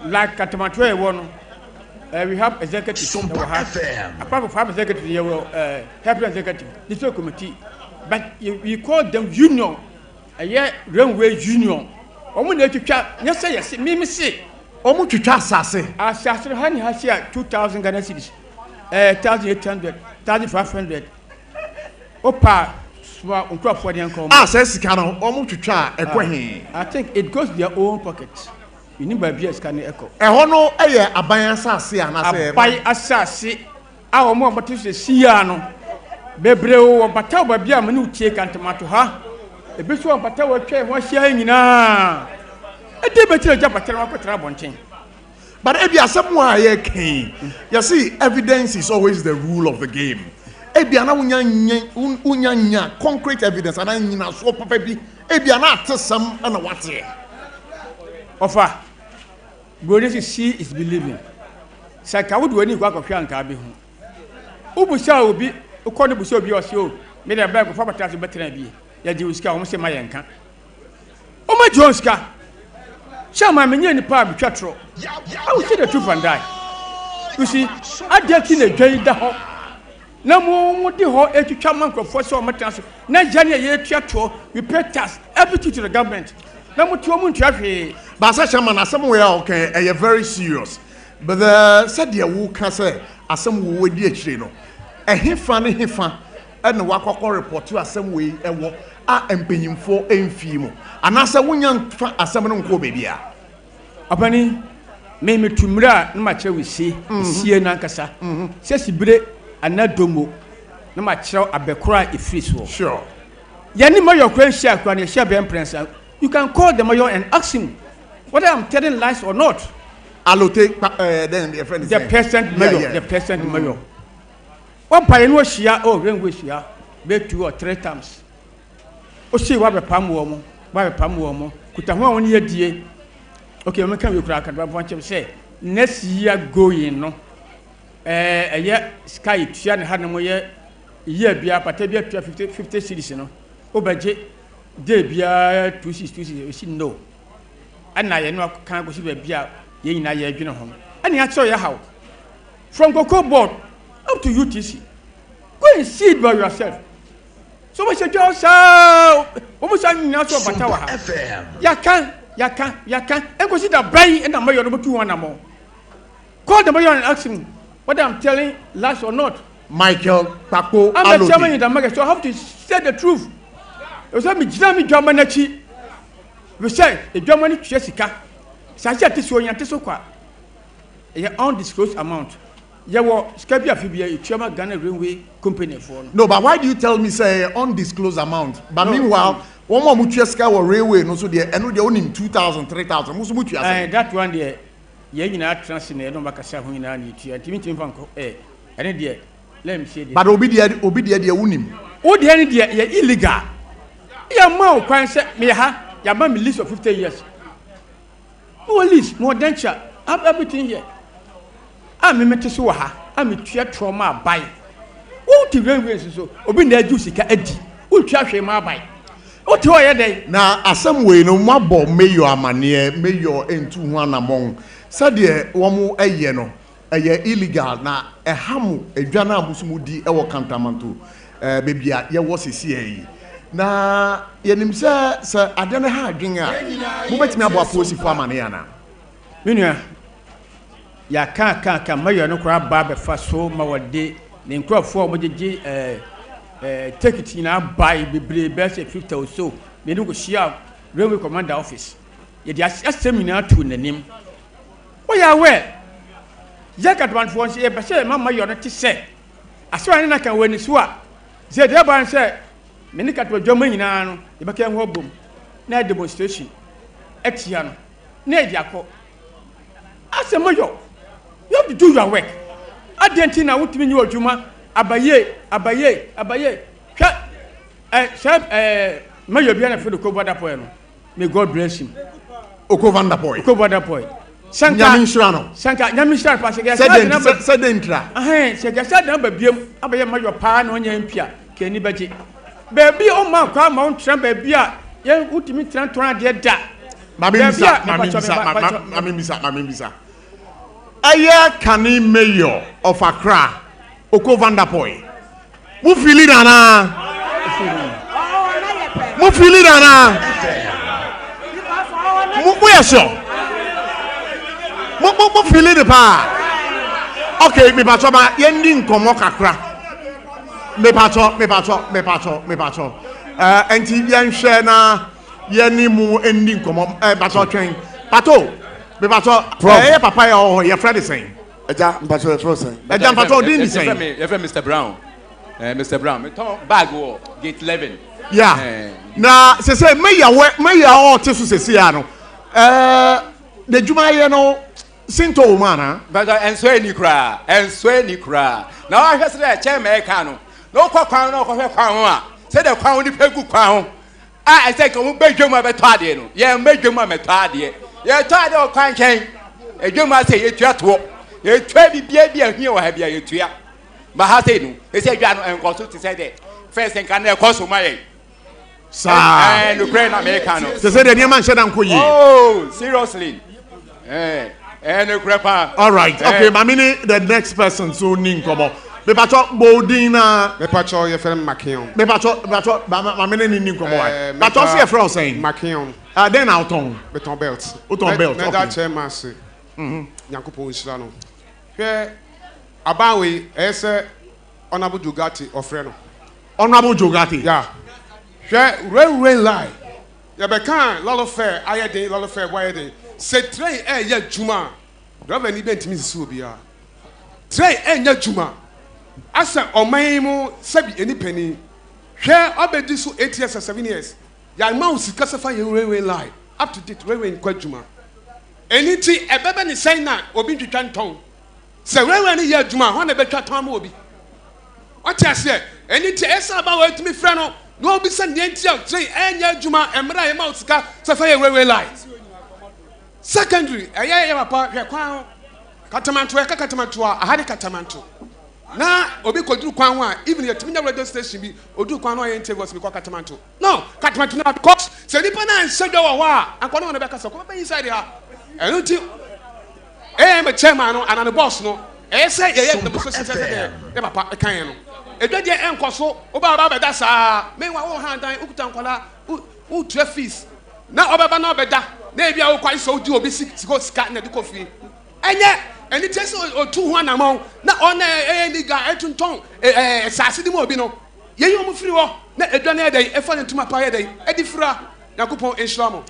like Kantanmanto one. We have executive. Sompa FM. Apart from executive, you will help executive. This is committee, but we call them union. A year railway union. Omo na etwitwa yes me say omo twitwa asase hani has here 2000 Ghana cedis 1800 1500 opa swa untwafo de nkom say sika no omo twitwa ekwahe. I think it goes their own pockets. You need by BS can echo eho no eye aban asase anase abai asase a omo oboto se sia no bebreo obata obabi am ne utie Kantanmanto ha ebeso obata watwa ho ahia nyina ede betire japatara wakotra bonten. But ebia asemu aye kan you see evidence is always the rule of the game. Ebia na unya concrete evidence and nyina so papa bi ebia na atesam na wate offer go see is believing saka would wani kwa kwahwa nka be hu ubusa obi ukọ ne busa obi o se o me na ba ko fa bata so betena bi ya di uska o mo se ma yenka o ma jonska chama menye ni pa bitwa tro I will say the truth and die. You see adeti na dwan da ho na mo de ho etwitwa mancrofo so o meta so na jane ye etwa tro we pay tax everything to the government na mo tuo mo ntwa hwe. But Sasha some way okay, are very serious. But the said the who can say asem wo di akire no. Hefa ne hefa and wakoko report to asem we ewo a empanyimfo emfi mu. Anasa wonya asem no nko bebia. Apani me tumra na ma chewe sie na nkasa. Se sibire anadomo na ma chew abekora efiri so. Sure. Yani mayor kwan share kwan share be prince. You can call the mayor and ask him whether I'm telling lies or not. Allocate then the friend is the president mayor, the president mayor. One pay no share rainway share be 2 or 3 times. O see wa be pam wo mo, kuta ho won ye die. Okay, me kan we kura kan ba chem say next year going no. Eye sky tua ne ha no mo ye year bia pata bia 50 cities no. O baje day bia 26 we see no. And I know can't go see the beer, ye na ye gina home. And you saw your house from Cocoa Board up to UTC. Go and see it by yourself. So much a job, so almost I know so Batawa FM. Ya can, and go see the brain and the mayor number 2 1 more. Call the mayor and ask him whether I'm telling lies or not. Michael Paco, I'm the chairman in the market, so I have to say the truth. It was me Germany. We say a Germany Jessica. Saja tiso nya tiso kwa. A undisclosed amount. Ya wo Scabia Fibia, Chama Ghana Railway Company for. No, but why do you tell me say undisclosed amount? But no, meanwhile, one more Mucheska or railway no so there and they own him 2,000, 3,000. That one there, ye na transfer no makasa ho ina ni tia. Timi fanko and there. Let me say but obedient they own him. O the any there illegal. Ya ma kwan say me ha ya ma me list of 50 years. No list, more denture. I have everything here. I'm a meteso ha. I'm a tua trauma buy. What the railways so? Obi na juice ka edi. Who tua hwe ma buy. What to ye dey? Na asem we no mabo mayor amane mayor entu ho anamon. Sade wo mo eye no. Eye illegal na ehamu edwana amusumu di e wo Kantanmanto. Bebia ye wo sisi yi. Na yenim se ade ne ha adwen a mo betimi abo aposi fo amane yana menua ya ka mayor no kura ba be fa so ma wode ne nkrofo mo jeje ticket na buy bebre be se 50 or so me no go share railway commander office ye dia assemina to nanim wo ya we ya Kantanmanto se e be se ma mayor no ti se aso ani na kan wani so a ze de ban se many cattle German no, you became home, no demonstration. Exiano, near Jaco. As a mayor, you have to do your work. Argentina would mean you, Juma, Abaye. Mayor Biana for the Covada Poem. May God bless him. Okovanda boy. Sanka Yamisha Passaga said intra. Said number Bium, Abaya Mayor Pan on your impia, Kenny Betty. Baby, oh my God, Mount Trump, baby, young ultimate Trantona, dear da. Mamimisa. Aya Kani Mayor of Accra, Oko Vanderpoy. Mu fili dana. Mu fili dana. Mu yesho. Mu fili de pa. Okay, me pacho ba yendi nkomo kakra. Me pacho. Enti yenhwe na yeni mu endi nkomo pacho twen. Pato. Me pacho papa ya oh your friend is saying. Eja mpacho frozen. Eja pacho din is saying. You Mr. Brown. Mr. Brown, me ton bag wo gate 11. Yeah. Na say me ya all tesu sesi ya no. The juma ye no sinto mana. But enso ni kra. Na wa hwese dey che me ka no. No kwa kwan no kwa kwan ho a. Say the kwan ni pegu kwan ho. I say ko mo bedwam abeto ade no. Ye bedwam ameto ade. Ye to ade o kwan ken. Edwam say ye tua to. Ye tua bibia bia hia wa ha bia ye tua. But how say no? They say you are not consult to say that first and can cost my and Ukraine American. They say the near man said uncle. Oh, seriously. And a crapper. All right, okay, Mamini, the next person so ning come on. Me pacho Bodina, me pacho your friend Makion. Me pacho Mamini ning come on. Pacho see a friend saying Makion. Then out on beton belt. Uton belt. Me that chairman say. Nyakupo Nshirano. Here Abawe, ese Honorable Jogati of Freno. Honorable Jogati. Yeah. Railway line. Ya bekan lolo fair, ayede lolo fair, wayede. Se train ye juma. Driver ni bent mi su bia. Train ye juma. Asa oman mu sabi eni penny. Hwe obedi so 8 years or 7 years. Ya mouse kasafa ye railway line. Up to date railway in kwajuma. Eniti ebebe ni sign na obi twitwa nton. Se railway ni ye juma, ho na betwa ton ma obi. What you say? Eniti esa ba wa tumi frɛ no. No be send the entire train enya juma emra ye mouse ka safa ye railway line. Secondary, aya papa hwe kwan Kantanmanto e Kantanmanto a ahade Kantanmanto. Na obi koduru kwan ho a even ye timinya radio station bi odu kwan no ye interviews bi kwa Kantanmanto. No, Kantanmanto na cost se nipa na nsedwa wo a ankwa no be kasa ko be inside ha. Enu ti me chairman no and the boss no. Say ye the boss say dey papa kan no. Edwa de enkoso oba ba beda saa me wa wo handan ukuta nkola u fees na obeba na obeda na ebia wo kwai so di obi sika na de kofi enye eni tese otu ho anamon na ona ni ga etunton sase di mo obi no ye yo mu firi ho na edwa na edai efa ne tuma pa edai edi fira yakopon enshiramo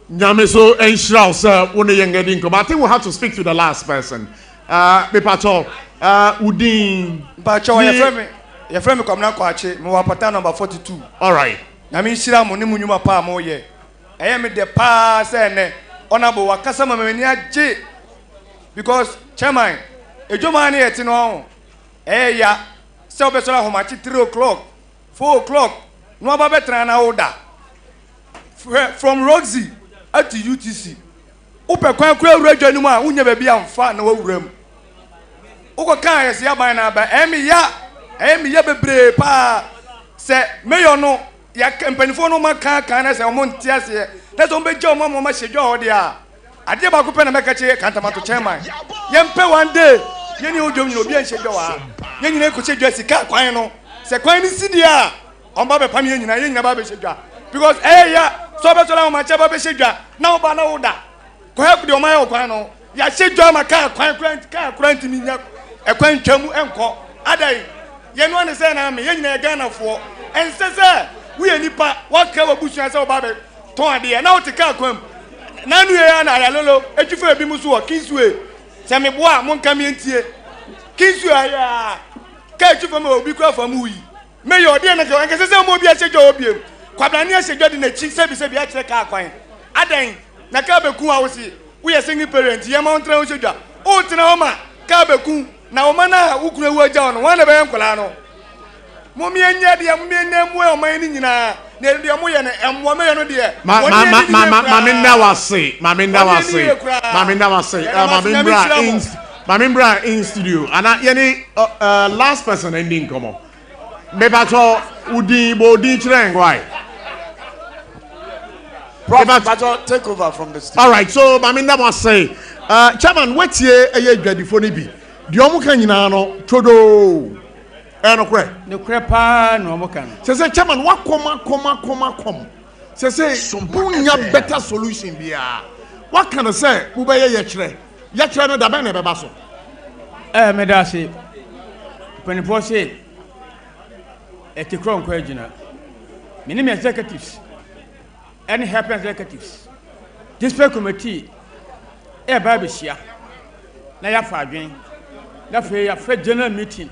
nyame so enshira sir wona yengedi nko. I think we have to speak to the last person. Me pacho udin pacho your friend me come na kwache me wa pata number 42. All right. Na me shira mo ne munyuma pa mo ye. Eye me de pa se ne onabo wakasa ma me ni age because chairman ejoma na yeti no ya se obesola ho machi 3 o'clock 4 o'clock no aba betra na order from Roxy at UTC upe kwan kura uradwa ni mu a unya ba bia mfa na wawuram uko kan yesi aban na ba emi ya bebre pa se meyo no ya kampanifo no maka kan na se omo ntiase na so mbeje omo ma hyedwa hode a ade ba ko pe na meka che Kantanmanto chairman yempe one day yeni odwom ni obi hyedwa wa yeni na ko hyedwa sika kwan no se kwan ni sidi a omba be pam yeni ba be hyedwa because ya so be so la ma che ba be hyedwa na oba na oda ko help de o ma kwan no ya hyedwa ma ka kwan ntimi nya ekwan twam enko adai yenu ane say na me yenya Ghana fo ense say we anipa waka wabusu say oba be ton ade na otika akwam na nu ya na ya lolo etwufa ebi muso wo kinsue se me boa mo nka me ntie kinsue aya ka etwufa me obi kwa fam wi me yo de na ke ense say mo obi ahyedwa obiem kwabra ne ahyedwa de na chi sebi a kire ka akwan adan na ka beku a wo si we are single parent ye ma ntra wo hyedwa o tena o ma ka beku na omana ukuru ewu aja ono wan na be nkola no mo mi enya de mo mi enya mu o man ni nyina na de mo ye na emwo me ye no de maminda wase mamimbra in studio ana yeni last person ending come on me pato udi bo di chire ngwai But take over from the stage. All right, so I mean that was say, Chairman, what's here a ready for Nibi? The Omukanino, Todo, and no crepa, no mokan. Says Chairman, what come. Says Punya better solution be. What can I say? Ubaya Yachre, Yachre, the Bene Basso. Medasi, when it was said, at the crown question, many executives. Any help executives. This committee, Babishia. Now you have a that way a Fed general meeting.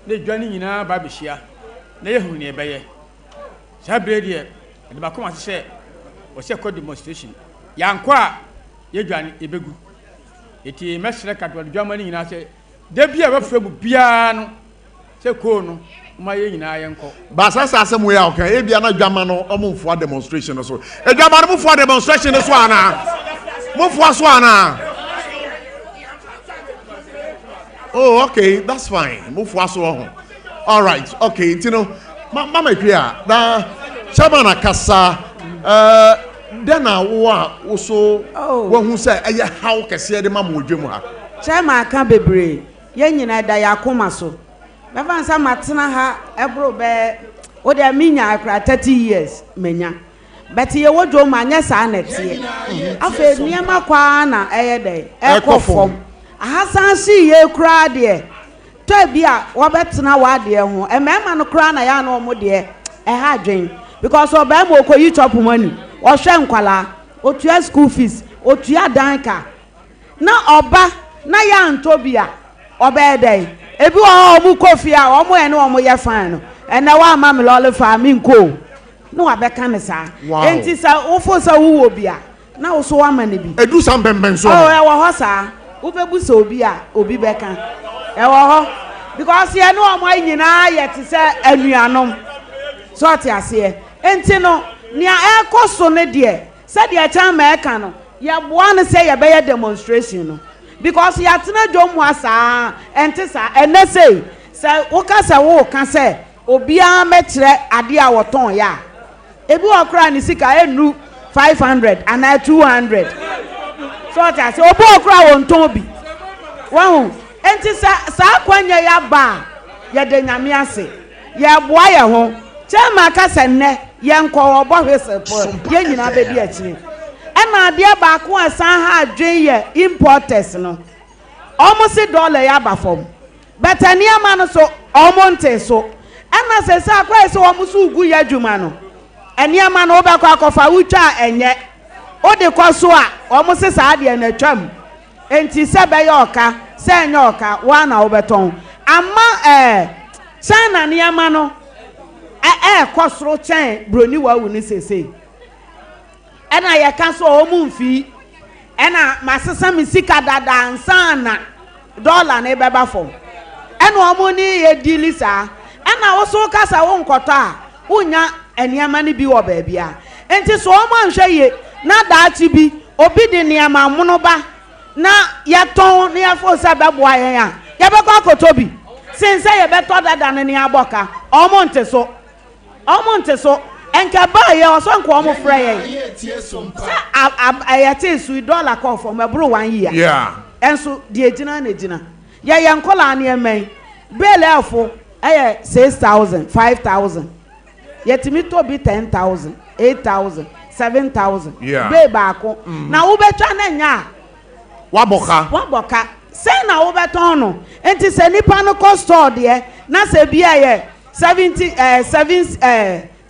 They joining in our Babishia. They who near Baye. Sabrina, and the Macoma said, was a code demonstration. Yankwa, you join Ibegu. It is mess like at Germany, and I say, there be a from piano. Say, Kono. Basasa somewhere okay e bia na dwama no omo for demonstration so e dwama no for demonstration so ana mo for so ana oh okay that's fine mo for so all right okay you know mama pia na chairman akasa then wo so wo hu say eye how kese de mama odwemu ha chairman aka bebre ye nyina da yakoma so Never some matana ha ebro be o de minya akra 30 years menya but ye wodo manya sa na tie afa niema kwa na eye dey ekofom ahasan si ye kra de to bia wo betena wa de ho e mema no kra na ya na omo de e ha dwen because oba mo koyi chop money o hwe nkwala o tua school fees o tua danka na oba na ya ntobia oba dey ebi wa omu kofia omu ene omu ye fan no ene wa ma me lole fa mi nko no wa beka ne sa enti sa ofo sa wo bia na wo so wa ma ne bi edu sam bemben so oh e wo ho sa wo bebu so obi a obi beka e wo ho because ye no omu anyina ye ti se anuanom so ti ase enti no nia e koso ne de se de cha ma eka no ye boa ne se ye be ye demonstration no because ya tena dwom asa ente sa ene say wo ka se wo ka se obia metre ade a woton ya ebi okra ni sika enu 500 and 200 so ta se obi okra wonton bi wo ente sa kwanya ya ba ya de nyame ase ya boa ya ho chema ka se ne ye nko obo hwesepo ye nyina be di akire ena ade ba ko asan ha adwen ye importers no almost $1 ya ba fom but aniama no so almonte so ena se sa kwa se wo musu ugu ya dwuma no aniama no oba kwa kofa utwa enye o de kwaso a almost sa ade na twam enti se be ya oka se enye oka wa na obeton ama sana aniama no kosoro chen broni wa wu ni sese ena ye ka so o mu mfi ena masesa misika dada ansana $1 na beba fom ena o mu ni ye dilisa ena wo so kasa wo nkoto a unya eniama ni bi wo ba bia enti so o mu anhwe ye na daachi bi obi de niama muno ba na ye ton na ye fo sa beboa yen a ye be kwa kotobi since ye be to dada na ni aboka o mu nte so enka ba ye oso nko omo frɛ ye ayate su $1 call for me bro 1 year yeah enso de ejina na ejina ye nkola na emen bele afo 6,000 5,000 yetimi to bi 10,000 8,000 7,000 be ba ko na wo betwa na nya waboka se na wo beton no enti se nipa no cost store de na se bia ye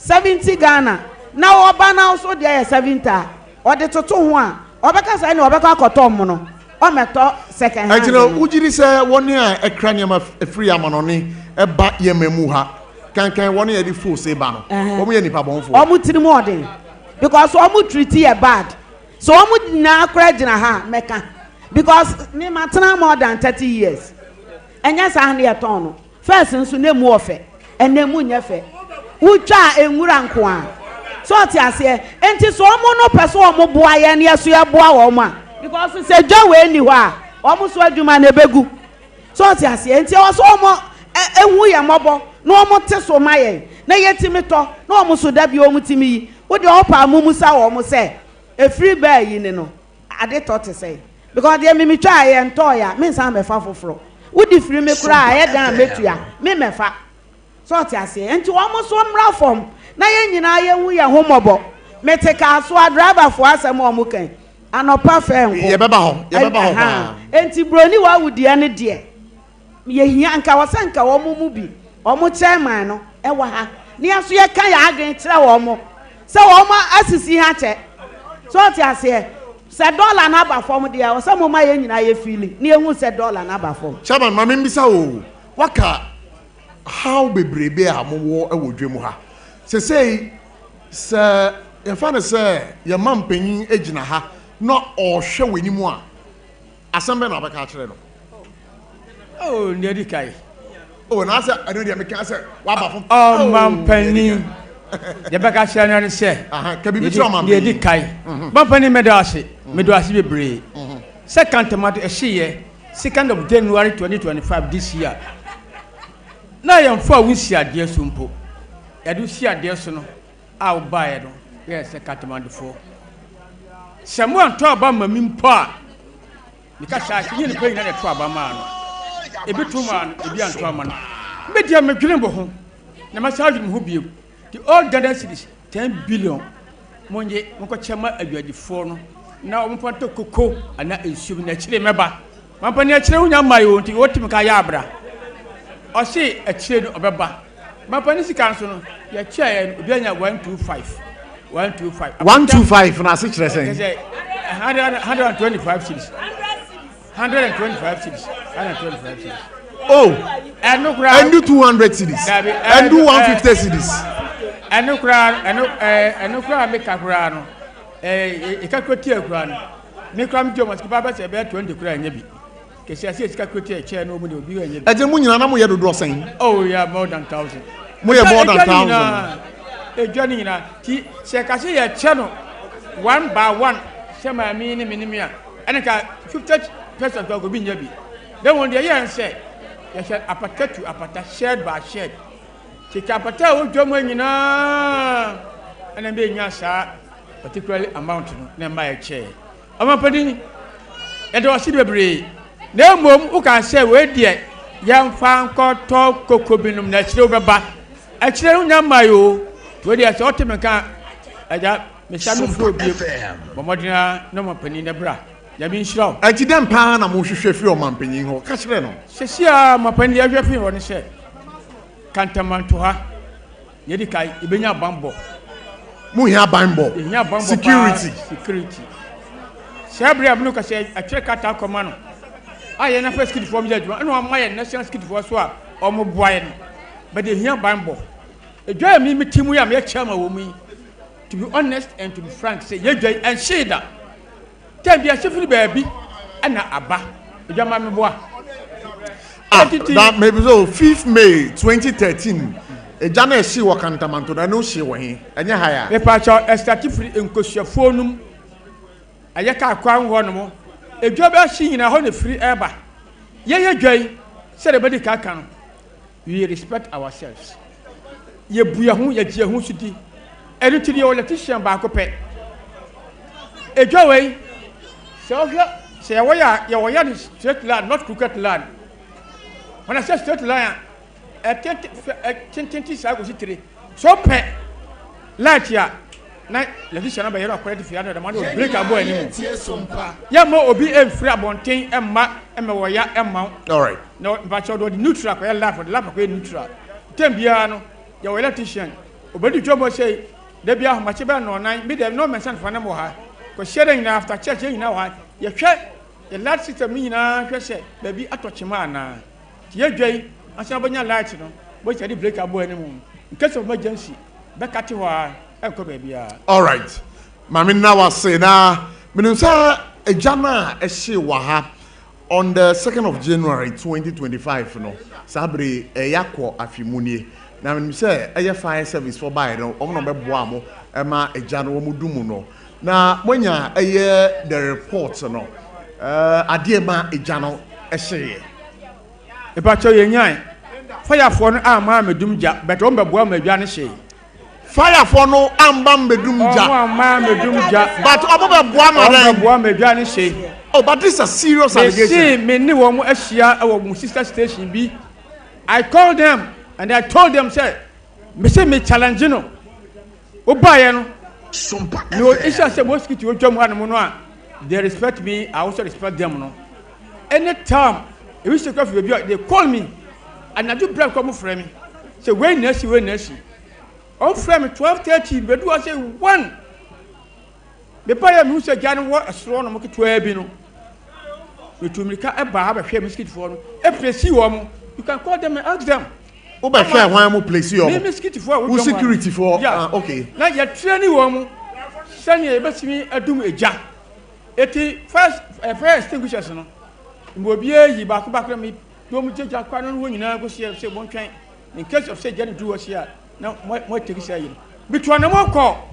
70 Ghana na oba na so de 70 o de toto ho a obeka say na obeka akoto mo no o meto second hand ajina ujiri say woni a ekra niam free amanoni eba yememu ha kankan woni e di full say ba no o mo ye nipa bonfo o mu tiri mo odin because o mu treat ye bad so o mu na akra gina ha meka because ni matena more than 30 years enya sa na ye ton no first nso na mu ofe enemu nyefe utwa enwura nko a so ti ase enti so omo no pese omo boa ye na yeso ye boa wo ma because se dwa we ni ho a omo so adwuma na ebegu so ti ase enti o so omo ehu ye mobo na omo te so ma ye na yetimi to na omo so da bi omo timi yi wo de opa amumu sa wo omo se a free bear you know. I did thought to say because they me try and toya means I'm a fa for would the free me cry I dan met ya me fa so I say and to almost one round form na yen nyina we ya homobo me take us so driver for us am omukan anopa fa enko ye beba ho ba enti broni wa wudi ane de ye hia anka wasanka wo mu bi omo chairman no e wa ha ni aso ye kan ya agen kire wo mo se wo mo asisi ha che so I say $1 na ba form dia o se mo ma ye nyina ye feeling ni ehun $1 na ba form chairman ma me mbisa o waka how bebrebe a mo wo e wo dwemu ha se ye fa na se ye man panyin ejina ha no o hwe wanimu a asembe na abeka kire no oh ndedi kai oh na se anu dia me kan se wa ba form oh man panyin ye beka kire no se ka bibi tro man ndedi kai man panyin medase bebre second tomato ehye 2nd of January 2025 this year na yam fa wusi ade sompo yadu si ade so no a wo ba ye no yes second tomato fo semu anto aba mami mpo a nika sha yin ne pe na to aba ma no ebi to ma no ebi anto ama no media medwene bo ho na ma sha adwene ho biem the all Ghana cedis 10 billion monje monko chema aduadifo no na omponto koko ana ensum na kire meba mampani akire hunya mayo nti wotim ka ya abra o se akire no obeba mampani sika nso no ya chia ya obi anya 125 na se kire sen 125 cities 125 cities oh and 200 cities and 150 cities and make akura no ikakweti akura no me kram jomo skipa ba se be 20 kura anya bi kesi ase ikakweti e che no mu de obi anya bi eje mu nyina na mo ye dodo sen oh yeah more than 1000 mo ye more than 1000 ejani nyina ti se ka se ye che no 1 by 1 se ma mi ni minimi a ene ka 50% go bi nya bi then one day ye say ye share apata to apata shared by shared ti ka apata o jomo nyina ene be nya sa particularly amount no na mba ye che amapadi e do si bebre na mom u kan say we de yamfa nkoto kokobinum na kire obeba a kire unya mayo we de say otemeka aja me sha me fo biem bomodina na mapani na bra ya bi nshiraw anti dem pa na mo hwehwe fi o mampanyin ho ka kire no sesia mapani ya hwe fi ho ne se Kantanmanto ha yedi kai ibenya bambo mu hia bambo security Sabri abnu ka se atwe kata koma no aye na first kid form judgment no am aye national kid for so a omo boy no but the hia bambo edwa mi mitimu ya me chama wo mu to be honest and to be frank say ye dwa and sheda tem bia sefiri baabi ana aba edwa ma me boa that maybe so 5th May 2013 ejana eshi wo Kantanmanto na no shi wo he enye haya me pa cha estatifri enkosuafo num aye ka kwan ho no mo edwa ba shi nyina ho na free eba ye dwai se de bedi ka kan we respect ourselves ye buya hu ye tie hu sudi enu ti ye politician ba ko pe edwa wei se wo ya the straight land not crooked land when I say straight line a 20 sago sitire so pe light ya na politician ba yero akwede fi ado da man break abo ani Sompa ya ma obi free abonten emma wo ya emma all right no ba cho do neutral ko ya laugh for the laugh ko neutral tem bia no ya wo politician obedi jobo say da bia ho ma che ba no nan me dem no mention for na mo ha ko sharing na after church yin na wa ya hwe the last system yin na hwe se ba bi atochema na ye dwai asa banya light no bo che di break abo ani mu in case of emergency be kati wa enko ba bia all right mami na wa say na minunsa ejana ehye wa ha on the 2nd of January 2025 no sabre yakọ afimunie na me say eye fire service for buy no omno be boa mo e ma ejana wo mudumu no na monya eye the report no ade ma ejana ehye e ba cho ye nyan fire for no ama medum ja but on be boa ma adwa ne hye fire for no ambam medumja. But obo boa ma say. Oh, but this is a serious allegation. See, me ni wo mo ahia our sister station bi. I called them and I told them say, me say me challenge no. Obaye no. Sompa. No, it's just a mosquito we jam one no. They respect me, I also respect them no. Anytime if we say coffee they call me and I do break come for me. Say when next. On frame 12:30 be do I say 1. Me buy me say gan wo asro no mo keto abi no. Me tumika e ba ba hwe mosquito for no. E presi wo mo. You can call them and ask them. Oba hwe hwan mo place yo. Me mosquito for wo security for okay. Na ya training wo mo. Sani e besimi adum eja. Eti first fire extinguishers no. Mbo bia yi ba ko me do mo jeja kwa no wo nyina go se bon twen. In case of say Jenny do was here. Now what take say you. Between them all call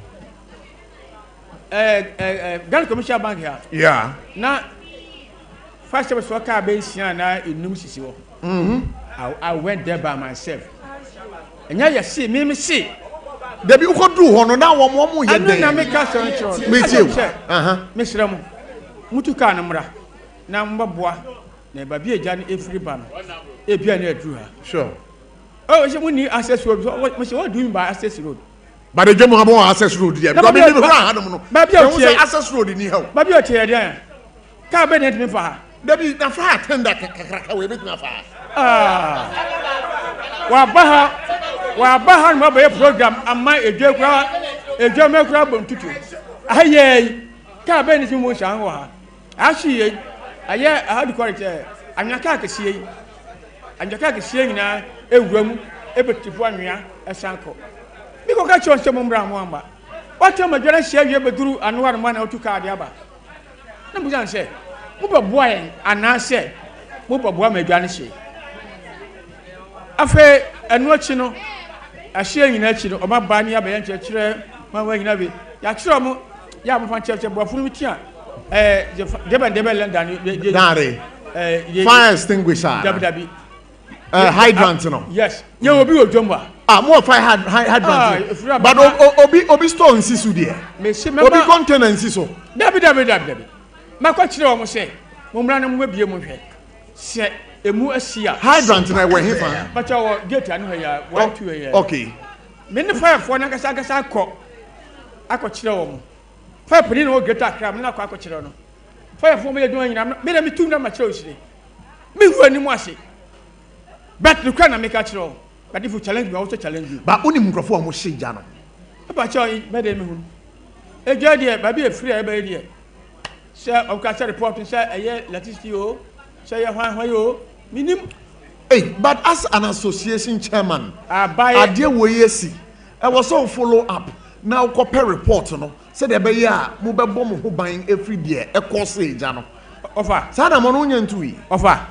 Ghana Commercial Bank here. Yeah. Now first was for car base here na in sisi wo. I went there by myself. And you see me see. Debi uko do hono na wo mo ye den. Na make us on. Me too. Mesra mu. Mutu ka na mra. Na mbaboa. Na ba bi eja na efiri ba no. E bia na aduru ha. Sure. Oh, she won't need access road. What do you mean by access road? But the German have access road there. Because we never had them. Maybe access road in here. Maybe you're there. Can't be me for her. Debbie, the fire tender we make na fire. Wabaha mobile program and my a German crab on tutu. Aye, can't be anything more. I see it. I had to call it. I'm not going to see it. I'm just going to see now. Ewum ebetifo anwea esanko biko ka cho nsem mbra mwamba wato madwara hia wie beduru anwar ma na otu card aba na bujan se mo beboa yen anase mo beboa madwa ne hie afa enu achi no ahia nyina achi no omaba ne aba yen kyekire ma wa nyina be ya kire mo ya mo fan kyekire boafunu mi tia debe lenda ni dare fire extinguisher dabi hydrant no. Yes. You will be a jumba. More fire hydrant. But obi store nsisu there. Obi container nsiso. Dabi. Ma kwa chire omo se. Mo mra na mo bie mo hwe. Se emu asia. Hydrant na we hefa. But our gate anu ya 1 2 ya. Okay. Me ne fire for na kasa akọ. Akọ chire omo. Fire pini no gate akra me na akọ chire no. Fire for me do anyina me na me tum na ma chire osire. Me hu ani mo ase. But you can't make a show. But if you challenge me, I also challenge you. But only microphone was shake jano. But you made him. A journey, baby, a free idea. Sir, of catch a report and say, a year, let us you say, why you minimum. Hey, but as an association chairman, I buy a dear way, see, I was all follow up. Now, compare report, no, said a bear, mobile bomb who buying every year, a course, jano. Offer, Sada Mononian to e. Offer,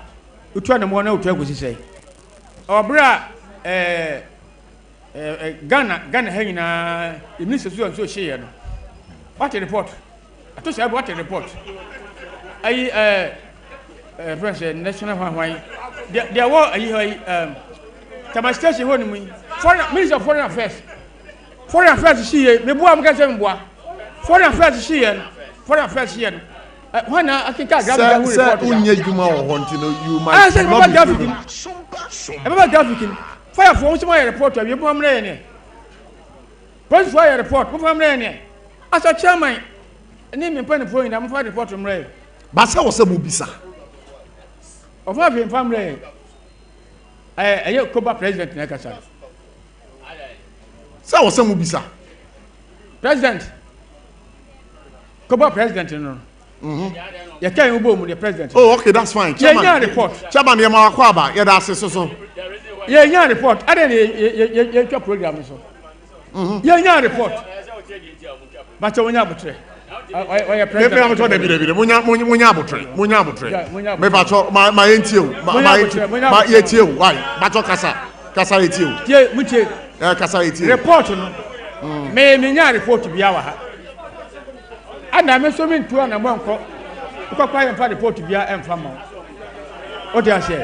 you try the one out, what you say. Obra Ghana hanging the minister so share. What a report. I told you what a report. French national Hawaii. There were a station holding me. Minister of Foreign Affairs. Foreign Affairs here, me boa mkase mboa. Foreign Affairs here. Foreign Affairs here. When I think I got the report. You might not be about African fire for my report of your pomrene. Post fire report, pomrene. As a chairman, name and pen point, I'm fighting report from Ray. Basa was a mubisa. Of my family, I Coba president Nakasa. So was some mubisa. President Coba president, you know. You can't go with the president. Oh, okay, that's fine. Chairman report. Chairman, you're my quaba. Yeah, that's so. Yeah, report. I didn't your program. So, yeah, report. But you will betray. My report. May report to be our. And I'm assuming 2 and 1 report to be our farmer. What do I say?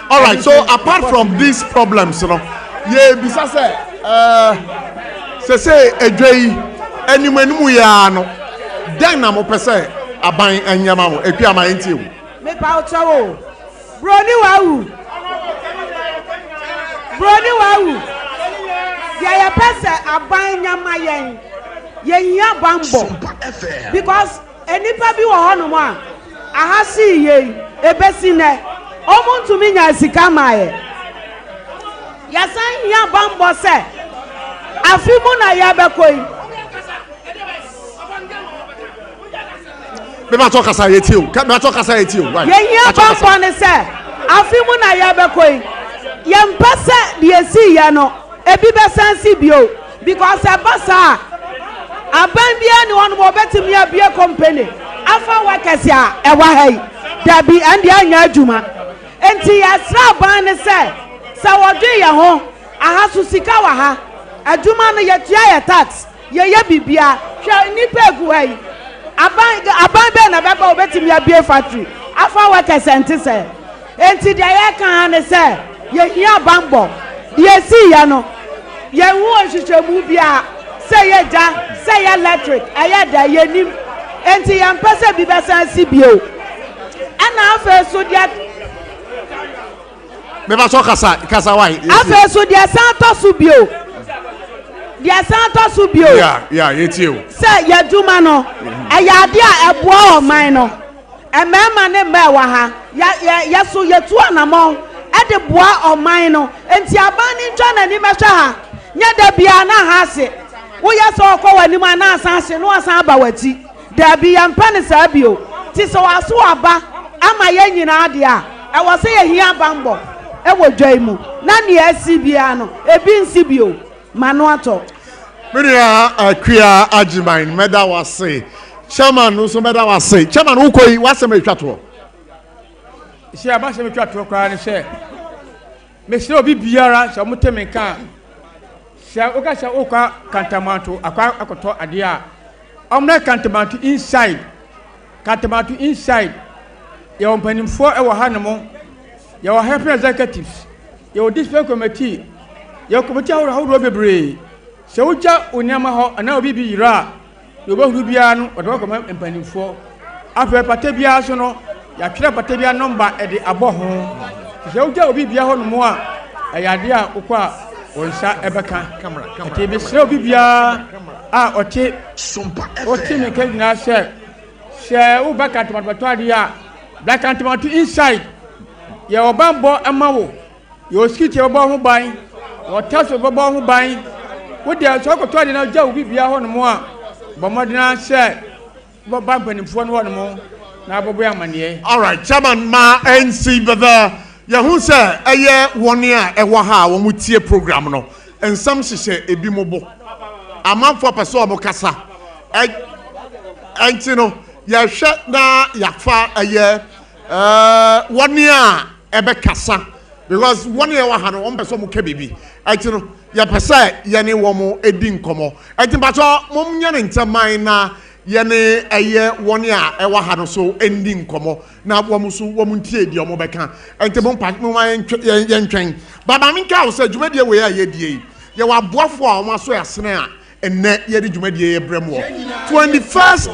All right, so apart from these problems, you know, yeah, besides say edwa yi animanimu ya no den na mo pese aban anyama mo etwa ma enti ewu me pa ocho broni wawu ya pese aban nyama yen ya bambo because enipa bi wo hono mo a ahasi ye ebesi ne omuntu mi nya sika maaye yasan ya bambo se afimu na ya bekoi me ba to kasa yeti o right ye ya bambo ne se afimu na ya bekoi ye mpese de esi ya no ebi besansi bio because abasa aban bia ni won mo betimi abie company afa workers ya ewa hai dabi ande anya adwuma enti ya sra ban ne se wodwe ye ho aha so sika wa ha adwuma no ye tua ye tax ye bibia hwe nipa egu hai aban be na beba obetimi abie factory afa workers enti se enti de ye kan ne se ye hia bambo ye si ya no ye hu ohwehwemu bia say ye ja say ye electric ayada ye nim enti ye mpese bi besansi bio ana afa so dia me ba so kasa why afa so dia santo su bio yeah yeti o say ye duma no ayade a eboa o man no emema ne mba wa ha ya so ye tu anamo e de boa o man no enti abani ntwa na ni mehwa ha nya da bia na ha se wo ya so okọ wani ma na asan se no asan ba wati da bia mpa ne sa bio ti so aso aba ama ye nyina ade a e wo se ye hia bambo e wo dwai mu na ne asi bia no ebi nsi bio mano ato Miria Akria Ajiman meda wase chairman no so meda wase chairman ukoi wase me twato isi aba se me twato kwa ne se me se obi biara se omuteme kan se oka se okwa Kantanmanto akwa akoto ade a omna Kantanmanto inside ye ompanimfo e wo hanemo ye wo help executives ye wo discipline committee ye committee how bebre se uja onyama ho ana obi bi yira yo bahuru bia no odo ko empanimfo afa pate bia so no ya twere pate bia number e de abo ho se uja obi bia ho no mo a ayade a ukwa onsa ebeka camera te bi se obi bia a ote Sompa ote me kan na se u baka tomato ade a black tomato inside ye obambo amawo yo skiti obo ho ban wo taso obo ho ban what they are talking to na ja obi bia ho no mo a bomodina se bo bampanimfo no no mo na abobo amane. All right chairman ma NC baba ya hu se eye woni a ewo ha wo mutie program no ensam hyehyɛ ebi mobo amanfo pese obo kasa enti no ya hwɛ na ya fa eye woni a ebe kasa because woni e wa ha no on pese mo ka bibi enti no ya pese ye ne wo mo edi nkomo enti bacho mom nya ne ntaman na ye ne eye woni a e wa ha no so endi nkomo na wo mo so wo mo ntie di o mo beka enti mo pa mo ye ntwen baba mi nka wo se dwumadie we ya ye die ye wa boafo a wo so yasene a enne ye di dwumadie ye brem wo 21st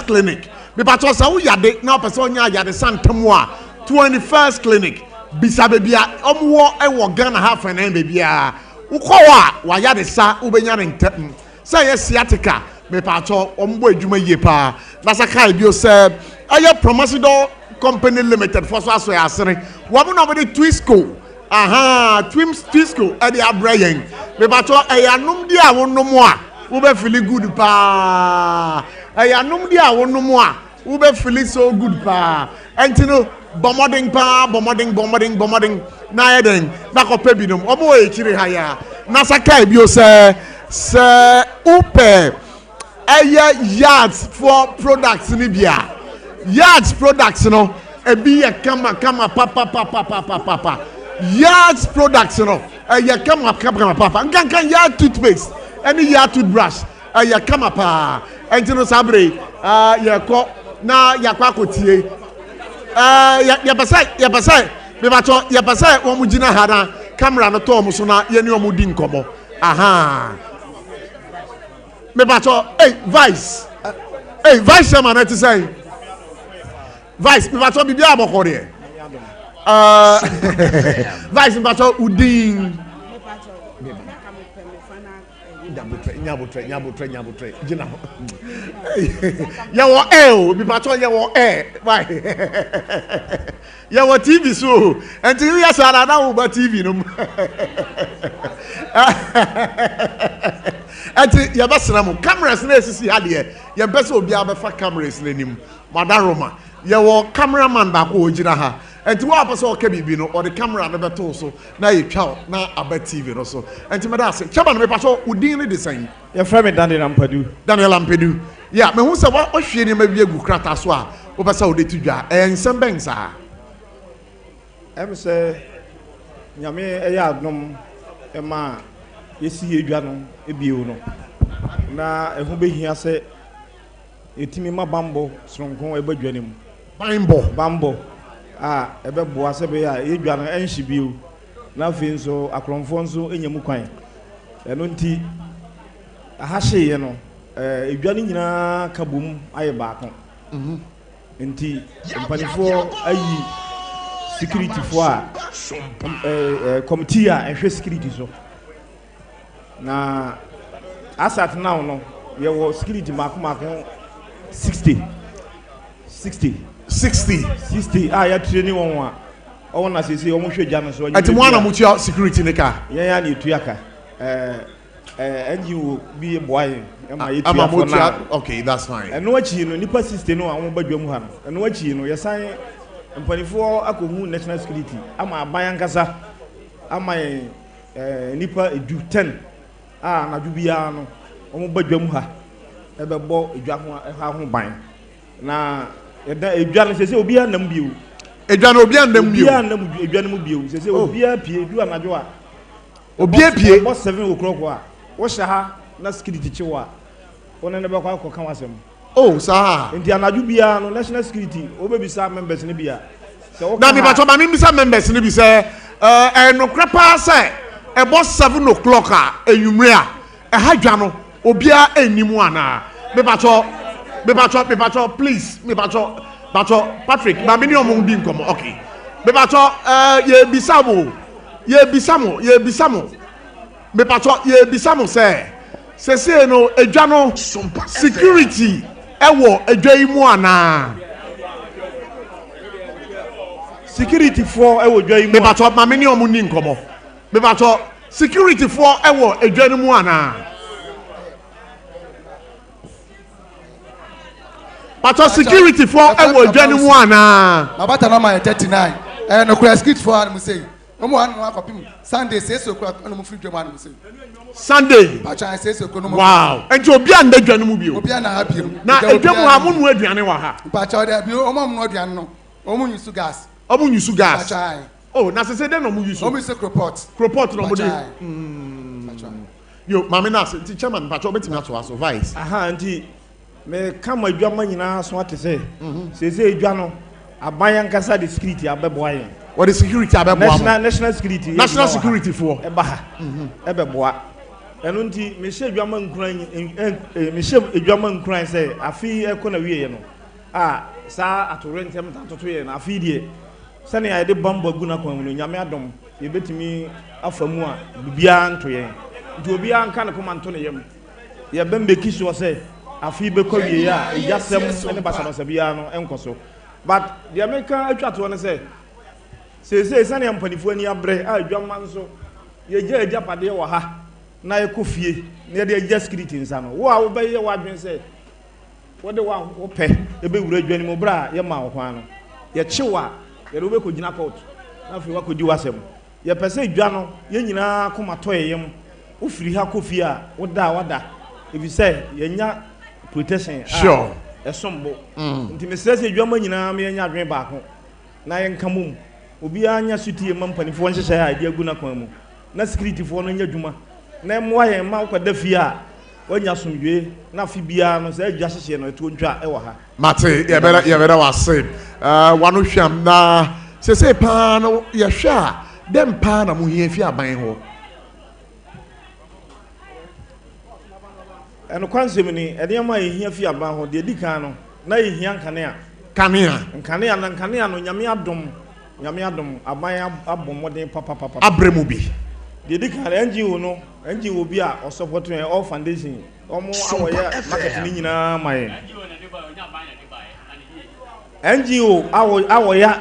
clinic be bacho sa wo yade na pese onya yade santam a 21st clinic bisa bebia omwo ewo Ghana half and bebia ukwa wa ya de sa ubenya ne ntam say yes sciatica me pato ombo adwuma yie pa na saka bio say aye Promasidol company limited for so aso asere wo mo no be Twisco Twisco e de abrayen me pato eyanum di a wonom a wo be feel good pa eyanum di a wonom a wo be feel so good pa entino bomoding na eden na ko pebinum omo e kire ha ya na saka bio se upe eye yards for products ni bia yards products no e bi ye kama papa yards products no eye kama papa nkan yard toothpaste any yard toothbrush eye kama pa entino sabre ye ko na yakwa kotie ya pasa be bacho ya pasa wo mu gina ha na camera no to mu so na ye ne o mu di nkomo aha me bacho vice chairman ati say vice me bacho bibia abokore vice me bacho udin nyabotre gina yawo me bacho yawo why yawo TV so until you sara na wo ba TV no ati ya basra mu cameras na esisi ha de ya bese obi abefa cameras na nim madaroma yawo cameraman ba ko ogira ha enti wo aposo o ka bibi no o de camera na beto so na ye twa na aba TV no so enti me da se chaba no me paso udin ne design ya frame Daniel Ampedu ya me hu se wo hwe ni ma bi egu krata so a wo besa wo de tudwa ensem ben sa em se nyame eya adom ema yesi edwa no ebio no na ehu behia se etimi ma bambo soronko ebadwa nim bambo ebeboa se be ya edwa no enhye bio na fe nso akromfo nso enyemu kwan eno nti ahahye ye no edwa no nyina kabom aye baako nti mpanifo ayi security for committee ehwe security so na asat now no ye wo security mako 60 ya training won a won na sese o mo hwe gya no so ati mo ana mo tua security ne ka ya na etua ka NGO bi boy ma etua for na okay that's fine eno achi no nipa 60 no awon badwa mu ha no eno achi no ye san mpanifo akohu national security ama aban nkasa ama nipa edu 10 na dubia no omo badwa mu ha ebebo edwa ho ban na eda edwa no sese obi anam bio edwa no obi anam bio edwa no mu bio sese obi apie du anajo a obi apie bo 7 o'clock a wo hye ha na security chiwa wona ne be kwa kan wasem sir ndi anajo bia no national security obebisa members ne bia na mi bacho ma mi bisa members ne bi se no krepa se ebo 7 o'clock a enwumre a hadwa no obia animu ana me bacho please me bacho Patrick ma me ni omo di nkomo okay me bacho ye bisamo me bacho ye bisamo se no edwa no security ewo edwa yi mu ana security for ewo dwa yi mu me bacho ma me ni omo ni nkomo me bacho security for ewo edwa ni mu ana bacho security for ewo edwa ni mu ana mabata na my 39 no kura skit for am say omo wan no akopim Sunday say so kura no mo free dwa am say Sunday bacho say so no mo wow enti obi anda dwa ni mu bio obi na ha bio na edwa mu ha mu no aduane wa ha bacho da bio omo no aduane no omo nyusu gas bacho na se dem no mu yusu omo say cropot no mo de yo mama na se ti chairman bacho betimi aso aso vice nti me kama edwa ma nyina so atese sese edwa no aban nkasa de security abeboa yen what the security abeboa national security for eba ha ebeboa eno nti me hye edwa ma nkuran me hye edwa ma nkuran se afi ekona wie ye no sa atorentem tatoto ye na afi die sane ya de bamba gu na kwan no nyame adom ye betimi afamu a bibia nto ye nti obi anka ne koma nto ne yem ye bembe kiso se afi be ko wie ya yasem ne basa no sabia no enkoso but the American atwa to ne say sane ya mpanifo ani abre adwama nso ye gya agapade wo ha na ye kofie na ye gya security nsa no wo a wo be ye wadwen se wo de wo pe e be wura adwani mo bra ye ma wo kwan no ye chewa ye do be ko gina court na fi wa ko di wasem ye pese dwa no ye nyina koma to ye yem wo firi ha kofie a wo da wada if you say ye nya protection sure esombo nti me stress adwama nyina me nya adwen baako na ye nkamum obi anya sutie mampanifo nhyehyɛ a de agu na kwan mu na security fo no nya dwuma na emwa ye ma kwada fie a wanya somdwe na fi bia no sɛ adwa hyehyɛ no eto ntwa ɛwɔ ha mate ye bera wase wano hwam na sese pa no ye hwɛ a dem pa na mo hia fi aban ho ɛno kwansɛm ni ɛnneɛma a yɛhia fi aban ho deɛ di kan no na yɛhia nkanea nkanea no nyame adom aban abɔ mmɔden papapapa abrɛ mu bi deɛ di kan NGO bi a ɔsɔpɔto yɛn all foundation ɔmo awɔyɛ market ni nyinaa ma yɛn NGO awɔyɛ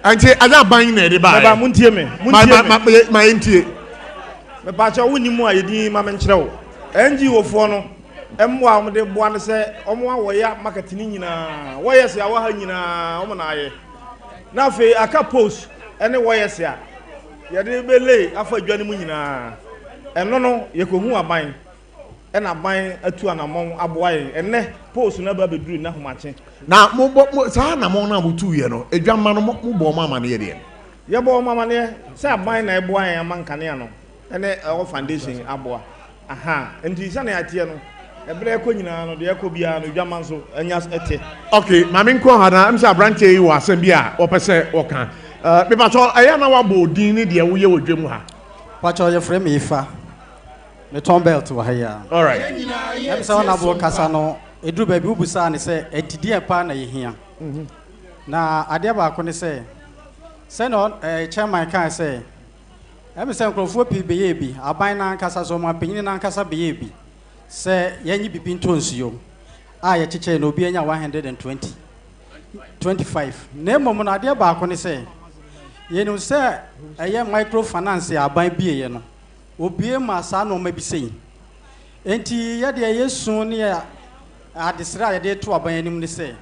anti ada ban na de ba ba muntie me ma yentie me ba cha woni mu a yedi ma me nkyerɛ wo NGO fo no emmo a mo de boa no sɛ ɔmo awɔyɛ market ni nyinaa wɔyɛ se awa ha nyinaa ɔmo na ayɛ na fe aka post ɛne wɔyɛ se a yɛde bele afa adwane mu nyinaa ɛno no yɛkohu aban ɛna aban atu anamɔn aboa yɛn ɛnɛ post na ba beduru na homakye na mo saa anamɔn na mo tu yɛ no adwama no mo bɔ mo ama ne yɛ deɛ yɛbɔ mo ama ne sɛ aban na ɛboa yɛn ama nkanea no ɛne ɛwɔ foundation aboa aha nti sɛ na yɛateɛ no ɛbrɛ ɛkɔ nyinaa no deɛ ɛkɔ biara no adwama nso ɛnya ɛte okay maame nkɔ ha na ɛmsɛ aberanteɛ yi wɔ asɛm bi a wɔpɛ sɛ wɔka mepatɔ ɛyɛ na wabɔ odin ne deɛ woyɛ wɔ dwam ha patɔ yɛfrɛ me Ifa me Tom Belt wɔ ha yi a alright ɛm sɛ wɔn abo kasa no eduru baabi wobusa ne sɛ ɛdidi ɛpa na yɛhia na adeɛ baako ne sɛ na chairman kan sɛ ɛm sɛ nkurɔfoɔ pii bɛyɛ bi aban na ankasa so ɔmo apanyin na ankasa bɛyɛ bi sɛ yɛnyi bibi nto nsuo a yɛkyekyɛ na obi anya 125 na mmom na adeɛ baako ne sɛ yɛnu sɛ ɛyɛ microfinance aban bie no obie ma saa no ma bi sei enti yɛde yɛsu ne adesra yɛde to aban anim ne sɛ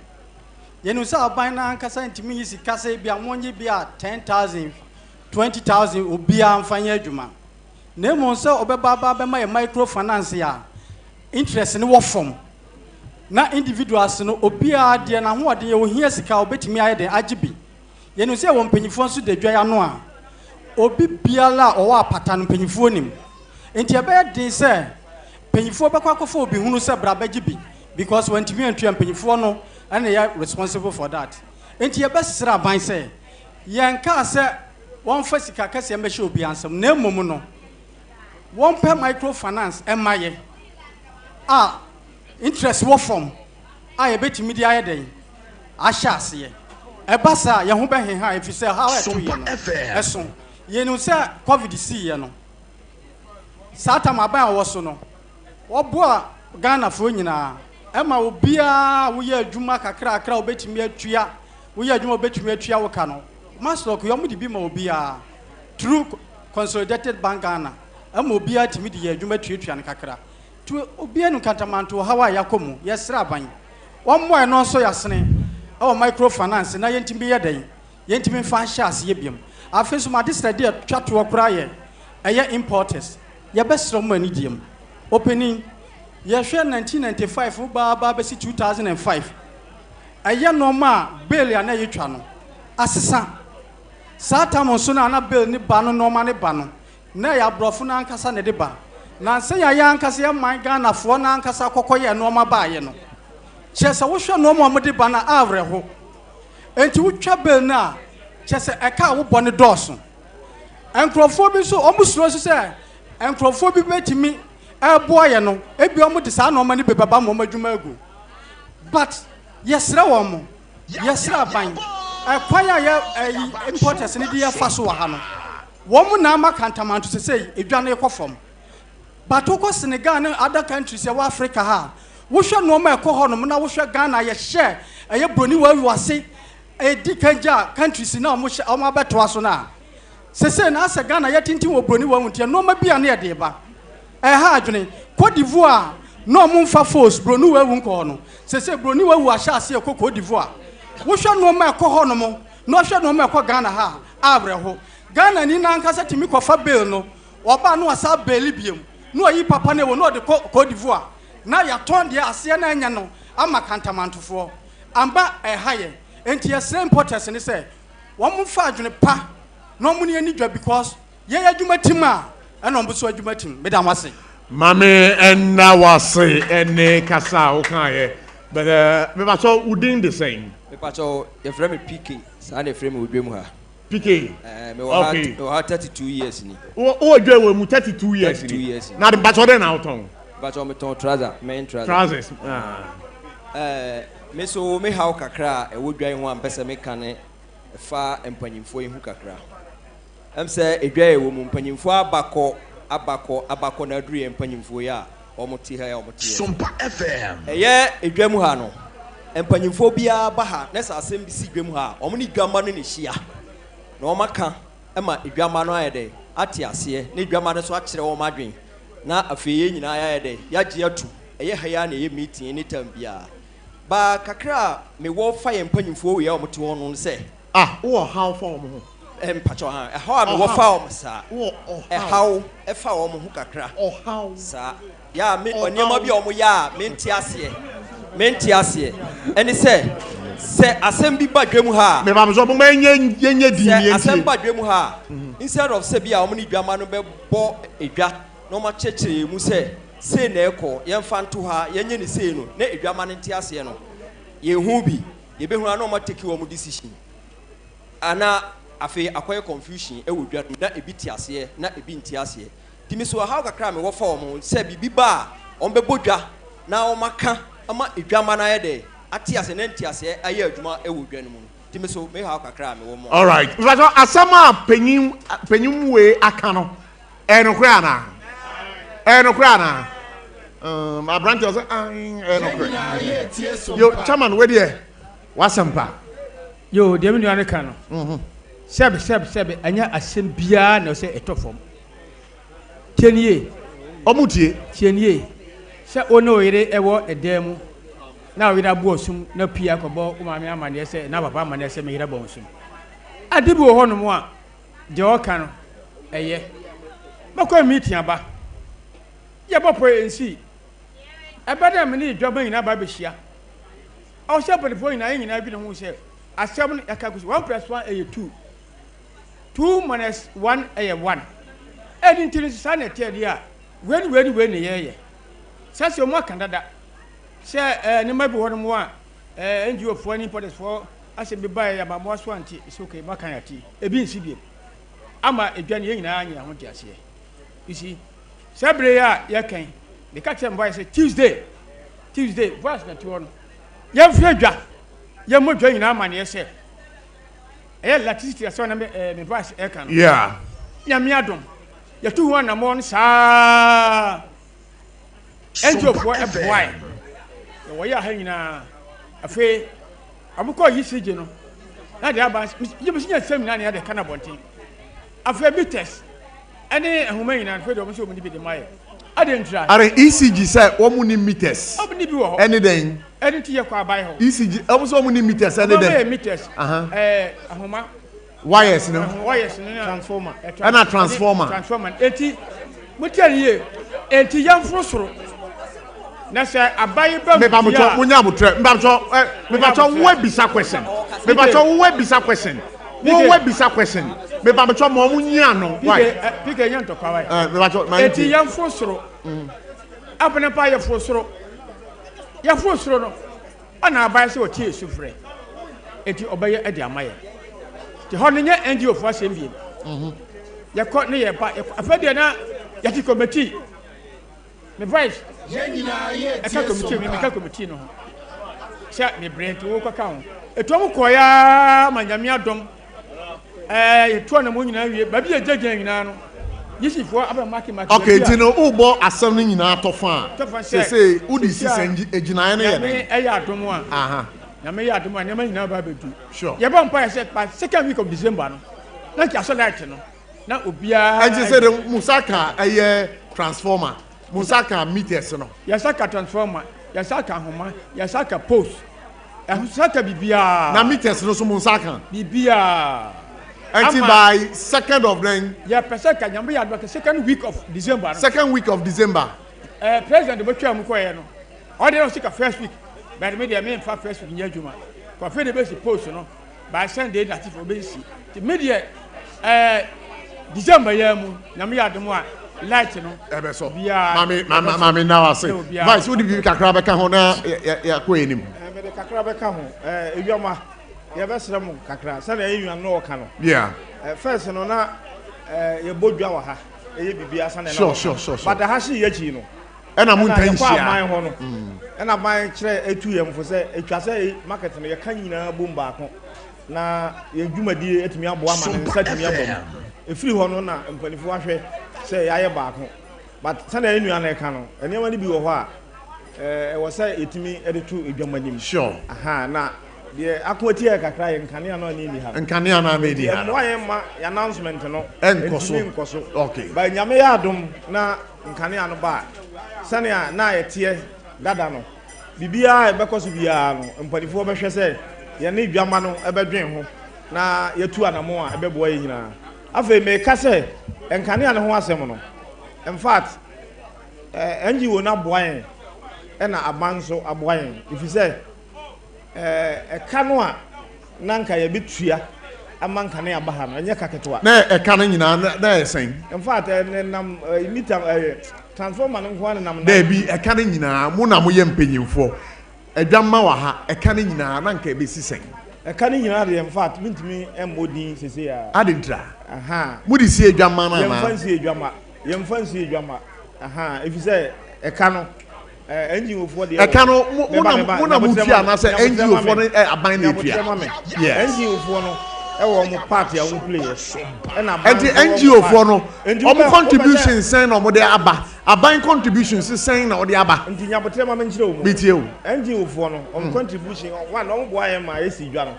yɛnu sɛ aban na ankasa ntimi yi sika sɛ bi amonye bi a 10,000 20,000 obia amfanya adwuma na mmom sɛ obɛba bɛma yɛ microfinance a interest ne wɔ fam na individuals no obia deɛ na ho ɔde yɛ ohia sika obetimi ayɛ de agye bi yɛnu sɛ wɔ mpanyinfoɔ nso de dwa ya no a obi biala ɔwɔ apata no mpanyinfoɔ nim enti ɛbɛyɛ den sɛ mpanyinfoɔ bɛkɔ akɔfo obi hunu sɛ bra bɛgye bi because when ntimi antua mpanyinfoɔ no ɛna yɛ responsible for that enti yɛbɛsesra aban sɛ yɛn ka sɛ wɔn fa sika kɛseɛ mbɛhyɛ obi ansɛm na mmom no wɔn pɛ microfinance ɛma yɛ a interest wɔ fam a yɛbɛtumi de ayɛ den ahyɛ aseɛ ɛba saa yɛn ho bɛheha efi sɛ ha ɛto yɛ no ɛso yɛnu sɛ covid si yɛ no saa tam aban a wɔ so no wɔboa Ghanafoɔ nyinaa ɛma obiara woyɛ adwuma kakrakra obetumi atua woyɛ adwuma obetumi atua wo ka no maslok yɛm de bi ma obiara through consolidated bank Ghana ɛma obiara tumi de yɛ adwuma tuatua no kakra tu obiara no Kantanmanto ha wa yakɔmu yɛsra aban wɔn mo ɛno nso yɛsene ɛwɔ microfinance na yɛntimi yɛ den yɛntimi fa hyɛ aseɛ biam afei so ma de srɛde atwa toɔ kora yɛ ɛyɛ importers yɛbɛsrɛ mo ani diem opening yɛhwɛ 1995 baaba bɛsi 2005 ɛyɛ nɔɔma bail a na yɛtwa no asesa saa tam nso na ana bail ne ba no nɔɔma ne ba no na yɛ aborɔfo na ankasa ne de ba na sɛ yɛayɛ ankasa yɛ man Ghanafoɔ na ankasa kɔkɔ yɛ nɔɔma baayɛ no kyɛ sɛ wohwɛ nɔɔma a wɔde ba na awerɛho enti wotwa bail no a kyɛ sɛ ɛka a wobɔ ne dɔɔso nkurɔfoɔ bi nso ɔmo suro so sɛ nkurɔfoɔ bi bɛtumi ɛboa yɛ no ebi ɔmo de saa nɔɔma ne bɛbaba ma ɔmo adwuma agu but yɛsrɛ wɔn mo yɛsrɛ aban ɛkwan a yɛ importers ne de yɛfa so wɔ ha no wɔn mo na ama Kantanmanto sɛ edwa no ekɔ fam but wokɔ Senegal ne other countries ɛwɔ Africa ha wohwɛ nɔɔma ɛkɔ hɔ nom na wohwɛ Ghana yɛhyɛ ɛyɛ broni wawu ase edi kanja countries na ɔmo abɛtoa so na sese na asɛ Ghana yɛtintin wɔ broni wawu ntia nɔɔma bia ne yɛde ba ɛha adwene Cote d'Ivoire na ɔmo mfa force broni wawu nkɔ no sese broni wawu ahyɛ ase ɛkɔ Cote d'Ivoire wohwɛ nɔɔma ɛkɔ hɔ nom na ɔhwɛ nɔɔma ɛkɔ Ghana ha abrɛho Ghana ni na ankasa timi kɔfa bail no ɔba no asa bail biam no ayi papa ne wo no de Cote d'Ivoire na yɛtɔn deɛ aseɛ na anya no ama Kantanmantofoɔ amba ɛha yɛ enti yɛsrɛ importers ne sɛ wɔn mo fa adwene pa na ɔmo ne ani dwa because yɛyɛ adwuma tim a ɛna ɔmo so adwuma tim meda mo ase mame ɛna wase ɛne kasa a wokaeɛ but mepakyɛ wodin de sɛn mepakyɛ yɛfrɛ me PK saa na yɛfrɛ me wodwam ha PK me wɔ ha 32 years ni wodwa wɔ mu 32 years ni na de mpakyɛ dɛn na wotɔn but on meton trouser main trouser trousers me so me how kakra e wodwan ho ampese me kane fa empanyimfo yi hu kakra am say edwa e wo mu empanyimfo abako na duru empanyimfo ya omuti ha ya omuti Sompa FM eye edwa mu ha no empanyimfo bia ba ha na sa asem bi si dwa mu ha omo ni dwama no ne hia na o maka ema edwama no ayede ate ase ne edwama no so akere wo madwen na afeye nyina ayede yaje atu eye ha ya na eye meeting ni tambia ba kakra me wo fa ye empanyimfo we ya omuti ho no se wo how for mo pacho ha how me wo fa o sa how e fa o mo hu kakra how sa ya me onyema bi o mo ya me nti ase eni se asem bi ba dwam ha me ba so mo yenye di ni asem ba dwam ha instead of se bia o mo ni dwama no be bo edwa no ma chechire mu se na eko ye mfa nto ha yenye ni se no na edwama no nti ase no ye hu bi ye be hu na o ma take wo mo decision ana afi akoye confusion e wo dwa na ebi ti ase na ebi nti ase timi so ha kakra me wo fa o mo se bibi ba on be bodwa na o maka ama edwama na ye de ati ase na nti ase aye adwuma e wo dwa no mu timi so me ha kakra me wo mo all right so asama penyim we aka no no kra na my brother was no kra yo chairman we there wasampa yo dem ni ane kan no sebe anya asem bia na se etofom tienie omutie tienie se ono yire ewo edemu na we da bo osum na pia kobo umame amane se na baba amane se me yire bo osum adibi wo hono mo a je o kan no eye makwa meeting aba ye bopo ensi ebada me ni dwaba nyina ba be hia o se polifo nyina bi ne ho se asem yakagusi 1 + 1 = 2 2 - 1 = 1 edi ntiri sana tedi a weni ne yeye sase o mo akandada se ne mabi hono mo a NGO fo ni podes fo ase be bae ya ba mo aso anti is okay makan ati ebi nsi biem ama edwane ye nyina anya ho diase you see sebre ya yakan the catch them boy say Tuesday voice na ti wono ye mfie dwa ye mo dwa nyina ama ne ye electricity so na me voice e kan yeah nyame adom ye tu ho na mo sa enjofo e boy wo ya ha nyina afi abuko yi sije no na de aba ye bi nya seminar na de kana bonten afi bites ene ehuma nyina afi de o mo so mo ni bi de maye adentra are ECG say wo mu ni meters obni bi wo any den any ti ye kwa bai ho ECG wo so mu ni meters any den meters ahoma wires no transformer ana transformer eti mutiye enti yamfrosoro na se abai ba me ba mo to munya abotre me ba to wo bisa question me ba to wo bisa question me ba mo to mo munya no why pike nyanto kwa why me ba to enti yamfrosoro abene pa yafrosoro no ana abai se o tie sufre enti obaye edi amaye ti hono nye NGO fo asem biem yakọ ne ye ba afade na yati committee me vice eka committee no ho sha me brent wo kwaka ho eto mo koya manyame adom eto na mo nyina wie ba bi ejagyan nyina no yisifo aba market okay tino ubo asem ni nyina tofa say udi sisenji ejina ne ye ne eya adom a aha na me ya adom a ne ma nyina ba bedu sure ye ba mpa say pa second week of December no na ki aso light no na obia I say the musaka transformer musaka meters no yasaka transformer yasaka homa yasaka post yasaka bibia na meters no so musaka bibia until by 2nd of then ya pesaka nyambe ya do second week of December no second week of December president botwa mu koye no order no sika first week by the media me fa first week nyadwuma ko fe de be si post no by Sunday that for be si the media December ya mu nyambe ya demo a light no ebe so mami now I say vice would be kakra be ka ho na ya ko enim me de kakra be ka ho ewiama ye be sere mu kakra se na enwan no ka no yeah first no na ye bodwa wa ha eye bibia sa na sure but ha shi ye chi no ɛna mo ntan hyia hyia ho no ɛna ban kyerɛ etu yɛm fo sɛ etwa sɛ market no yɛ ka nyinaa bom baako na yɛn dwumadie etumi aboa ma ne nsa tumi abom efiri hɔ no na mpanifo ahwɛ sɛ yɛayɛ baako but sɛnea enua na ɛka no nneɛma no bi wɔ hɔ a ɛwɔ sɛ etumi ɛde to edwamanim sure aha na deɛ akɔti yɛ kakra yɛ nkanea no ani ni ha nkanea na me di ha mo ayɛ ma yɛ announcement no enkoso okay ba nyame yɛ adom na nkanea no ba sɛnea na yɛteɛ dada no bibia ɛbɛkɔ so biara no mpanifo bɛhwɛ sɛ yɛne dwama no ɛbɛdwen ho na yɛtu anamo a ɛbɛboa yɛ nyinaa afei meka sɛ nkanea no ho asɛm no in fact NGO na aboa yɛn ɛna aban so aboa yɛn ɛfiri sɛ ɛka no a na nka yɛbɛtua ama nkanea aba ha no ɛnyɛ kaketewa na ɛka no nyinaa na ɛsɛn in fact nam meter transformer no nko nam na bi ɛka no nyinaa mo na mo yɛ mpanyimfoɔ adwamma wa ha ɛka no nyinaa na nka ɛbɛsi sɛn ɛka no nyinaa de in fact mintimi ɛmmɔdin sese a adintra aha mo de sie adwamma na yɛmfa nsie adwamma aha ɛfiri sɛ ɛka no NGO for the ɛka no mo na mo tua na sɛ NGO for no aban na tua yes NGO for no ɛwɔ mo party a wo players ɛna ɛnti NGO for no ɔmo contribution sɛn na ɔmo de aba aban contribution sɛn na ɔde aba nti nyabotre ma menkyerɛ wo mo bitie o NGO for no ɔmo contribution one ɔmo boa yɛn ma esi dwa no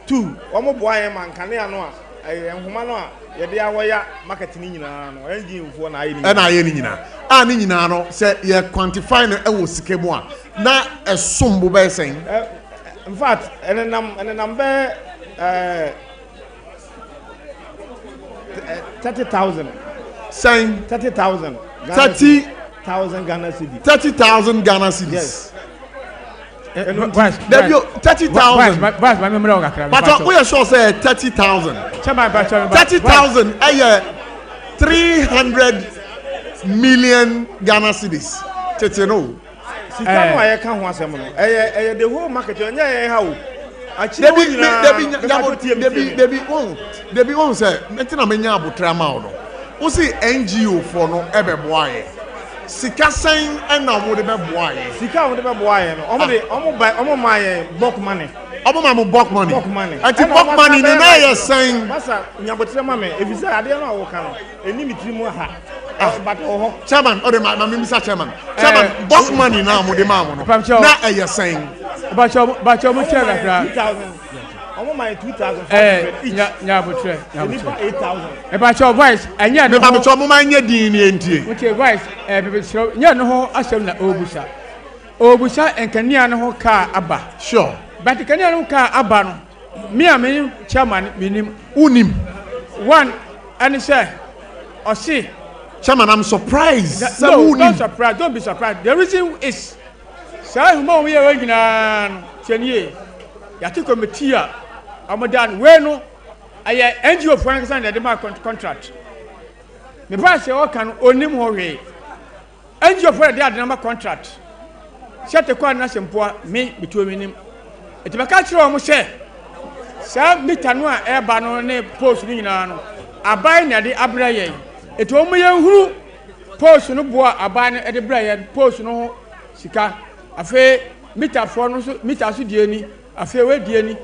two ɔmo boa yɛn ma nkanea no a nhoma no a yɛde awɔya market ni nyinaa no NGO for na ayɛ ni ɛna ayɛ ni nyinaa a ni nyinaa no sɛ yɛ quantify no ɛwɔ sika mu a na ɛsom bo bɛyɛ sɛn in fact ɛnenam bɛ 30,000 sɛn 30,000 30,000 Ghana cedis 30,000 Ghana cedis yes Debio 30,000 but we are sure say 30,000 30,000 300 million Ghana cedis tete no sika no aye ka ho asem no the whole market anya yen ha o Debi won say metina menya abotra ma o no wo see NGO for no ebeboa ye sika sen na mo de beboa ye sika mo de beboa ye no omo ma ye bulk money omo ma mo bulk money anti bulk money ni na ye sen masa nyabotre ma me efisa ade no awo ka no eni mitiri mu ha but chairman o de ma Mr. Chairman bulk money na mo de ma mo no na ye sen ba cho mo chairman kra 2,000 omo my 2,000 nyabotre 8,000 ba cho voice anya no ba cho mo ma nya din ni entie okay voice bebe shiro nya no ho asem na obusa enkania no ho ka aba sure but enkania no ka aba no me a me chairman minim unim one and say osi chairman I'm surprised no, don't be surprised the reason is say humo we ye nyina no tianie yati committee a amodan we no aye NGO for an na dem contract me ba say o kan onim ho we NGO for dey adenama contract sete kwa na sempoa me bituo minim etibeka kire o mo she sa mita no a eba no ne post ni nyina no abai na de abra ye eto o mo ye huru post no boa abai no de bra ye post no ho sika afi mita fo no so mita so die ni afi we die ni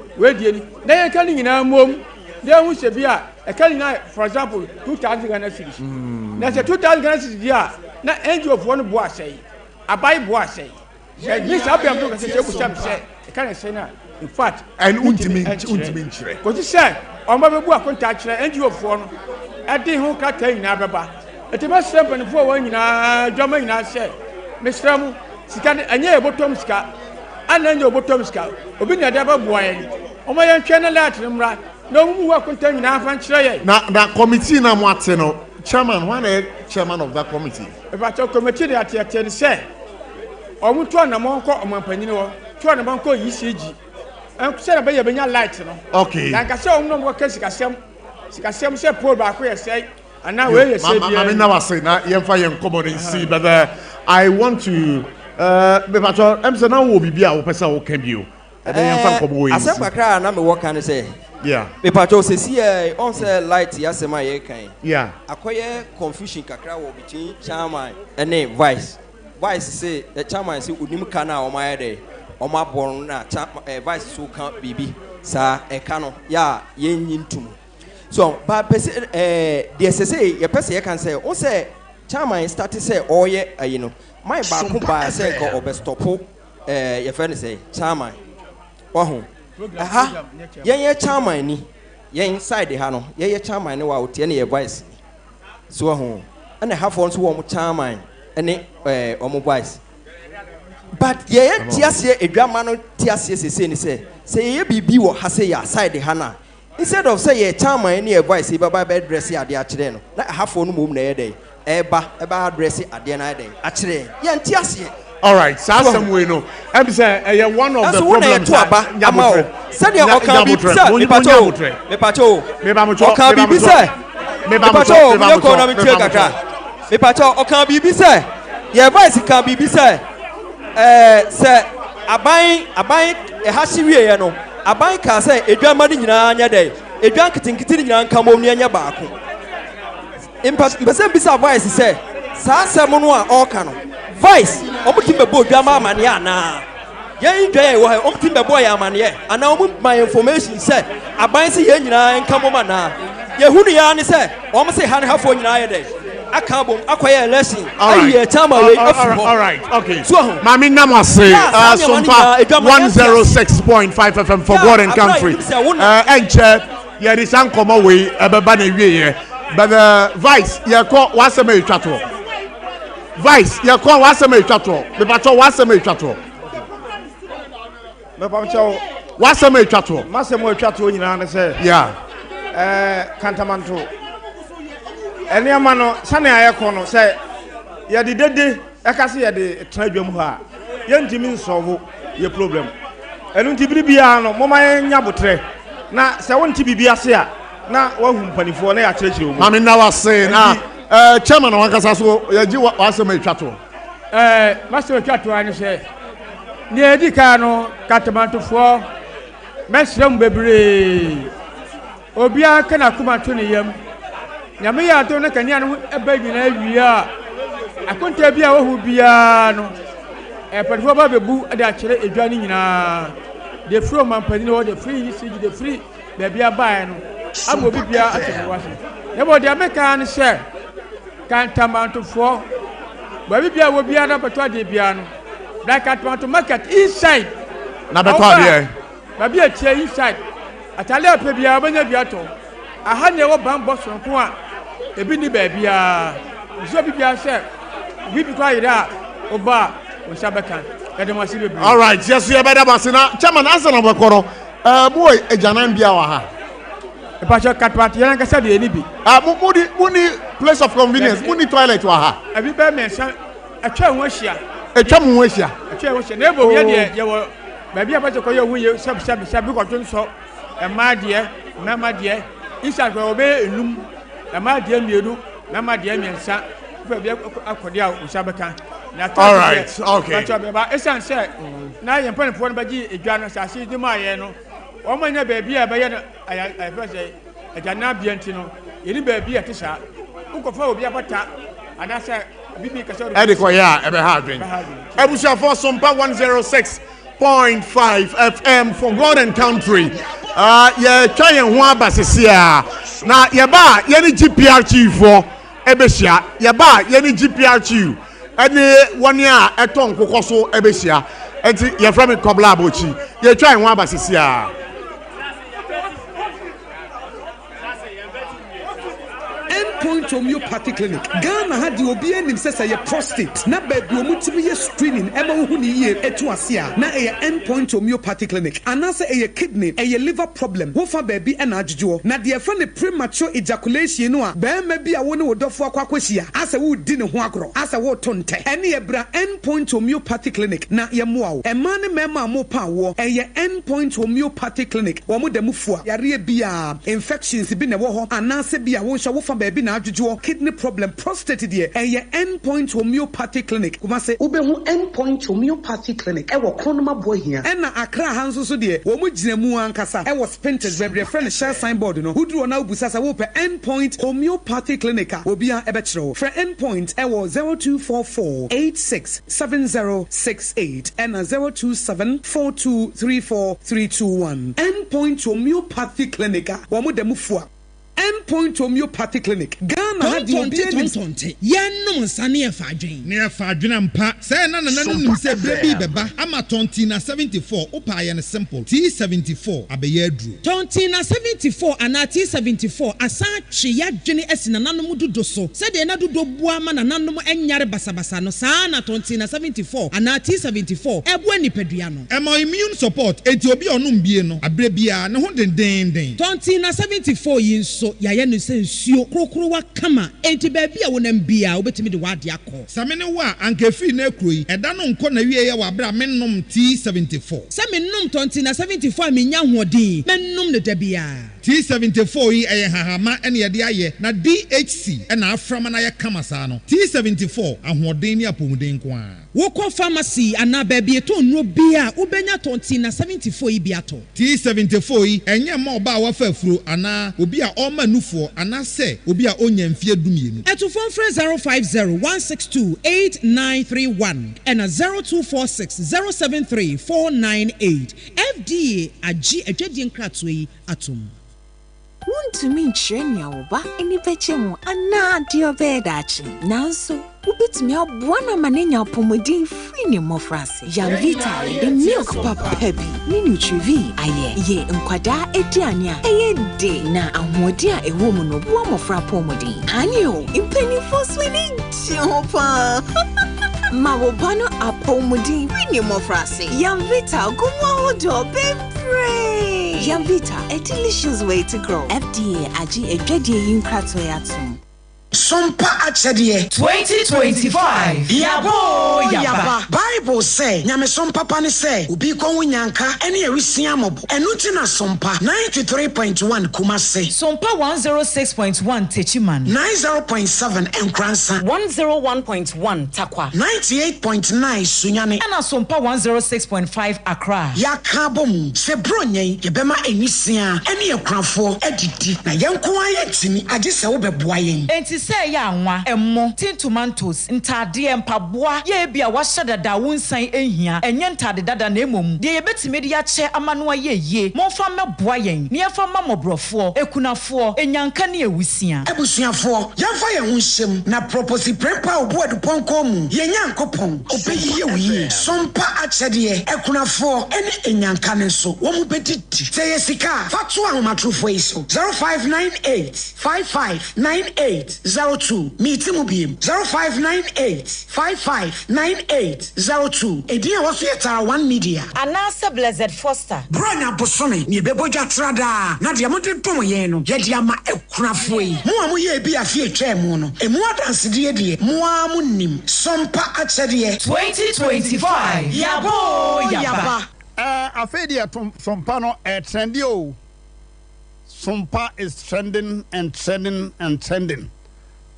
na ye kan nyina mom de hu se bia e kan na for example 2,000 Ghana cedis na se 2,000 Ghana cedis dia na NGO fo no boa sei abai boa sei ye ni sa bia mdo ka se ku sam se e kan se na in fact and ultimate nchire ko ti se o ma be bu akonta kire NGO fo no e de hu ka ta nyina beba e te ba se pan fo wa nyina dwama nyina se me sramu sika anya e botom sika ana nya obotom sika obi na da ba boa ye o ma ye ntwe na lat mra na mu wa konta nyina afa nkire ye na committee na mo ate no chairman when the chairman of that committee if I talk committee they ate say o mu to na mo nko o mampanyini wo to na mo nko ECG en se na be ye benya light no okay dan ka se o no mo ka sikasem se pole ba ko ye say ana we ye say bia na wase na ye mfa ye nkomo ne see but I want to be pato em se na wo bibia wo pesa wo kan bio e dey mfa nkomo wo yi asem kakra na me wo kan say yeah me pato se see on say light ya sema ye kan yeah akoye confusion kakra wo between chairman and vice vice say chairman say unim kana o ma yede o ma born na vice so kan bibi sa e kano ya yenyintum so ba pese the say ye pese ye kan say o say chairman start say oye ayi no my ba ko ba say ko obestopo ye friend say chairman ho aha ye chairman ni ye inside ha no ye chairman ni wa o tie na ye vice so ho and have on so wo chairman any omo vice but ye tiasie edwama no tiasie sese ni say ye bibi wo ha say ya side ha na instead of say ye chairman any vice baba be dress ade a kire no na have on mum na ye dey eba address ade na dey a kire ye tiasie. All right, so we know. I'm saying one of the problems. Said you can be sir. Me pacho. Can be sir. Me pacho. Me economic trade kaka. Me pacho. Can be sir. Your voice can be sir. Sir, abai ehasiwie ye no. Abai ka say edwama ni nyina anya dey. Edwan kitinkiti ni nyina nkamom ni anya baako. Impese bisa voice say sa asem no a oka no. Vice, omutimbe bo dwama amane ana. Ye ndwe wo he omutimbe bo ya amane ana omu my information say aban se ye nyina nkamo mana. Ye hunu ya ne say omu se han hafo nyina ye dey. Aka bom akoye election. Ayi chama we afubo. All right, okay. So mami namase Sompa 106.5 FM for God and country. Enche ye di san komo we ebeba na wie ye. But Vice ye ko wasema etwato. Vice, you call what's a matrato. The patrol was a matrato. What's a matrato? Massimo Chato in an say, yeah. Kantanmanto. And your man, Sunny Ayacono say, ya did the Akasi at the Tribum Ha. Young Jimmy solve your problem. And Untibiano, Mama Yabutre. Now, 70 BBS. Now, one penny for a church. I mean, now I say, chairman wakasa so yaji wasema etwato master etwato ani se ne edika no Kantanmanto fo mesrem bebre obia kana kuma to ne yam nyame ya to ne kania no eba nyina awia akonta bia wo hu bia no pedfo ba bebu ade akere edwane nyina de free mampani no de free yisi de free be bia bae no abo bibia atene wase ne bo de ameka ne share Kantanmanto for Babia will be an opportunity piano. That Kantanmanto market inside. Number 12 here. Babia chair inside. Atalia Pebia when you biato. I had never bambos from Kwa. A bini baby. Zobia said, we be quiet out. Oba, or Sabakan. All right, yes, you better Basina. Chairman, answer number Coro. Boy, a Janan Biawaha. A Pacha Katpatian Cassadi, any be. Muni place of convenience, Muni toilet waha. Have you been mentioned a chair was here? A chum was here. A chair was your neighbor. You were maybe about to call you sub or so. And my dear, Mamma dear, inside will obey a loom. And my dear Mudu, Mamma dear, and son, Akodia, Sabakan. All right, okay. It's unsaid. Now you're putting for a Janus, I see the Mayano. Oh, my baby, I first say a Janabiantino. You baby at this hour. Who could follow the attack? And I said, Edikoya, ever having. I wish you for Sompa 106.5 FM for God and country. Yeah, try and one basia. Now, Yaba, Yenny GPR chief for Ebesia, Yaba, Yenny GPR chief. Any 1 year at Tom Kokoso Ebesia, and you're from it Koblabochi. You're trying one basia. Point homeopathy clinic. Ghana had the obedient himself a prostate. Na baby omutimi screening. Emma who ye etuasia. Na a endpoint homeopathy clinic. Anasa a kidney, a liver problem. Wofa baby and ajujo. Na the friend premature ejaculation no. Be maybe a one would offer kwakweshia. As a wood dinner huagro. As a wood tonte. Any a bra endpoint homeopathy clinic. Na ye muau. A man mema mo power. A ye endpoint homeopathy clinic. Wamu de mufua. Yari bia infections been a woho. Anasa bia wosha wofa baby na adwodwo kidney problem prostate deɛ ɛyɛ endpoint homeopathy clinic kumase wobɛhu endpoint homeopathy clinic ɛwɔ kronoma boy here ɛna akra ha nso so deɛ wɔn mu gyina mu ankasa ɛwɔ spinters bɛbrɛ friend share signboard no woduro na wobusa sa wopɛ endpoint homeopathy clinic a obia ɛbɛkyerɛw frɛ endpoint ɛwɔ 0244867068 ɛna 0274234321 endpoint homeopathy clinic a wɔn dɛm fua endpoint homeopathy clinic Ghana had the tonte yanum sane e fadwen ne e fadwen mpa say na nim say baby beba ama tonte na 74 opa ye ne simple T74 abeye aduru tonte na 74 ana T74 asa twe yadwene asina nanom dodo so say de na dodo bua ma na nanom enyare basabasa no saa na tonte na 74 ana T74 ebo anipadua no ema immune support enti obi onum bie no abre bia ne ho den tonte na 74 yin so yaya no se nsuo krokrowa kama enti ba bia wonam bia obetimi de wade akọ samene wa ankafi na akroyi eda no nko na wiye wa bra mennom T74 samennom tonti na 74 menya hoodin mennom ne da bia T74 yi eye hahama ene ye de aye na DHC ena aframa na ye kama saa no T74 ahoodin ni apomuden ko a wokọ pharmacy ana ba bia to nro bia ubenya tonti na 74 yi bia to T74 yi enye ma oba wa fa afuro ana obi a nufo anase obi a onya mfie dumienu etufon frɛ 050-162-8931 and 0246-073-498 FDA agi adwadie nkrato yi atom Wuntumi nkyerɛ nea wo ba ani bɛkyɛ mu anaa deɛ ɔbɛyɛ daakye nanso wobɛtumi aboa no ama n'anya apɔmuden firi ne mmɔfraase Yamvita the milk papa bi ne Nutrivi ayɛ yɛ nkwadaa aduane a ɛyɛ de na ahoɔden a ɛwɔ mu no boa mmɔfra apɔmuden aneo mpanimfoɔ so ani gye ho paa ma wo ba no apɔmuden firi ne mmɔfraase Yamvita gomo ahodoɔ bebree Yamvita, a delicious way to grow. FDA agi edwadie yinkrato yatum. Sompa achedie 2025 yabo yaba Bible say nyame sompa pa ne say obi konwo nyanka ene awisia mobo enu ti na sompa 93.1 Kumase sompa 106.1 Techiman 90.7 Enkransa 101.1 Takwa 98.9 Sunyane ana sompa 106.5 Accra yakabom se bronyen yebema enisia ene ekranfo edidi na yenko ayetimi age se wo beboa yen say ya nwa emmo tin tomatoes ntade mpaboa ye bia wa hyedada wonsan ehia enye ntade dada na emom de ye betime de ya che amano ye monfa meboa yen ne yefa mamobrofo ekunafo enyanka ne ewusia ebusuafo yemfa ye ho hyem na propose prepa obuadu ponko mu ye nyankopon obeyiye wiye sompa achede ekunafo ene enyanka ne so wo mu bedidi say yesika fatu ahomatrofo iso 0598559802 meeting biem 0598559802 edin was yetara one media anasa blessed foster branya bosome ne bebodwa trada na de amode dom ye no ye de ama ekunafo yi mo amu ye bi afie twemu no emu adanse de de mo amu nim sompa achede 2025 yabo yaba afedi sompa no trendy o sompa is trending and trending and trending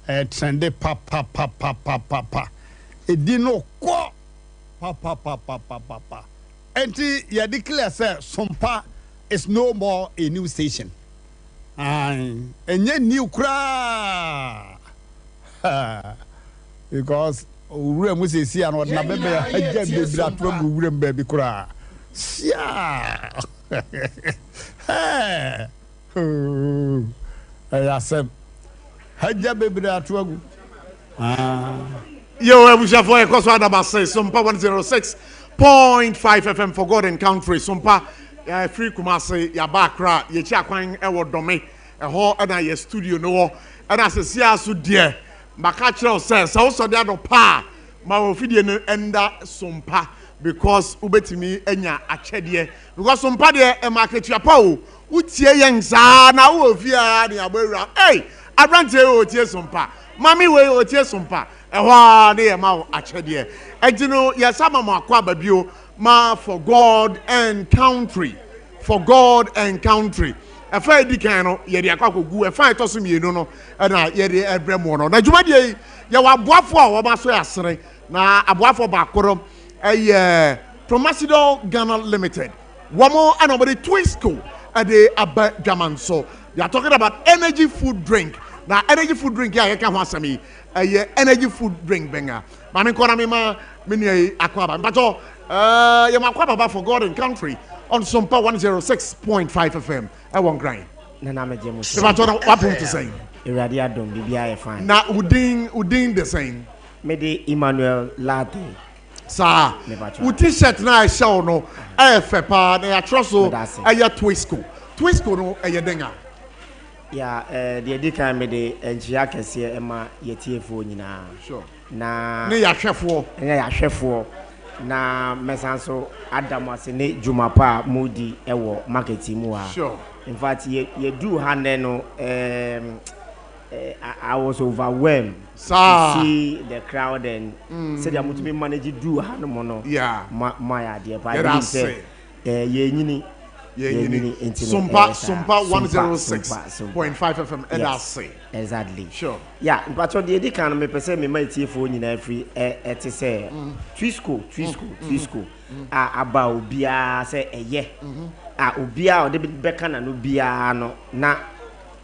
trendy pa edino ko pa enti ya declare say sompa is no more a new station enye new kra because ure mu se si an na bebe haja bebra to ure mbabi kra sia ayasem haja bebra to agu yo ebusha for ekoso adaba say Sompa 106.5 FM for God and country Sompa free Kumasi ya bakra ye chi akwan ewo dome eho na ye studio no na sesia so de maka kire say so de ado pa ma ofidie no enda Sompa because ubetimi enya achede because Sompa de e market pa o utie yen za na wo ofia ne abawura hey abrante o tie Sompa mami we o tie Sompa ehwa ne ma o achede ejino yesama mo akwa babio ma for God and country a fire dicano, Yadiako, who a fire tossing you know, and I yet every morning. Now, Jumadia, you are Boafo, or Master, now a Boafo Bakoro, a Promasido Ghana Limited. One more, and over the Twisco at the Abba Gaman. So, you are talking about energy food drink. Now, energy food drink, yeah, I can't want some energy food drink, banger. Mammy Konamima, Mini Aquaba, but Yamakwaba for God and country on Sompa 106.5 FM. I won't grind. Nana James. What to say? Iradia don't be fine. Now, Udin the same. Mede Emmanuel Latte. Sir, we t-shirt now show no. Fepa, they are trosso. Aya Twisco. Twisco no ayadenga. Yeah, the Edika made a Giacas here, Emma, Yetia phone. Sure. Na ya chef war. Ya chef war. Na mesanso Adamas ne Jumapa Moody Ewo marketing mua. Sure. In fact, you do handle I was overwhelmed to see the crowd and said I'm to be managed do handle. Yeah. My idea. But I didn't say. Sompa 106.5 FM and I'll say. Exactly. Sure. Yeah, but on the edit can me person me my phone in every et say Twisco about bia say ye obia o de beka na no bia no na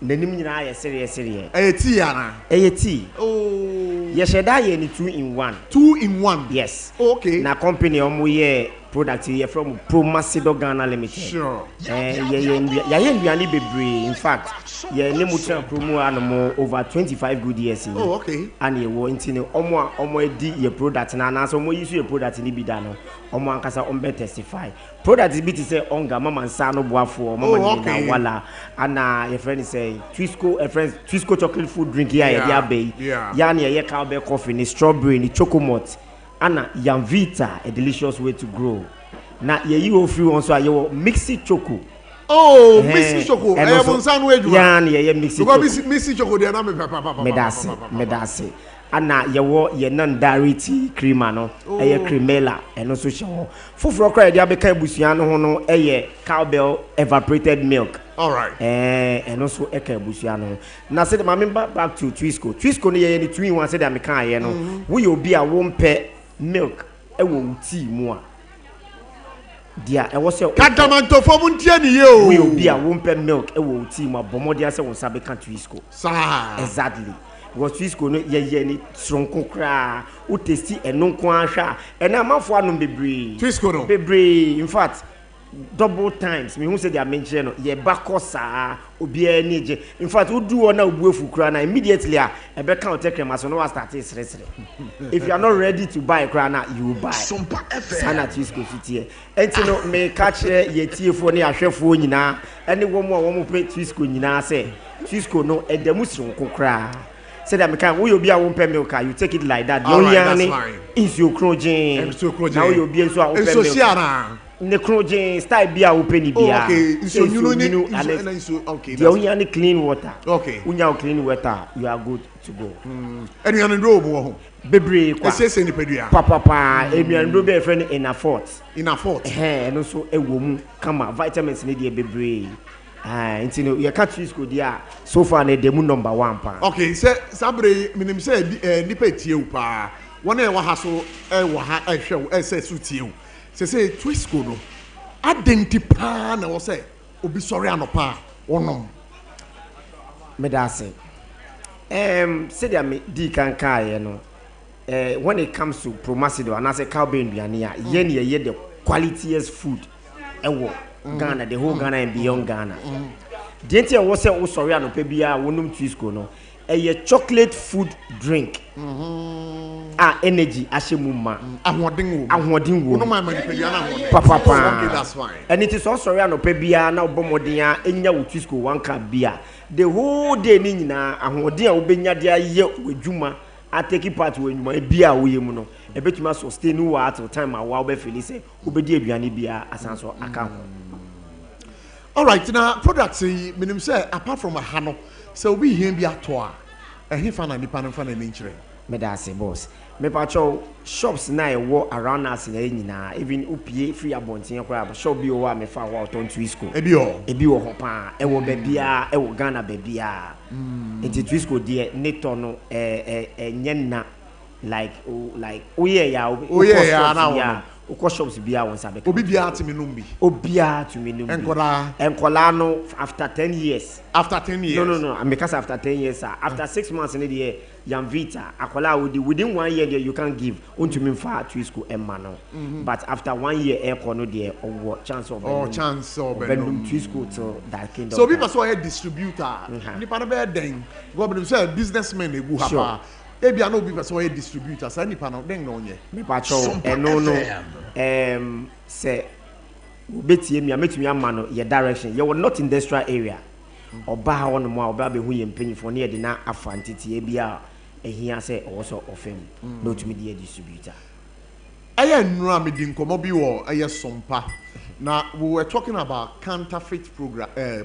nanim nyina ya serious tea ana tea oh ye sheda ye ni 2 in 1 yes okay na company omo ye product here from Promasido Ghana Limited. Sure. Nduane bebre. In fact, ye ne mutra promo anomo over 25 good years in. Oh, okay. And ye wo intine omo edi ye product na na so omo use ye product ni bi da no. Omo ankasa ombe testify. Product bi ti say onga mama nsa no boafo mama ni na wala. Ana your friend say Twisco chocolate food drink here ye dia bay. Ya na ye cowbell coffee ni strawberry ni chocomalt. Anna Yanvita, a delicious way to grow. Now, you free on so you mixy choco. Oh, mixy choco. I have on some way. Yeah, mixy choco. Mixy choco, they are not medasi. Anna, you non-dairy tea cream, no, a cremella, and also show. For cry, the Abeca Busiano, no, a cowbell evaporated milk. All right. And also a Busiano. Now, said my member back to Twisco. Twisco, the 3 1 said, I'm a kind, will be a one pair. Milk, tea more. Dear, I was your Kantanmanto for Muntiani. Will be a womper milk, tea more. Bomodia se was Sabe Twisco. Exactly. Was Twisco no ye strong cra, who tasty and no quansha, and I'm off one bebre. Twisco no bebre, in fact. Double times me who say they are mentioned ye bakosa obi enije in fact who do ona obuefu kra na immediately e be count take crema so no start sresre if you are not ready to buy kra na you buy Sompa sana Twisco fitie enti no me catch ye tiefo ne ahwefo nyina ene wo mo pe Twisco nyina say Twisco no edamusron kokra say that me can we obi a won pe milk you take it like that no yani is your crojin now you obi enso a won pe milk necrogen style bia open bia okay so you know okay the only clean water okay unya clean water you are good to go anyone ndo bo ho bebre kwa ese ni pedua papa anyone ndo be friend in a fort no so ewo mu kama vitamins ni de bebre nti no you catch Twisco dia so far na demu number 1 pa okay say sabre minim say nipa tie u pa wona e wa ha so e wa ha ehwe ese su tie u say Twisco no identify na wo say obi sorry anopa wonom medase say dia me di kanka ye no when it comes to Promasido and as a cowbell nduane a ye the qualitiest food ewo Ghana the whole Ghana and beyond Ghana the entire wo say wo sorry anopa bia wonom Twisco no a chocolate food drink energy ashemuma ahoden wo papa okay that's fine and it is also anopa bia na obomoden a enya wo Twisco one cup bia the whole day ni nyina ahoden a obenya dia ye wadwuma ateki part wadwuma bia wo yemu no ebetuma sustain wo at time a wo be feel say obedi aduane bia asanso aka ho all right now products minim say apart from a hano so we him be atoa he fa na nipa no fa na ninchire me da say boss me pacho shops na e wo around us na nyina even upie free abonten kora shop bi o wa me fa wa ton Twisco ebi wo ho pa e wo babia e wo Ghana babia enti Twisco de neto no nyena like oye ya na wo shops bia won sabe obi bia to me numbi obia to me numbi enkola no after 10 years no because after 10 years after 6 months in the year Yam Vita akola within 1 year there you can give unto me for Twisco emma no but after 1 year air no there or chance of Twisco to that kingdom so people so a distributor nipa no be den go say businessmen e gu hapa ebia no be so a distributor say nipa no den no nye me pacho say betie me ametumi ama no your direction you were not industrial area oba on mo oba be hu ye mpanyifo ne ye de na afantiti e bia ehia say also ofem no to me the distributor aya nura me din komo bi wo aya Sompa na we were talking about counterfeit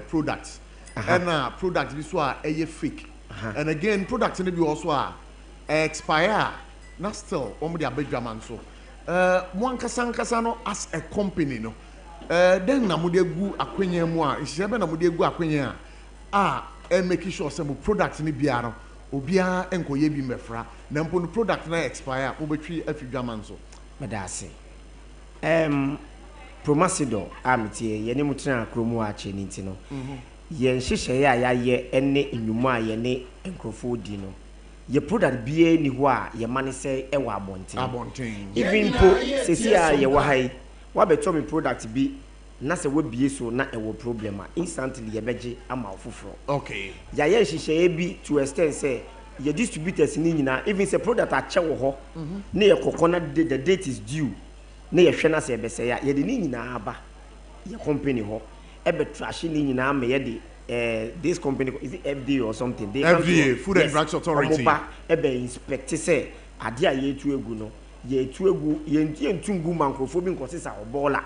products and products bi so aya fake and again products ne bi also expire na still omo de abadwaman so mo ankasa no as a company no then na mo de gu akwenya mu a ihye na mo de gu akwenya make sure say mo product ne bia no obia enkoye bi mefra na mpo no product na expire wo betwi afidwaman so medase Promasido amtie ye ne mutena kromu a che ni ntino ye nhihye ya ye ene enwuma ye ne enkrofo di no ye product bia ni ho a ye mane se e wa abonten even po sesi a ye wa hai wa beto me product bi na se we bie so na e wo problem a instantly ye beje ama ofoforo okay ya ye nhihye bi to extent say ye distributors ni nyina even say product a che wo ho na ye kokona the date is due na ye hwe na se be say ya ye de ni nyina aba ye company ho e be trash ni nyina ma ye de this company is it FDA or something they FDA Food and Drugs Authority e be inspect say ade a ye tu egu no ye tu egu ye ntungu mankrofo bi nkosisa obola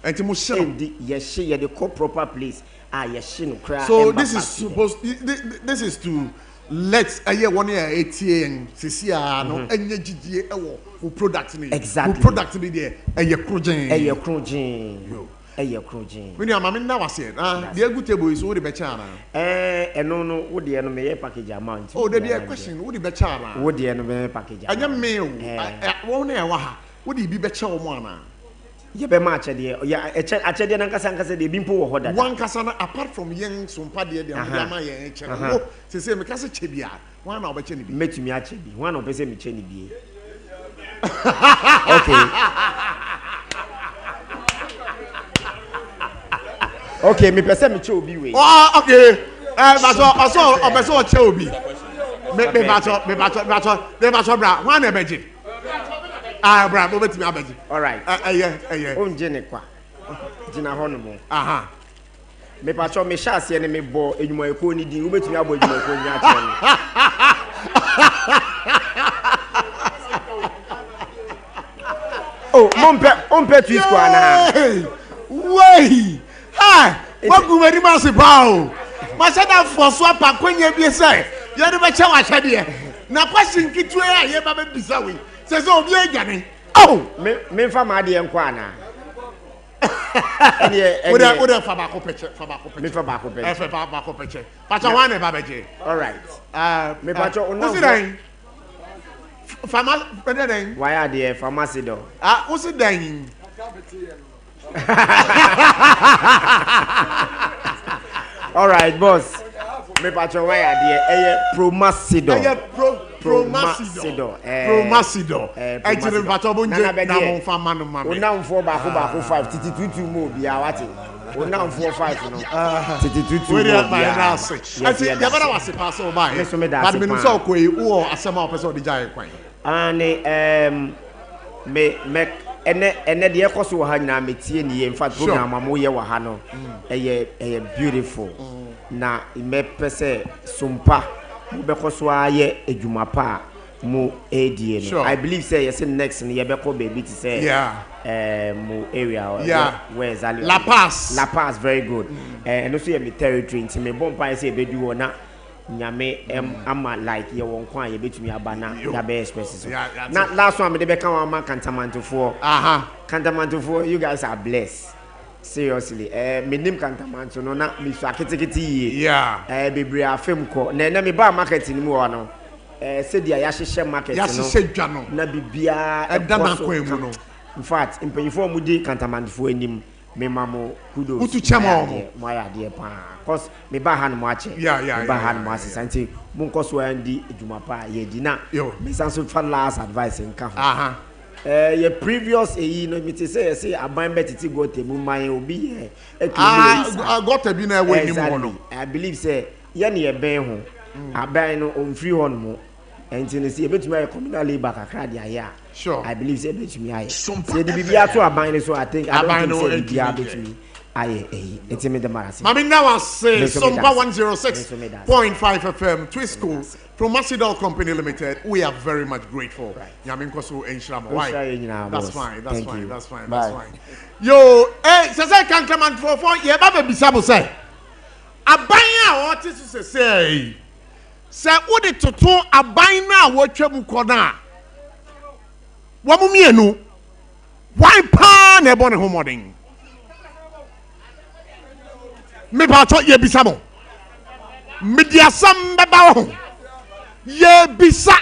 enti mo hye no ye hye ye de co proper place ye hye no kra so this is to let aye one year 80 cca no enye gigie ewo for product ni exactly product ni there eye krojin when you mama na wase the egu table is wo de be cha na eno no wo de no me package amount oh there be a question wo de be cha na wo de no me package anya me wo na e wa ha wo de bi be cha wo mo ana ye be ma achede ya achede na nkasa de bi mpo wo hoda one kasa na apart from yen Sompa de ama yen che no se me kasa che bia one na obeche ni bi metumi ache bi one na obese me che ni bi okay me pese me che obi we okay but also obeso che obi me bato bra one na beje bra bo betimi abeje all right onje ne kwa jina hono mo me pacho me sha ase ne me bo enwuma eko ni din wo betimi abo enwuma eko nya che oh mompe Twisco ana wey wagu mari mase pao masada foso apa kwenya bi se ye de be che wa hwede na question kitu a ye ba be bisa we se obi agane me fa ma de enko ana Oda fa ba ko peche me fa ba ko peche pacha one e ba beje all right me pacha una Fama president why are there pharmacy do what's it then all right boss me pacha why are there Promasido Promasido ejire pacha bonje na mo fa manu mame una mfo ba ko 5 titi tutu mo bia wate una mfo 5 no titi tutu mo bia ati ya bana wase pass o bai but me no so ko e wo asema o pese o de jai kwan ani me ene de ekoso wa ha nyina metie ni in fact program am ye wa ha no eye beautiful na me pese Sompa be koso aye edwuma pa mo edie no I believe say yes next ni ye be ko baby to say mo area where is La Paz very good and also me territory nti me bompa say be du na nyame ama like ye won kwa ye betumi aba na ya be express so na last one me de be kan wa Kantanmanto for Kantanmanto for you guys are blessed seriously me nim Kantanmanto no na me so aketekete yi bebre afem ko na me ba market ni mu wa no se dia ya hyehyɛ market no ya hyehyɛ dwa no na bibia e da na kwa mu no in fact impanyifo mu di Kantanmanto for anim me mamo kudos utu chama mo ya de pa cause me ba ha no mo ache me ba ha no mo asesa nti mo nkoso andi edwuma pa ye di na me sanso fa last advice nka ho ye previous eyi no me te say aban betiti go temu man obi ye got bi na we nim ho no I believe say ye na ye ben ho aban no on free ho no enti ne say betumi ay communal labor kakra de aya sure I believe say betumi ay say the bibia to aban so I think I don't think say bibia betumi aye enti me the marasi mami now say Sompa 106.5 FM Twisco from Macedon Company Limited. We are very much grateful. Yamin koso enshirama why that's fine that's fine yo say Kantanmanto for ye ba be bisabo say aban a what is say wo de toto aban na wotwa mu koda wo mu mienu why pa na ebo ne ho modern me ba to ye bisabo media sam beba ho ye bisa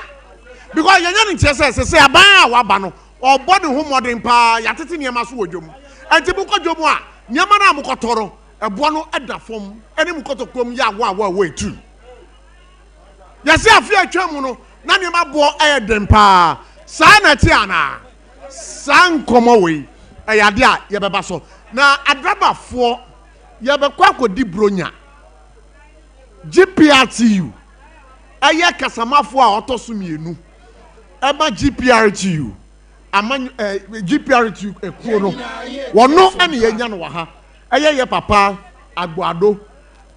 because ye nya nche say aban a waba no obo ne ho modern pa ya tete niam so wodwom enti bu kodwom a niam na amukotoro ebo no eda fom eni mukotokom ya wa etu yesi afia atwam no na niam abo ayedem pa sa na ti ana san komo we ayade a ye beba so na adrabafo ye be kwa kodi bronya GPRTU aye kasamafo a otoso mienu eba GPRTU aman GPRTU ekuo no wono ene ye nya no wa ha aye ye papa agboado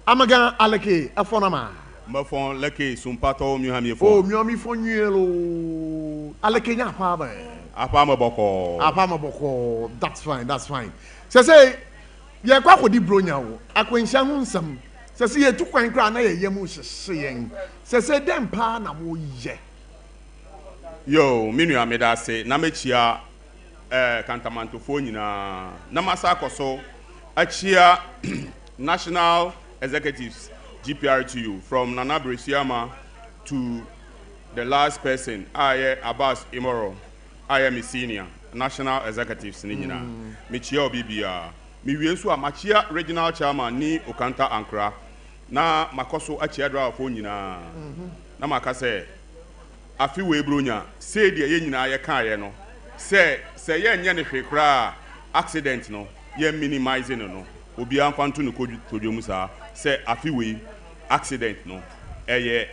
amaga aleke afonama mafon leke sumpato mi ha mi fo oh mi o mi fo nyelo aleke nya pa ba apa maboko that's fine say ye kwa kodi bronya wo akwenhya hu nsam say ye tu kwan kra na ye yemu hyehyen say dem pa na mo ye yo minu ameda se na mechia Kantanmanto fo nyina na masa akoso achia national executives GPRTU from Nana Bresiama to the last person aye Abbas Imoro I am a senior national executives ni nyina mechia obibia mi wiensu a machia regional chairman ni Okanta Ankra na makoso achia dra fo nyina na makase afi we bronya say de ye nyina ye kan ye no say ye nya ne hwekra accident no ye minimizing no obi amfanto no kodwom sa say afi we accident no eye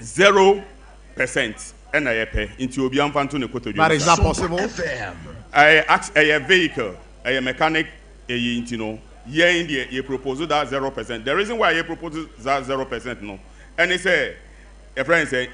0% ena ye pe nti obi amfanto ne kodwom but is that possible a vehicle a mechanic nti no ye in the ye propose that 0%. The reason why ye propose that 0% no and they say a friend say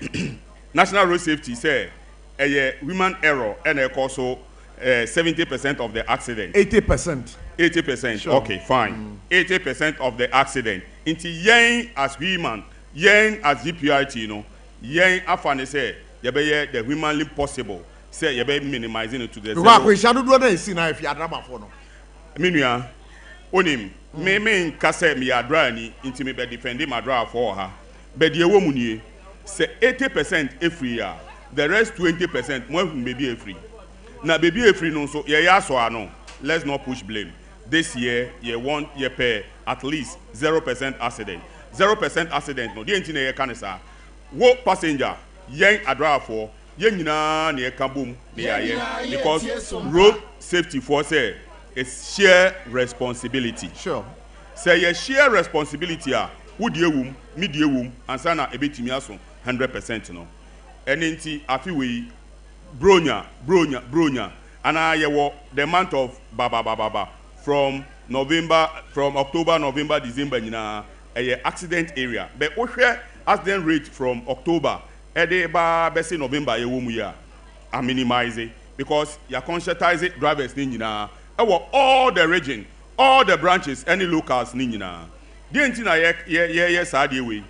national road safety say a human error and a also 70% of the accident 80% sure. Okay fine 80% of the accident into yen as human yen as GPRT no yen afane say ye be the humanly possible say you be minimizing it to the because we shadow do na esi na if you adrama for no minua onim me nka say me adra ni nti me be defending my adra for ha but the ewo munie say 80% free ya the rest 20% mo hu be free na be free no so ye ya so ano let's not push blame this year you want you pay at least 0% accident no the nti na ye kan sa wo passenger yen adra for ye nyina na ye kabom na ye because road safety for say it's share responsibility sure say ye share responsibility a wo die wum me die wum ansa na ebetimi aso 100% no eninti afi we bronya ana ye wo the month of baba from October November December nyina accident area but wo hwe accident rate from October ede ba besi November ye wo mu ya a minimize it because you conscientize it drivers ni nyina all the region all the branches any locals ni nyina the nti na ye sad we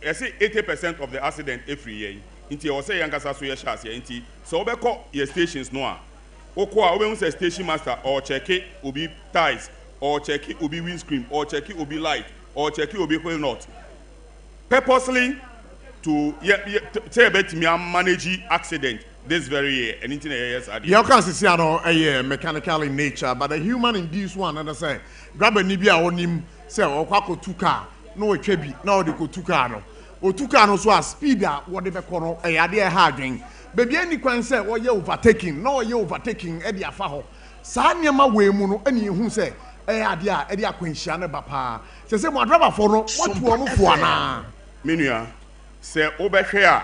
I say 80% of the accident every year. Inti I say yankasa so yeshas ya inti so obeko your stations no a. Okwa obe say station master or check it obi ties or check it obi windscreen or check it obi light or check it obi wheel not. Purposely to say about me manage accident this very year and anything yes I you can see a mechanical in nature but the human in this one and I say grab a nibia on him say or two car no a trebi now they go two car no or two car no so speed whatever corner a idea harding baby any can say or you overtaking no you overtaking Eddie Afaho Sanyama way muno any who say idea Eddie Quinshana Bapa say my driver for no what one for na Minua say obehwe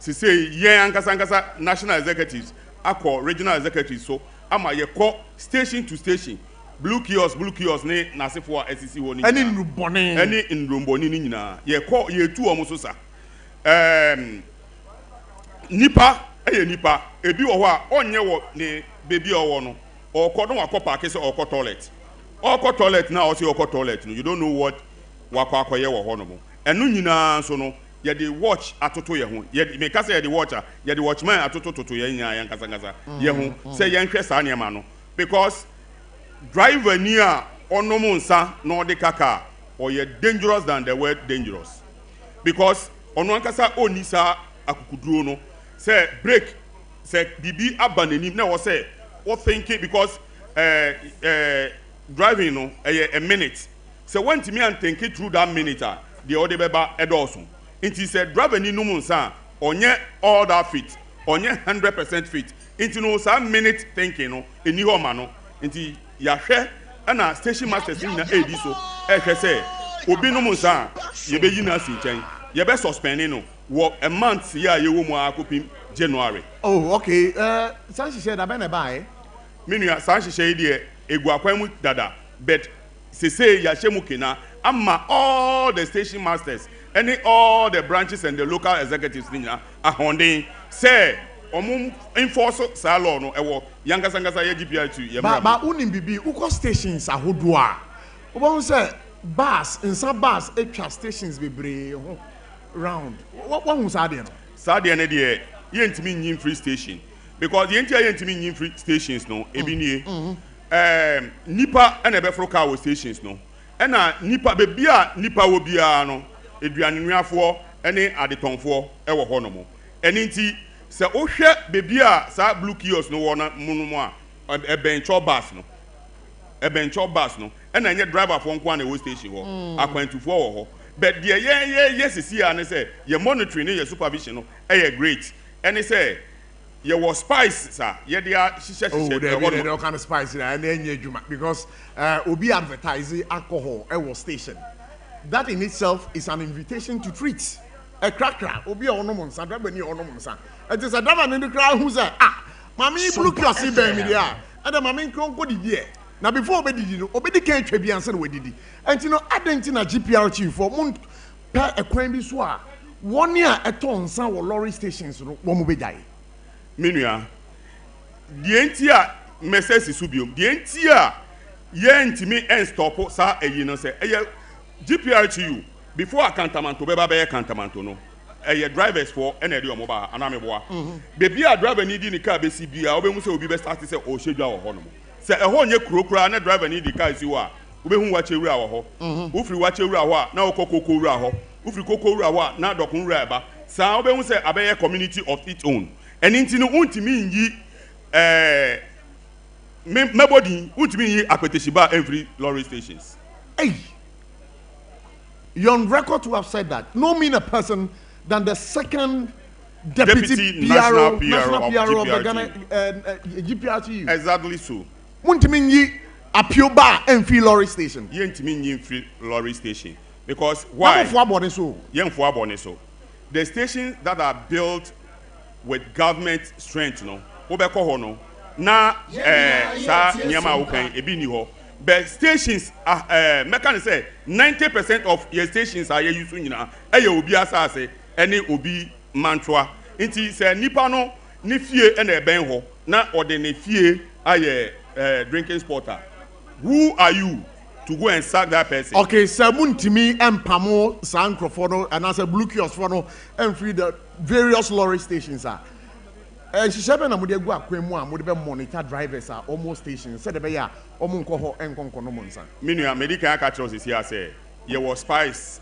to say yen ankasa national executives akọ regional executives so ama ye call station to station blue kiosk ne nasefo SCC ho ni any nrumboni ni nyina ye call ye tu omo so sa nipa ebi wo ho a onye wo ne bebi owo no okọ no akọ park say okọ toilet na o say okọ toilet no you don't know what wakọ akoye wo ho no mo enu nyina so no ye the watch atoto ye ho ye me ka say ye the watcher ye the watchman atoto toto ye nya yan kasa ye ho say ye nhwe sa niam no because driver ni a onom nsa no de kaka or ye dangerous than the word dangerous because ono ankasa oni sa akukuduro no say break say bibi abanani na wo say what think it because driving no a minute say when to me and think it through that minute the other beba edosun Inti said driver ni numu nsa onye all that fit onye 100% fit inti no some minute thinking no eni ho ma no inti ya hwe na station masters ni na edi so hwe say obi numu nsa ye be yi na sinchen ye be suspending no wo a month ya ye wo mu akopim January. Oh okay sanshi said abena bai minua sanshi said de egu akwan mu dada but say ya hye mu kena amma all the station masters all the branches and the local executives ninya ahonding say omum enforce sa law no ewo yankasangasa ye GPR2 ye ba unim bibi uko stations ahodo a obo say bus insa bus etwa stations bebre ho round what hu sa de no sa de ne de ye ntimi nyin free station because ye ntia ye ntimi nyin free stations no ebi nie nipa na be fro car stations no na nipa bebi a nipa wo bia no eduanenuafo ene adetonfo ewo ho no mo eni nti se ohwe bebi a sa blue kiosk no wo na munumu a ebencho bus no ena nye driver fo nko na wo station ho akwantufo wo ho but the yes see an say ye monitoring ye supervision no great ene say ye was spice sir ye dia hihye what kind of spice na enye adwuma because obi advertise alcohol ewo station. That in itself is an invitation to treat. A cracker, obi onom nsa, driver ni onom nsa. It is a driver in the crowd who say, mami look your see be me there. And mami nko didi e. Na before obedi no, obedi kan twa bi ansa na wedidi. Enti no adenti na GPR chief for mun per ekwan bi so a one year eto nsa wo lorry stations no wo mo begyae. Menua. Die enti a message subiom. Die enti a ye ntimi en stop sa eyi no say GPR2 before Kantanmanto beba be Kantanmanto no drivers for ene de omoba anameboa bebi a driver ni di ni car be si bia obemu se obi be start se o hwedwa wo ho no se eho nye kurokura na driver ni di car si wo a obehu wache wura wo ho ufiri wache wura ho a na okokoko wura ho ufiri koko wura ho a na dokun wura eba sa obehu se abeye community of its own eni nti no untimi nyi mebodi untimi nyi apeteshiba every lorry stations. Hey, you're on record to have said that. No mean a person than the second deputy national PRO of the Ghana GPR2. Exactly so. Muntiminyi Apioba and Free Lorry Station. Yentiminyi Free Lorry Station. Because why? So. The stations that are built with government strength, no, obeko no, na sa nyama ukan ebi ni ho. But stations mechanic say 90% of your stations are used nyina obi asase ene obi mantua nti say nipa no ni fie na eben ho na ode ne fie aye drinking sporter. Who are you to go and sack that person. Okay, so Muntimi and Pamo, San Crofono, and as a blue kiosk for and free the various lorry stations are. And she said, I'm going to go to monitor drivers are almost stations. Said the Baya, Omunko and Conconomonsa. Meaning, medical catchers is here, say. You were spice,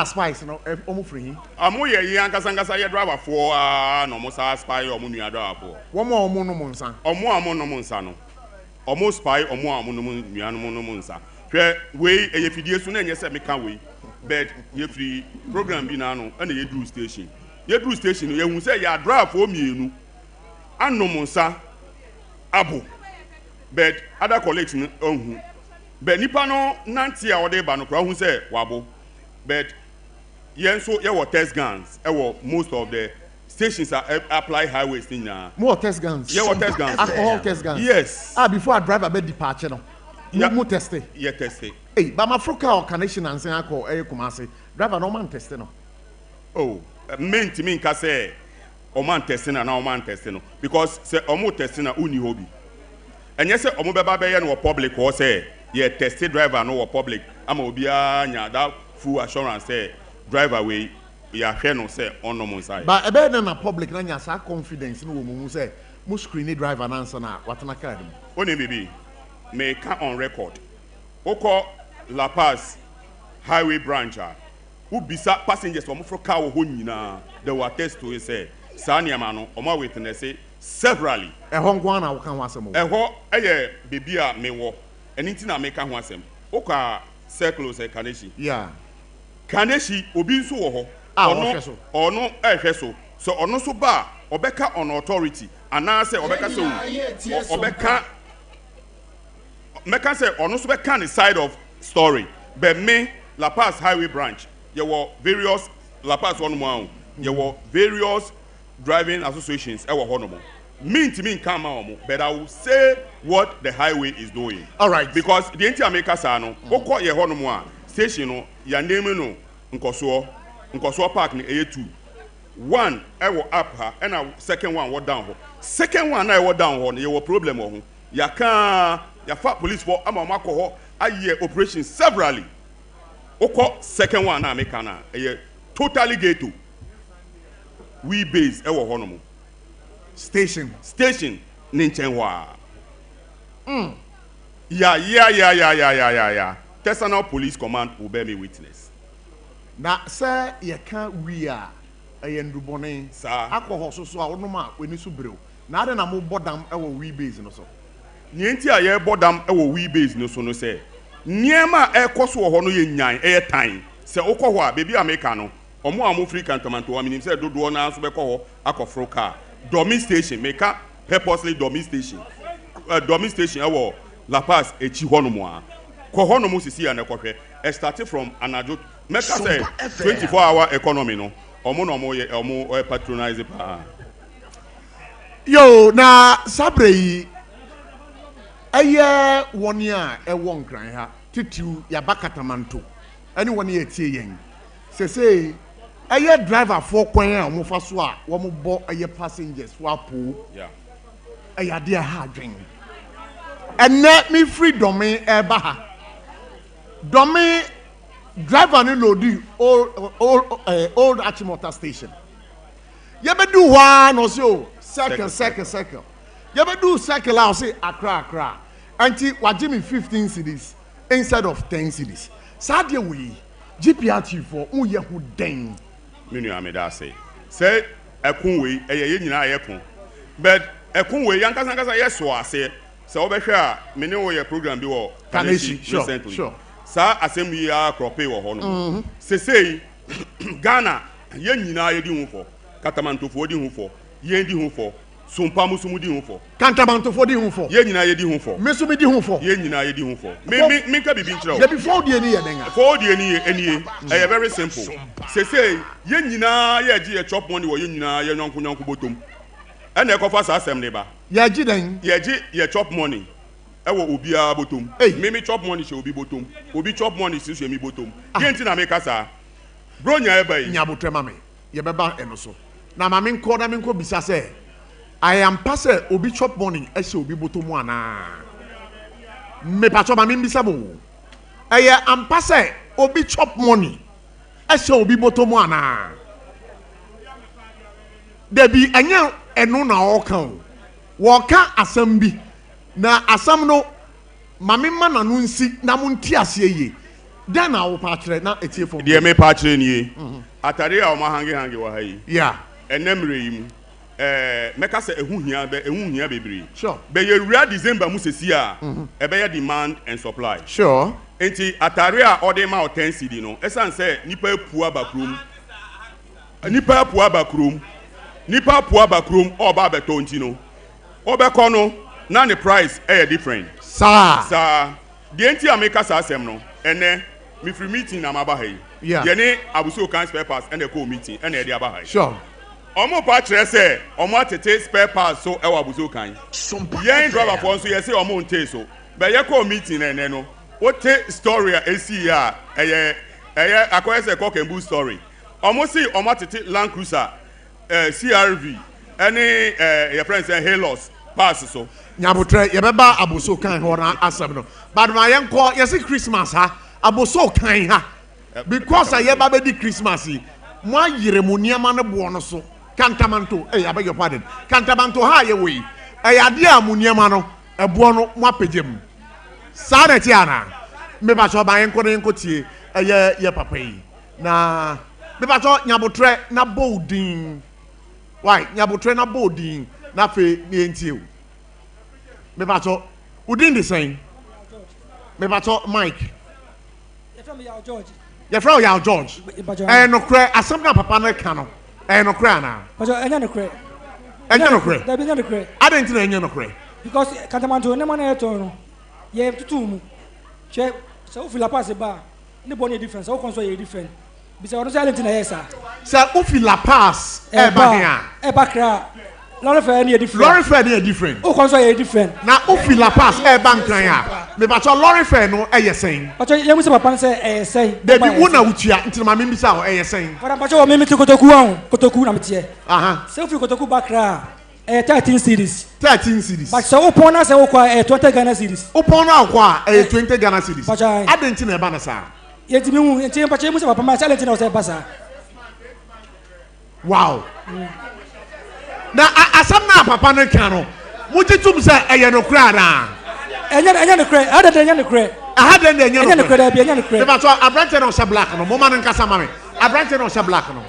spice, no, almost free. Amoya, Yankasangasa driver for no most spy or Munia. One more monomonsa, or more monomonsano. Almost spy or more monomonsa. Way a few soon and yes, I can't wait. But you free program Binano and a Drew station. Your Drew station, you will say, ya drive for me, and no monsa abu. But other colleagues, but nipa no nanti a ode ba no kra hu say wabo but yen so ye test guns most of the stations are apply highways na more test guns test guns alcohol test guns yes before I drive a departure no mo test it test it but my Africa or connection and say ko Kumasi driver no man test no oh mean to me ka say o man testing na o man testing no because say o mo testing na uni hobby and yes say o mo beba be ye no public or say tested driver no public ama obia nya that full assurance say driver we ya hwe no say on no side but e be na public na nya sa confidence no wo mu say mu screen driver na answer na watana card mu oni bibi me ka on record oko La Paz highway branch who bisa passengers from fro car wo nyina they were test to say sania ma no o ma witness say severally e ho ngwa na wo kan wasem e ho eye bibia me wo anything na make ho asem oka circle say kaneshi yeah kaneshi obi nso wo ho ono ehwe so ono so ba obeka on authority ana say obeka say obeka meka say ono so beka the side of story but me La Paz highway branch there were various La Paz one more there were various driving associations e wo ho no mo mean to me come on, but I will say what the highway is doing. All right. Because the entire America sano, oko ye hono mo station no, ya name no nkoso park ni A2. One I will up her and a second one what down ho. Second one I what down ho, you problem ho. Ya can ya fat police for ama mako ho aye operation severally. Oko second one na America na totally ghetto. We base e wo hono mo. Station Ninchenwa. Yeah. Personal police command will bear me witness. Na sir, you can't we are a yendubone, sir. Alcohol so onoma when you subro. Na de na mo bodam e wo we base no so. Nienti a ye bodam e wo we base no so no say. Niema e koso ho no ye nyan e time. Se okọ ho a baby America no. Omo amo free Kantanmanto wa minim say dodo na so be kọ ho akọfro car. Domi station make up purposely domi station ewo La Paz echi hono mo a ko hono mo sisi ya na kohwe started from anajo make say 24-hour economy no omo no mo ye omo patronize pa yo na sabre yi eye woni a ewo nkran ha titiu ya Kantanmanto ani woni etie yen say aye driver for kwan a mo fa so a wo mo bo aye passengers wa po yeah aye de ha adwen enne me freedom e ba ha domi driver ni lodi old Achimota station ye be do one no so second ye be do circle out say Accra until waje me 15 cedis instead of 10 cedis sadie we GPRT for uye hu den menu ameda say ekun we ye nyina ayekun but ekun we yankasa yeso ase se obehwe a mene wo ye program bi wo Kaneshi sure sa assembly ya krope wo ho no say Ghana ye nyina ye di hu for Kantanmanto fo di hu for ye di hu for Sompa musumu di hu for Kantanmanto fo di hu for ye nyina ye di hu for mesumi di hu for ye nyina ye di hu for me ka bibi nchira ye before di eni ye denga for di eni e very simple say ye nyina ye ji ye chop money wo ye nyina ye nyonko botom e na ekofa sa assembly ba ye ji den ye ji ye chop money e wo obia botom me chop money she obi botom obi chop money si so mi botom ye nti na me kasa bro nya e ba yi nya botrema me ye beba eno so na ma me nko bisa say I am passer obi chop morning ese obi botomu ana me pacho ma me bisa bo ɛyɛ ampa sɛ obi chop money ɛhyɛ obi bottom ana debi ɛnyɛ ɛno na ɔka o wɔka asɛm bi na asɛm no mame ma na no nsi na mo nti aseɛ yie dan na wo pa kyerɛ na etie fo deɛ me pa kyerɛ nie atare a ɔma hange wɔ ha yi yeah ɛnɛmre yi mu mɛka sɛ ɛho hia bebree sure bɛyɛ wura December mu sesi a ɛbɛyɛ demand and supply sure enti atare a ɔde ma 10 cedi no ɛsan sɛ nipa apu aba kurom ɔba abɛtɔ nti no ɔbɛkɔ no na ne price ɛyɛ different saa deɛ nti a meka saa asɛm no ɛnɛ mefiri meeting na maba ha yi yɛne abusuo kan spare parts ɛna ɛkɔ meeting ɛna ɛde aba ha yi sure ɔmo pa kyerɛ sɛ ɔmo atete spare parts so ɛwɔ abusuo kan yɛn driverfoɔ nso yɛsɛ ɔmo nte so bɛyɛ kɔ meeting na ɛnɛ no wote story a esi a ɛyɛ akɔyɛ sɛ kɔkɛmbu story ɔmo si ɔmo atete Land Cruiser CRV ɛne yɛ friend sɛ Halos pass so nyabotrɛ yɛbɛba abusuo kan hɔ na asɛm no but ma yɛnkɔ yɛsɛ Christmas ha abusuo kan ha because a yɛba bɛdi Christmas yi mo ayere mo nneɛma no boɔ no so Kantanmanto I beg your pardon Kantanmanto ha yɛ wɔ yi ɛyɛ adeɛ a mo nneɛma no ɛboɔ no mo apagye mu saa na ɛte ana mebakyɛ ɔba yɛnkɔ tie ɛyɛ yɛ papa yi na mebakyɛ nyabotrɛ na boldin why nyabotrɛ na boldin na fe ne ntie o mebakyɛ udin de sɛn mebakyɛ Mike yɛfrɛ Yao George ɛyɛ nokorɛ asɛm na papa no ka no ɛyɛ nokorɛ ana ɛnyɛ nokorɛ adɛn nti na ɛnyɛ nokorɛ because Kantanmanto ne ma na yɛtɔn no yɛ tutu mu hwɛ sɛ wofi La Paz ba ne bɔ ne yɛ different sɛ wokɔ nso yɛ different bisa ɔno sɛ adɛn nti na yɛ saa sɛ wofi La Paz ɛba he a ɛba kra lɔre fɛ ne yɛ different lɔre fɛ ne yɛ different wokɔ nso yɛ different na wofi La Paz ɛba nkran a mebakyɛ lɔre fɛ no ɛyɛ sɛn bakyɛ yɛmu sɛ papa no sɛ ɛyɛ sɛn dabi wo na wotua nti na ma membisa wo ɛyɛ sɛn fada bakyɛ wɔ meme te kotoku a kotoku na meteɛ sɛ wofi kotoku ba kra a 13 series but sɛ wopɔn na sɛ wokɔ a 20 Ghana series wopɔn na wokɔ a 20 Ghana series adɛn nti na ɛba no saa yɛntimi hu nti mpakyɛ yɛmu sɛ papa ma sɛ adɛn nti na wɔ sɛ ɛba saa wow na asɛm na papa no ka no mogye tom sɛ ɛyɛ nokorɛ anaa ɛnyɛ nokorɛ adɛn ɛnyɛ nokorɛ ahadɛn de ɛnyɛ nokorɛ dabi ɛnyɛ nokorɛ mebakyɛ aberantɛ na ɔhyɛ black no moma no nkasa ma me aberantɛ na ɔhyɛ black no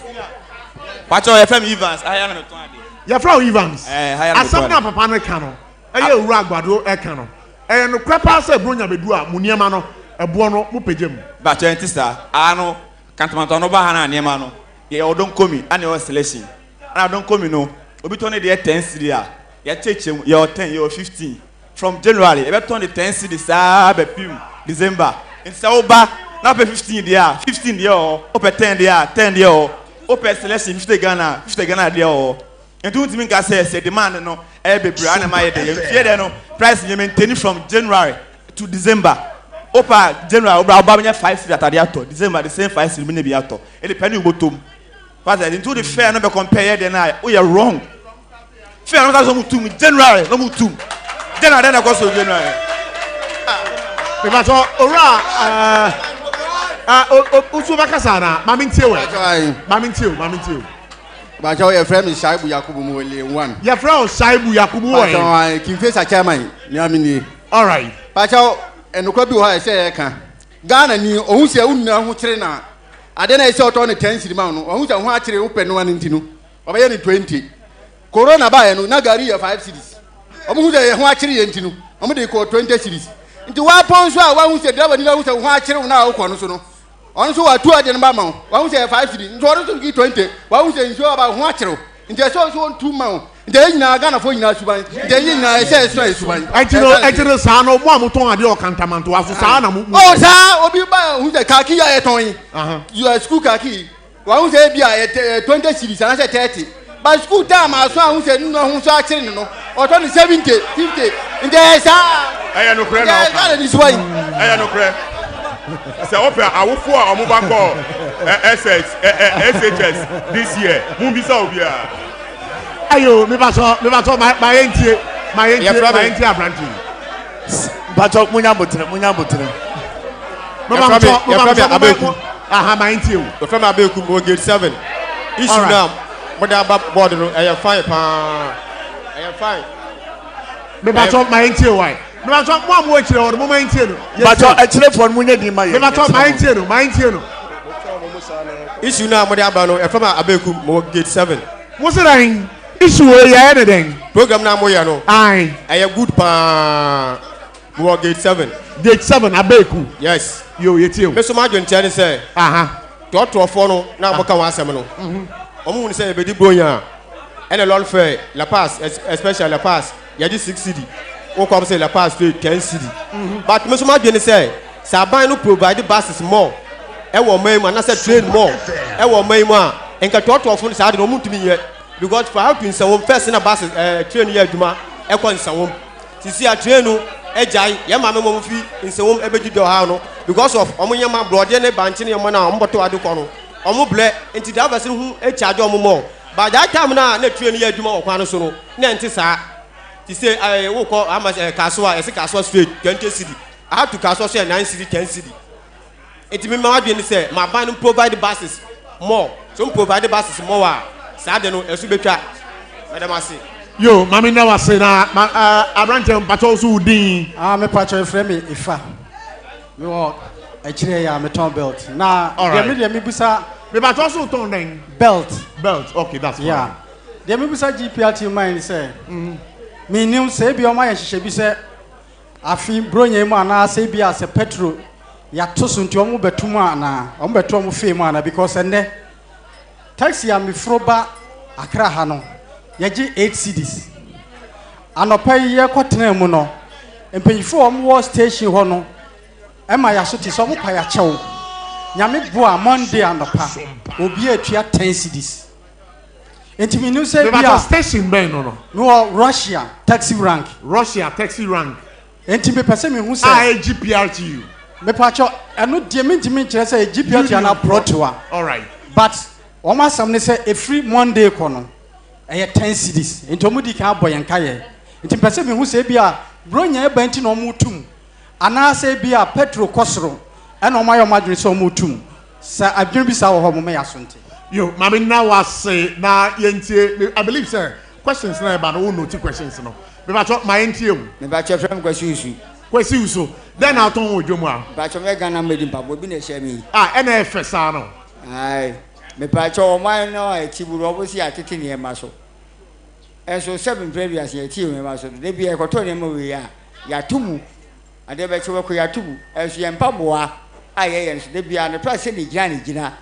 pakyɛ yɛfrɛ me Evans ayɛ no tɔn ade yɛfrɛ wo Evans asɛm na papa no ka no ɛyɛ owura agbado ɛka no ɛyɛ nokorɛ paa sɛ ɛburo nyabedu a mo nneɛma no ɛboɔ no mo pagya mu bakyɛ nti saa ano Kantanmanto no ba ha na nneɛma no yɛ ɔdɔn komi ana ɛwɔ selection ana ɔdɔn komi no obi tɔn ne deɛ 10 cedi a yɛkyekyɛ mu yɛ 10 yɛ 15 from January ɛbɛtɔn ne 10 cedi saa bɛpim December nti sɛ woba na wopɛ 15 deɛ a 15 deɛ ɔwɔ wopɛ 10 deɛ a 10 deɛ ɔwɔ wopɛ selection 50 Ghana deɛ ɔwɔ nti wontumi nka sɛ demand no ɛyɛ bebree ana ma yɛ dɛ yɛmfie dɛ no price yɛ maintain from January to December opa January obra oba bɛnyɛ 5 cedi atade atɔ December the same 5 cedi bɛnyɛ bi atɔ ɛde pɛ ne wobɔtɔm pastor nti wode fair no bɛ compare yɛ dɛ na woyɛ wrong fair no ka so mutum January no mutum January na kɔ so January mebakyɛ owura usu bakasa na mami ntie we bacha o yɛfrɛ me Shaibu Yakubu mu wele 1 yɛfrɛ o Shaibu Yakubu wɔ bacha Kimfesa chairman ni amini all right bacha enokwa bi hɔ ɛsɛ yɛka Ghana ni ohun sɛ unna ho kyere na ade na ɛsɛ ɔtɔ ne 10 sirima no ohun sɛ ho akyere wo pɛ no ane ntino ɔbɛyɛ ne 20 corona ba yɛ no na gari yɛ 5 series ɔmo hu sɛ ho akyere yɛ ntino ɔmo de kɔ 20 series nti wa pon so a wa hu sɛ driver ni na hu sɛ ho akyere wo na wo kɔ no so no on so wa tu ade no ba ma wa hu sɛ 5 series nti ɔno so gi 20 wa hu sɛ nso aba ho akyere nti ɛsɛ so on tu ma wo nti nyina Ghana fo nyina suban nti nyina ɛsɛ ɛsɛ suban ɛtiro saa no mo amoton ade o Kantanmanto aso saa na mo o saa obi ba hu sɛ kaki ya ɛtɔn you school kaki wa hu sɛ bi a 20 series ana sɛ 30 ba school time aso a hu sɛ nnu ho so akyere no ɔtɔ ne 70 50 nti ɛsa ɛyɛ no kure na ɛyɛ ni suban ɛyɛ no kure sɛ wopɛ awofo a ɔmo ba kɔ SHS this year mu bi sa obi a ayo mebaso ma yentie abranti bacho munya botre aha my intiu from abeku mo gate 7 issue now but about board no I am fine I am fine me ba talk my intiu why me ba talk mo e kire o mo my intiu no ba talk e kire for mo nya di ma ye me ba talk my intiu no issue now mo dey about no from abeku mo gate 7 mo say dan issue we ya e den program na mo ya no ai I am good pa mo gate 7 abeku yes yo yetiu me so ma dwen tiare say aha to fo no na mo ka wa asem no omo hun say be di bronya and a lot fair la pass especially la pass ya di 6 cd o come say la pass 10 cd but me so ma dwen say saban no provide buses more e wo man and say train more e wo man mu a enka to fo no say no mutumi ye because for how to insawom first na buses train ye aduma e kon insawom sisi a train no ejai ye ma me mo fi insawom e be di do ha no because of omo nyama brode ne banche ne mo na omo boto ade ko no omo ble enti da verse hu e charge omo mo ba that time na train ye aduma o kwan so no na enti sa ti say wo ko ama kaso a ese kaso straight 20 cd I have to kaso say 9 cd 10 cd enti me ma wadwe ni say ma ban no provide buses more so provide buses more a sa de no esu betwa madam ase yo mami na wase na abrante mpacho so udin me pacho frame me ifa me wo akire ya me ton belt na de me busa me pacho so ton den belt okay that's fine yeah de me busa GPRT mine say me nim say bi o ma ye hihye bi say afi bronya mu ana say bi as petrol ya to so nti o mu betum ana o mu beto mu fe mu ana because enne taxi am froba akra ha no yaji 8 cedis anopa ye kwotena mu no empanyifo o mo station ho no ema ya so ti so mo pa ya chew nyame bo a Monday anopa obi atua 10 cedis entimi nu say bia station ben no no Russia taxi rank entimi pese me hu say GPRTU me pa cho eno die mentimi kire say GPRTU na protoa all right but o ma sam ne say every Monday ko no 10 cedis enti omudi kan aboyen kaye enti pese me hu se bia bronya e banti no mutum ana se bia petrol kosoro e no mayo madwene se omutum sa adwene bi sa wo ho me yasonte yo mami na wase na yentie I believe sir questions na ba no note questions no me ba cho ma yentie me ba cho frem kwesi uso then na ton odwomu a ba cho me Ghana made pabo bi na hye mi ena efesa no ai me pa cho o man no e tiburu obosi atete ne ma so so 7 previous year ti me ma so de bi e ko to ne ma we ya tumu ade be che we ko ya tumu so ye mpaboa aye so de bi an price ne gina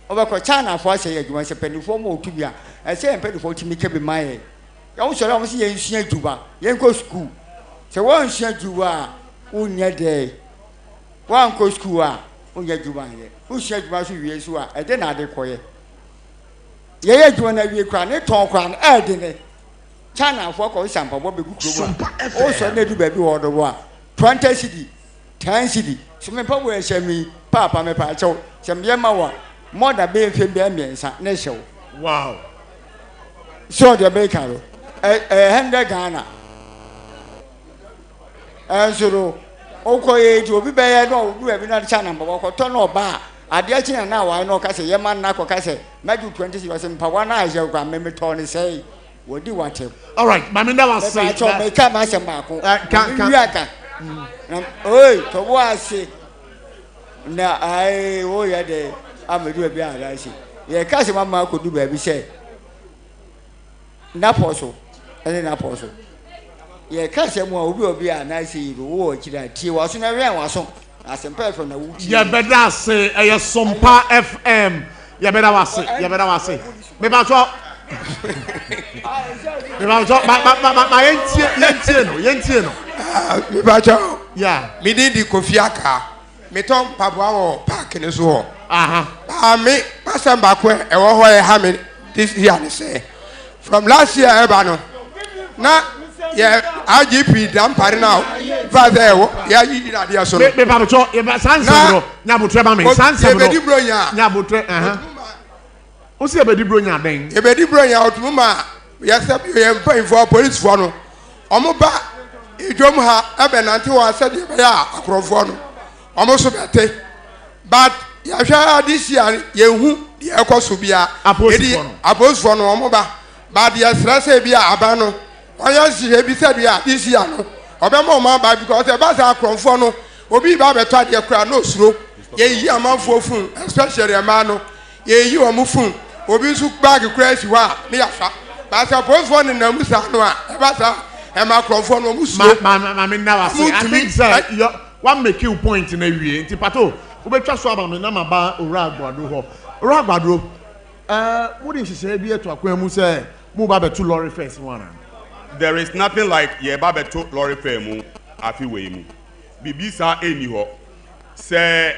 obeko China for say ye dwuma se penifo mo otubi a say penifo ti mi ke bi maye ya wo sore wo se ye nsua dwuma ye nko school se wo nsua dwuma unya de wo nko school a unya dwuma ye nsua dwuma so wie so a ede na ade koye ye dwuma na wie kwa ne ton kwa na ade ne China for ko sampa bo be gukuro o so na du ba bi wo do bo a 20 cedi 10 cedi so me pa wo e shami papa me pa chaw sem ye ma wa more than being fame be amiensa na hyew wow so the baker 100 Ghana zero okoye ti obi be ye no obi be na China mbo ko to no ba ade a China na wa no ka se ye man na ko ka se maju 20 was mpa wa na hyew kwa me to ne say wodi watem all right mami na was say that me ka ma se ba ko kan oi to wa se na ai o ye de amedu bi ara shi ye ka se mama ko du ba bi se na poso ene na poso ye ka se mu obi a na se ro wo kira tie wa so na wen wa so asempa from na wuti ye beda se e Sompa FM ye beda wase me ba so ma yentie no me ba so yeah me di kofiaka me ton pabwa wo park ne so me pastor back e wo ho e ha me this year ne say from last year eba no na yeah IGP dam pare now father yeah you na dia so me pa cho e ba sanse bro nya botre ba me sanse bro nya botre o si e be di bro nya den e be di bro nya otumu ma ya se ye mpa info police fo no omo ba idwom ha ebe nante wa se de be ya akrofo no almost better. But yahweh this year yehu the ekosubia apos for no moba. But the stress be abano. Oya si be said we are this year no. Obemo ma ba because e ba sa kronfo no obi ba beto de kra no suro. Ye yi amanfo fun especially a man no. Ye yi omo fun obi su bag kra si wa me yafa. But apos for no na musa no a e ba sa e ma kronfo no musuro. Ma me na wa say I think sir one make you point in a way. Nti pato ubetwa so aba me na ma ba ora agbado ho. Ora agbado what did she say be to akwan mu say mu ba betu lorry first one. There is nothing like ye ba betu lorry fair mu afi we mu. Bibi sa eni ho. Say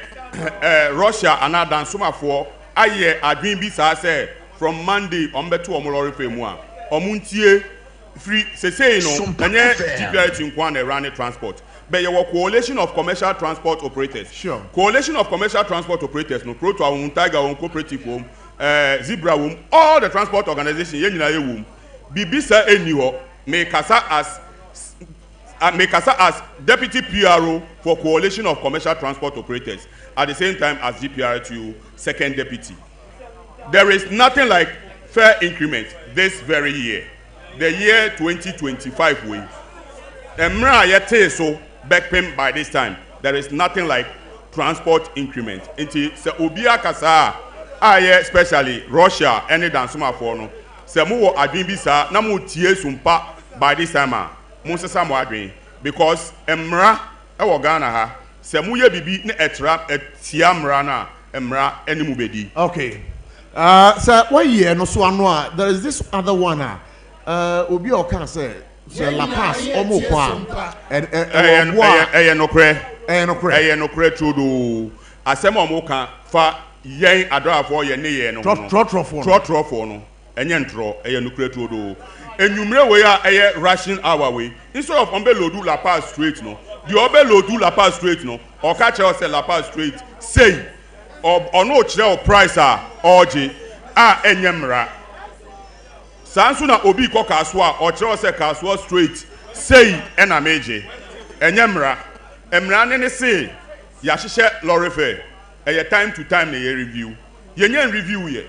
Russia another nsomafo aye adwin bi sa say from Monday on betu omo lorry fair mu a omuntie free say no anye GPRT nkwan na run transport. But your coalition of commercial transport operators. Sure. Coalition of commercial transport operators, no Pro to our Tiger, cooperative home, Zebra home, all the transport organizations, yenina home. Bibisa eniho make us as deputy PRO for coalition of commercial transport operators at the same time as GPRTU second deputy. There is nothing like fair increment this very year, the year 2025 way. Emra yete so. Backpayment by this time. There is nothing like transport increment. Until se obia kasa especially Russia any than summa for no. Se mu adwin bi sa na mu tie Sompa by this time mo sesa mo adwin because emra e wo Ghana ha se mu ye bibi ne etra etia mra na emra eni mu bedi. Okay. So one year no so ano there is this other one obi o kan say La Paz omo kwa no kre trudo asem omo kan fa yen adorafo ye ne ye no trotro no enye ntro no kre trudo enwumre we a ration hour we instead of on be loadu La Paz straight no the obe loadu La Paz straight no o ka che o se La Paz straight say ono kire o price oje enye mra sansu na obi ko kaswa o kire se kaswa straight say ena meje enyemra emra ne say ya hihye lorry fare time to time na ye review ye nyen review ye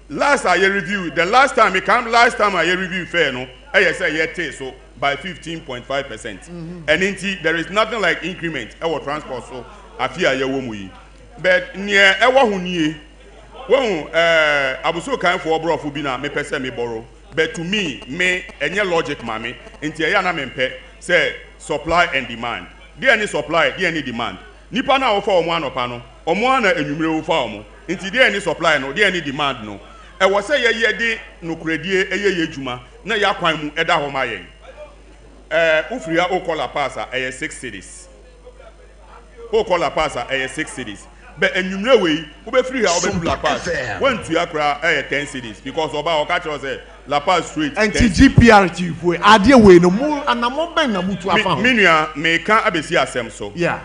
last I review the last time I review fare no say ye take so by 15.5%. And indeed there is nothing like increment our transport so afia ye wo mu yi but near ewa hunie won abuso kan for obrofo bi na me pese me borrow. But to me any logic mami inti ya na mempe say supply and demand. There any supply, there any demand. Nipa na offer omo anopa no, omo ana enwumre offer omo. Inti there any supply no, there any demand no. E wo say ye de no kredie ye adwuma na ya kwan mu eda ho ma yen. Ufria o call La Paz 6 cities. O call La Paz 6 cities. But enwumre we ube free here ube La Paz. When to akra 10 cities because oba o catch us La Paz street and GPRT we ade we no mu anamo ben na mutu afa ho menua me kan abesi asem so yeah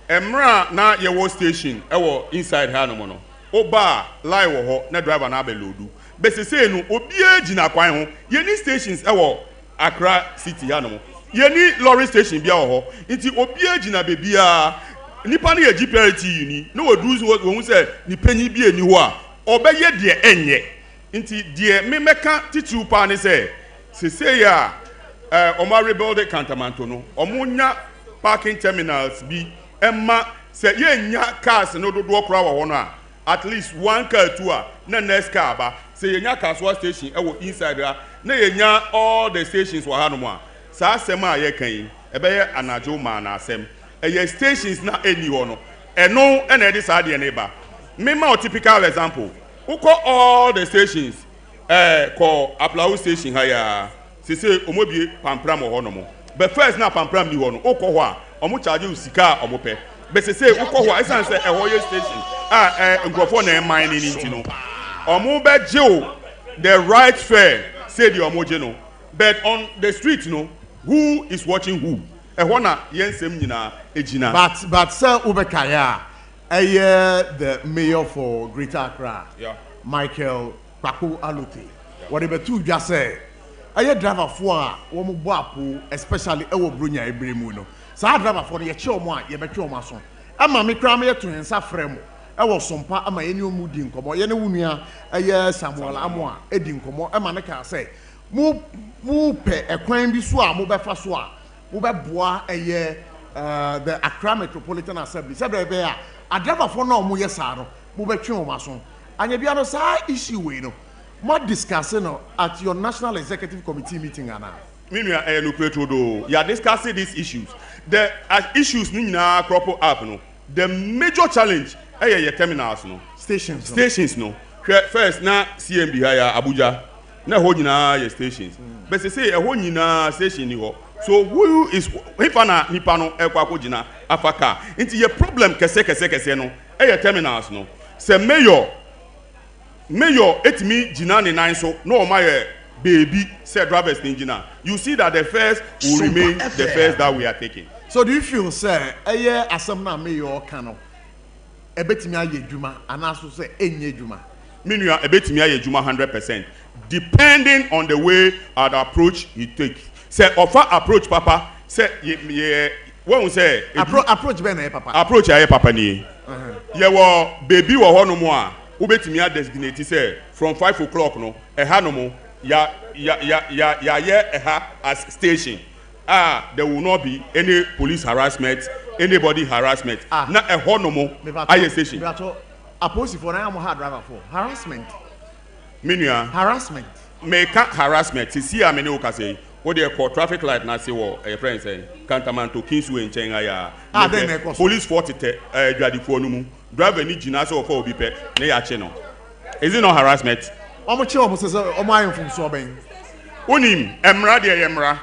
emra na ye wo station e wo inside ha no mo no oba line wo ho na driver na abelodu besese no obi agina kwan ho ye ni stations e wo Accra city ha no mo ye ni lorry station bia wo ho nti obi agina bebia nipa na ye GPRT uni no wodu wo hu se ni panyi bi eni ho a obeye de enye nti die me meka titru pa ne se ya omo rebuild Kantanmanto no omo nya parking terminals bi emma se ye nya cars no dodo okra wo no a at least one car two a na next car ba se ye nya Kaswa station e wo inside a na ye nya all the stations wo ha no mo a sa asem a ye kan e be ye anajo ma na asem e ye stations na eni ho no eno e na e de sa de ne ba me ma typical example uko all the stations call Aplau station haya say omobie pampram ho no mo but first na pampram ni ho no uko ho a omo charge usika omo pe but say uko ho esan say e ho station ngrofo na mine ni nti no omo be je the right fare say the omo je no but on the street no who is watching who e ho na yensem nyina ejina but sir ubekaya the mayor for Greater Accra, Michael Paku Alute. What about two just say? Driver for one especially Ewo Brunya Ebrimuno. So I driver for the Choma, Yebecho Mason. ama me kra me to nsa frem e wo sompa ama ye ne omu di nkomo ye ne wunua eye Samuel Amo a edi nkomo ama ne ka say mu pe ekwan bi so a mo befa so a mo beboa eye the Accra Metropolitan Assembly said be a adaba for no mo ye saa no mo betwe o maso anya bia no saa issue we no mo discussing no at your National Executive Committee meeting ana Minua no creato do you are discussing these issues the issues ni na crop up no the major challenge your terminals no stations no first na CMB haya Abuja na ho nyina your stations but say ho nyina station ni ho so who is if na nipa no ekwa akogina afaka into your problem kese no your terminals no say mayor etimi gina ne nan so no my baby said drivers engineer you see that the first will remain the first that we are taking. So do you feel say asem na mayor kano ebetimi aye djuma anaso say enye djuma minua ebetimi aye djuma 100% depending on the way and approach he take say offer approach papa say when we say approach be na papa approach aye papa ni ye wo baby wo ho no mo a ubetimi a designate say from 5 o'clock no eha no mo ya eha as station there will not be any police harassment anybody harassment na eho no mo aye station approach for na am hard driver for harassment minua harassment make harassment see am any okase what they call traffic light na say wo friend say Kantanmanto Kingsway in Chenya police 40 dwadifo no mu driver ni gina say ofa obi pe na ya che no is it not harassment omo che omo say omo ayen fum so ben onim emra de emra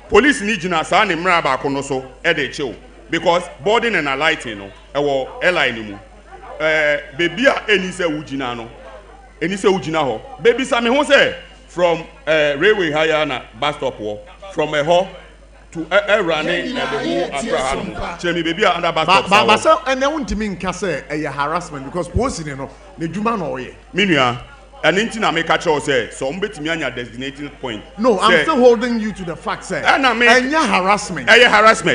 police ni gina sa na emra ba kono so e de che because boarding and alighting no e wo airline mu baby a eni say wugina no eni say wugina ho baby sa me ho say from railway higher na bus stop wo from a ho to running the whole Accra chemi baby under bus stop but say and wontimi nka say e harassment because post ni no na djuma na oye minua and inti na make catch say so mbetimi anya designating point no I'm still holding you to the fact say anya harassment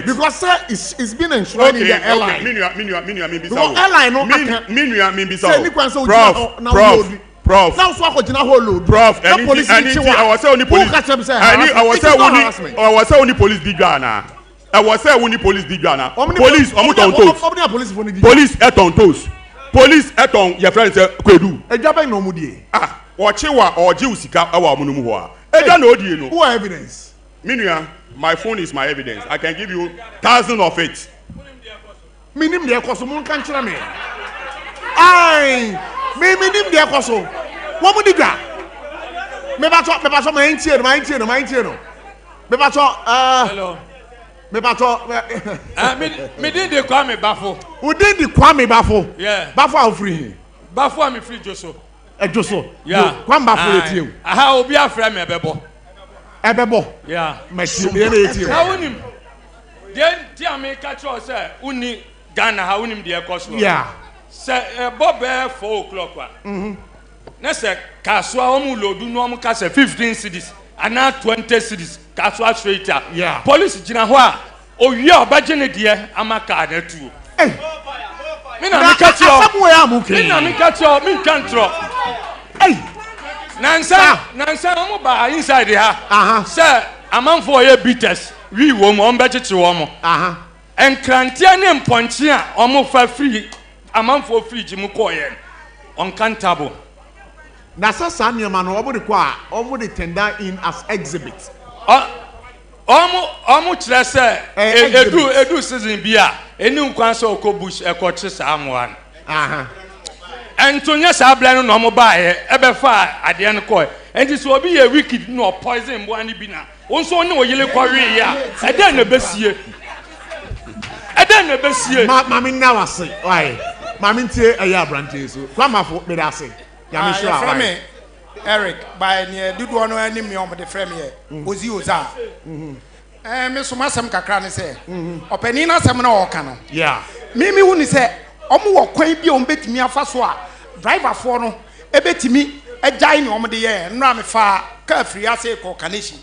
because sir it's been enshrined in the airline minua me bisa wo airline no minua me bisa Prof. Now so akogina holo. Prof. Any police I was say only police. I was say only police big na. I was say only police big na. Police omutontos. Police etontos. Police eton your friend say kwedu. Ejabe no mudie. Ochewa oje usika awa omunumu ho a. Eja na odie no. Who evidence? Minua, my phone is my evidence. I can give you thousands of it. Minim de ekoso mun kan kira me. Ai me nim de ekoso wo mu diga me ba to my entie no me ba to hello me ba to me din de kwa me bafo wo din de kwa me bafo yeah bafo a free bafo am free joso joso yeah kwa bafo etie aha obi afra me ebebo yeah machine na etie ha wonim den ti am ka cho say uni Ghana ha wonim de ekoso yeah say bobe 4 o'clock wa na say kaswa omu lodu no omu ka say 15 cedis ana 20 cedis kaswa straight yeah police gina ho a owie obaje ne de amaka na tu me na me ka ti o me na me ka ti o me kan tro nansa omu ba inside ha say amanfo ye bitters wi wo mo ombechichi wo mo enkrantia ne mponche a omu fa free amanfo fridge mu koye uncountable na sasa niema no obo de kwa omo de tender in as exhibit omo kire se edu season bia eni nkwan se okobush ekoche sa amwan entonya sa bla no omo baaye ebe fa ade ne koye enti so obi ye wicked no poison bo ani bi na wonso ne oyele kwawe ya ede na besie mami na wase why mami ntie eya abrante so kwamafo me da se ya me sure frame Eric by near dudu no ani me om de frame ye ozi oza me so masem kakra ne se opani na sem na o ka no yeah mimi hu ni se omo wo kwan bi o betimi afa so a driver for no ebetimi agyan ni om de ye no am fa ka free ase ko kaneshi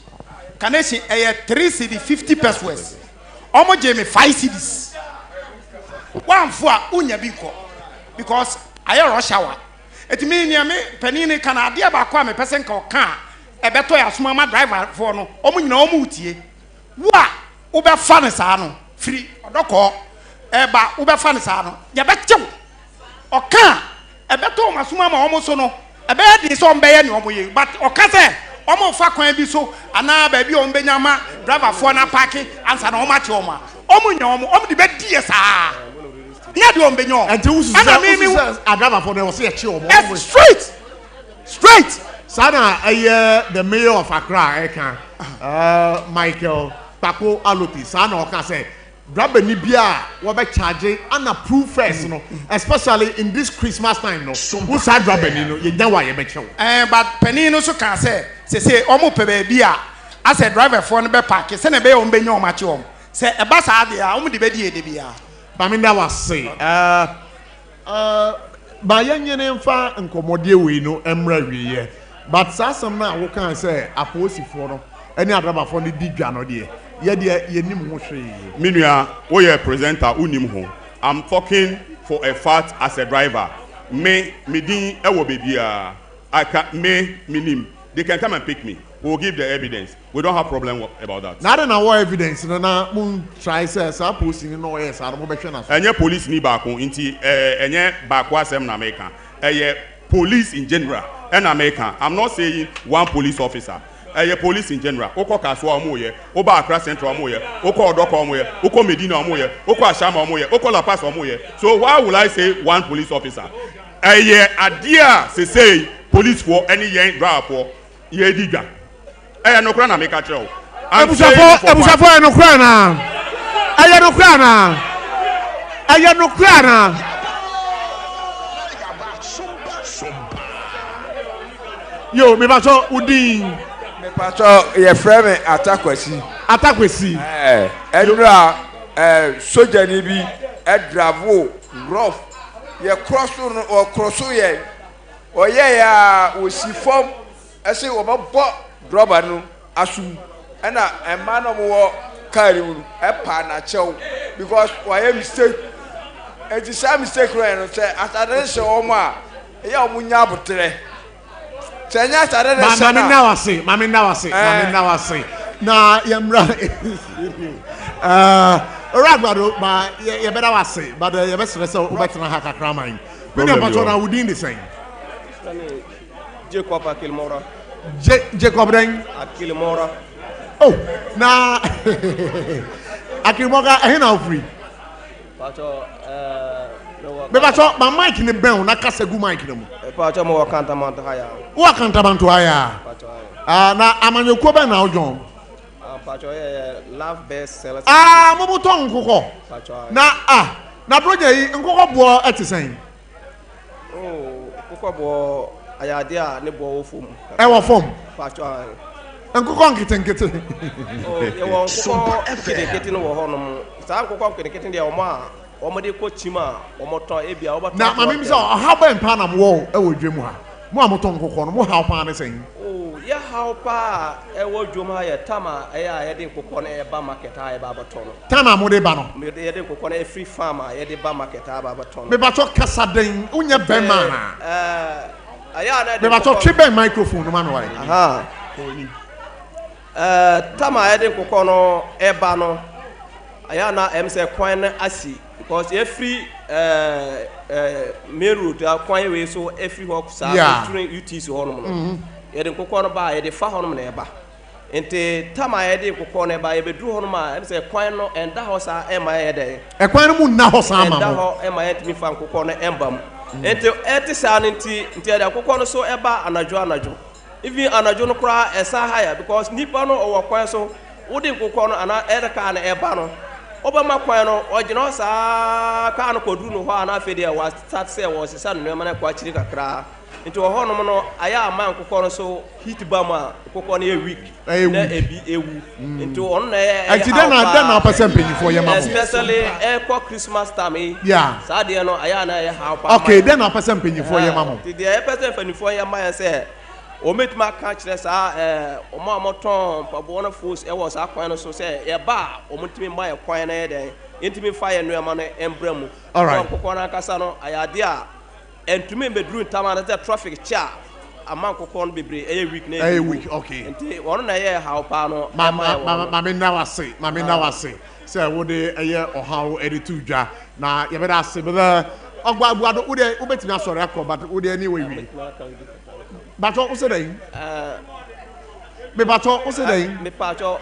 eye 3 cedi 50 pesos omo je me 5 cedis one for unya biko because I rush hour. It mean me penini can idea about kwame person called car a better as mama driver for no no mutie. Wa ube fanisano free doko eba ube fanisano ya betu oka e beto masuma almost no e be di so mbe ye ni omoye but oka se omo fa kwan bi so ana ba bi ombe nyama driver for na park answer na omo ache omo nya omo di be die sa ya di ombe nyo and you see a driver for na say ache omo straight sana the mayor of Accra Michael Tako Aloti sana oka say driver ni bia we be charge and approve first no especially in this Christmas time no who say driver ni no ye nya wa ye be chew but penny no so can say omo pe be bia as a driver for no be park say na be ombe nya omo ache omo say e ba sa de a omo de be die de bia ba me that was say ba yenye ne mfa nkomodie we no emra wiye but sasam na wo kan say aposifo no any driver for the digwa no de Minua, we are presenter unim ho. I'm talking for a fact as a driver. Me din ewo bebia. I can minim. They can come and pick me. We'll give the evidence. We don't have problem about that. Not our evidence. Na mun try say sa police ni no yes. Aro be hwe na. Enye police ni ba ko nti enye ba ko asem na America. Police in general in America. I'm not saying one police officer. Police in general. Oko Kaswa omoye, Oba Accra Central omoye, Oko Odoko omoye, Oko Medina omoye, Oko Ashama omoye, Oko La Paz omoye. So why would I say one police officer? Adia say police for any young driver for ye diga. No crana make a show. Ebusafo no crana. No crana. No crana. Yo, me bacho udin. Pacho ye frame atakwesi edura soja ni bi edravo rough ye cross ye oye ya osifom ese wo bo droba no asu na ema no wo carry wu pa na chew because why mistake it is a mistake right no say atade se wo mo a ye o munya abotre Mami na wase. Na yamra. Ragbado, ma ye better wase, but ye best so better na haka kraman. We no patrol na within the same. Jacob Akilmora. Jacob then Akilmora. Oh, na Akilmora na free. Patrol Me patrol ma mic ni ben na kasa gu mic ni mu. Patrol mo Kantanmanto haya. Wo Kantanmanto haya. Na amanyoko be na ojon. Patrol love best sellers. Mo buton nkoko. Na broja yi nkoko bo etisen. Oh, nkoko bo ayade a ne bo wo fom. E wo fom. Patrol. Nkoko nkete. Oh, ye wo nkoko nkete no wo honom. Sa nkoko nkete de o ma omode ko chima omoton ebia obaton na mama mi say how ba mpa na mo e wo dwemu ha mo amoton kokko no mo how pa ne sen oh ya how pa e wo dwemu ha ye tama e ya ye de kokko no e ba market ha e ba baton tama mo de ba no me de kokko no e free farmer ye de ba market ha ba baton me ba to kasa den unya ben ma na aya na me ba to twe ben microphone no ma no wa aha tama ye de kokko no e ba no aya na em say kwan asi because every main road kwan we so every work sa during UTC honom no ye de kokko no ba ye de fa honom na e ba ente tama ye de kokko no ba ye be duru honom a em say kwan no enda ho sa e ma ye de e kwan no mu na ho sa ma enda ho e ma ye timi fa kokko no embam ente ete sa no nti de kokko no so e ba anajo even anajo no kura esa higher because nipa no o kwan so wo de kokko no ana e ka na e ba no Obama kwano ojino sa ka no kodu no ho ana afede wa start say wo sesa no ma na kwa chiri kakra nti wo ho no no aya ama kokko no so hit ba ma kokko no e weak na ebi ewu nti on na e na person penyifo ye ma especially for Christmas time sa de no aya na ye how pa okay then na person penyifo ye ma mo the person penyifo ye ma say o metma ka kire sa o ma moton pabo na force e wo sa kwan no so say ye ba o mutimi ma ye kwan na ye den intimi fa ye no ma no embramu all right kokko na kasa no ayade a entumi bedru ntama na traffic cha amman kokko no bebre eye week na eye week okay enti wono na ye how pa no ma me na wase say wo de eye ohaw editu dwa na ye be da se be ogbabuado wo de obetimi asore akọ but wo de ani we wi bato wo se dey me bato wo se dey me pacho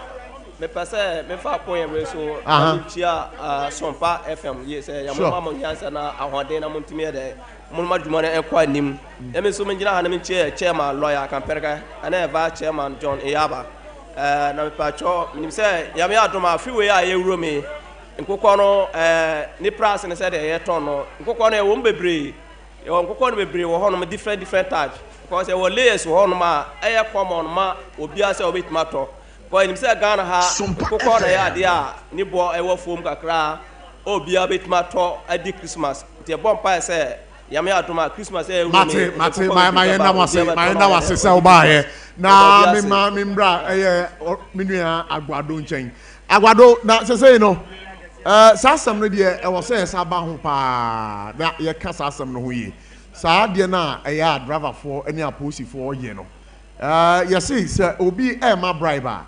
me pese me fa point we so me chia Sompa FM ye say ya mo ma nyansa na ahoden na montimi de mo ma dwuma na ekwa nim e me so me gina ha na me chairman lawyer Kamperka ana eva chairman John Eyaba na me pacho nim say ya me adoma fiwe ya ye wuro me nkokọ no ni price ne say de ye ton no nkokọ no e wo mbebre e wo nkokọ no bebre wo ho no different types because e wo layers wo ho no ma e ye common ma obi ase obi tomato ko nim say Ghana ha nkokọ na ya de a ni bo e wo fom kakra obi obi tomato adi Christmas te bon pa say ya me adoma Christmas e mate my na wase say oba he na me mbra e me nua agbado nchen agbado na say no sasam no de e wo say saba ho pa na ye ka sasam no ho yi sa de na e ya driver for any aposi for ye no you see sir obi e ma bribe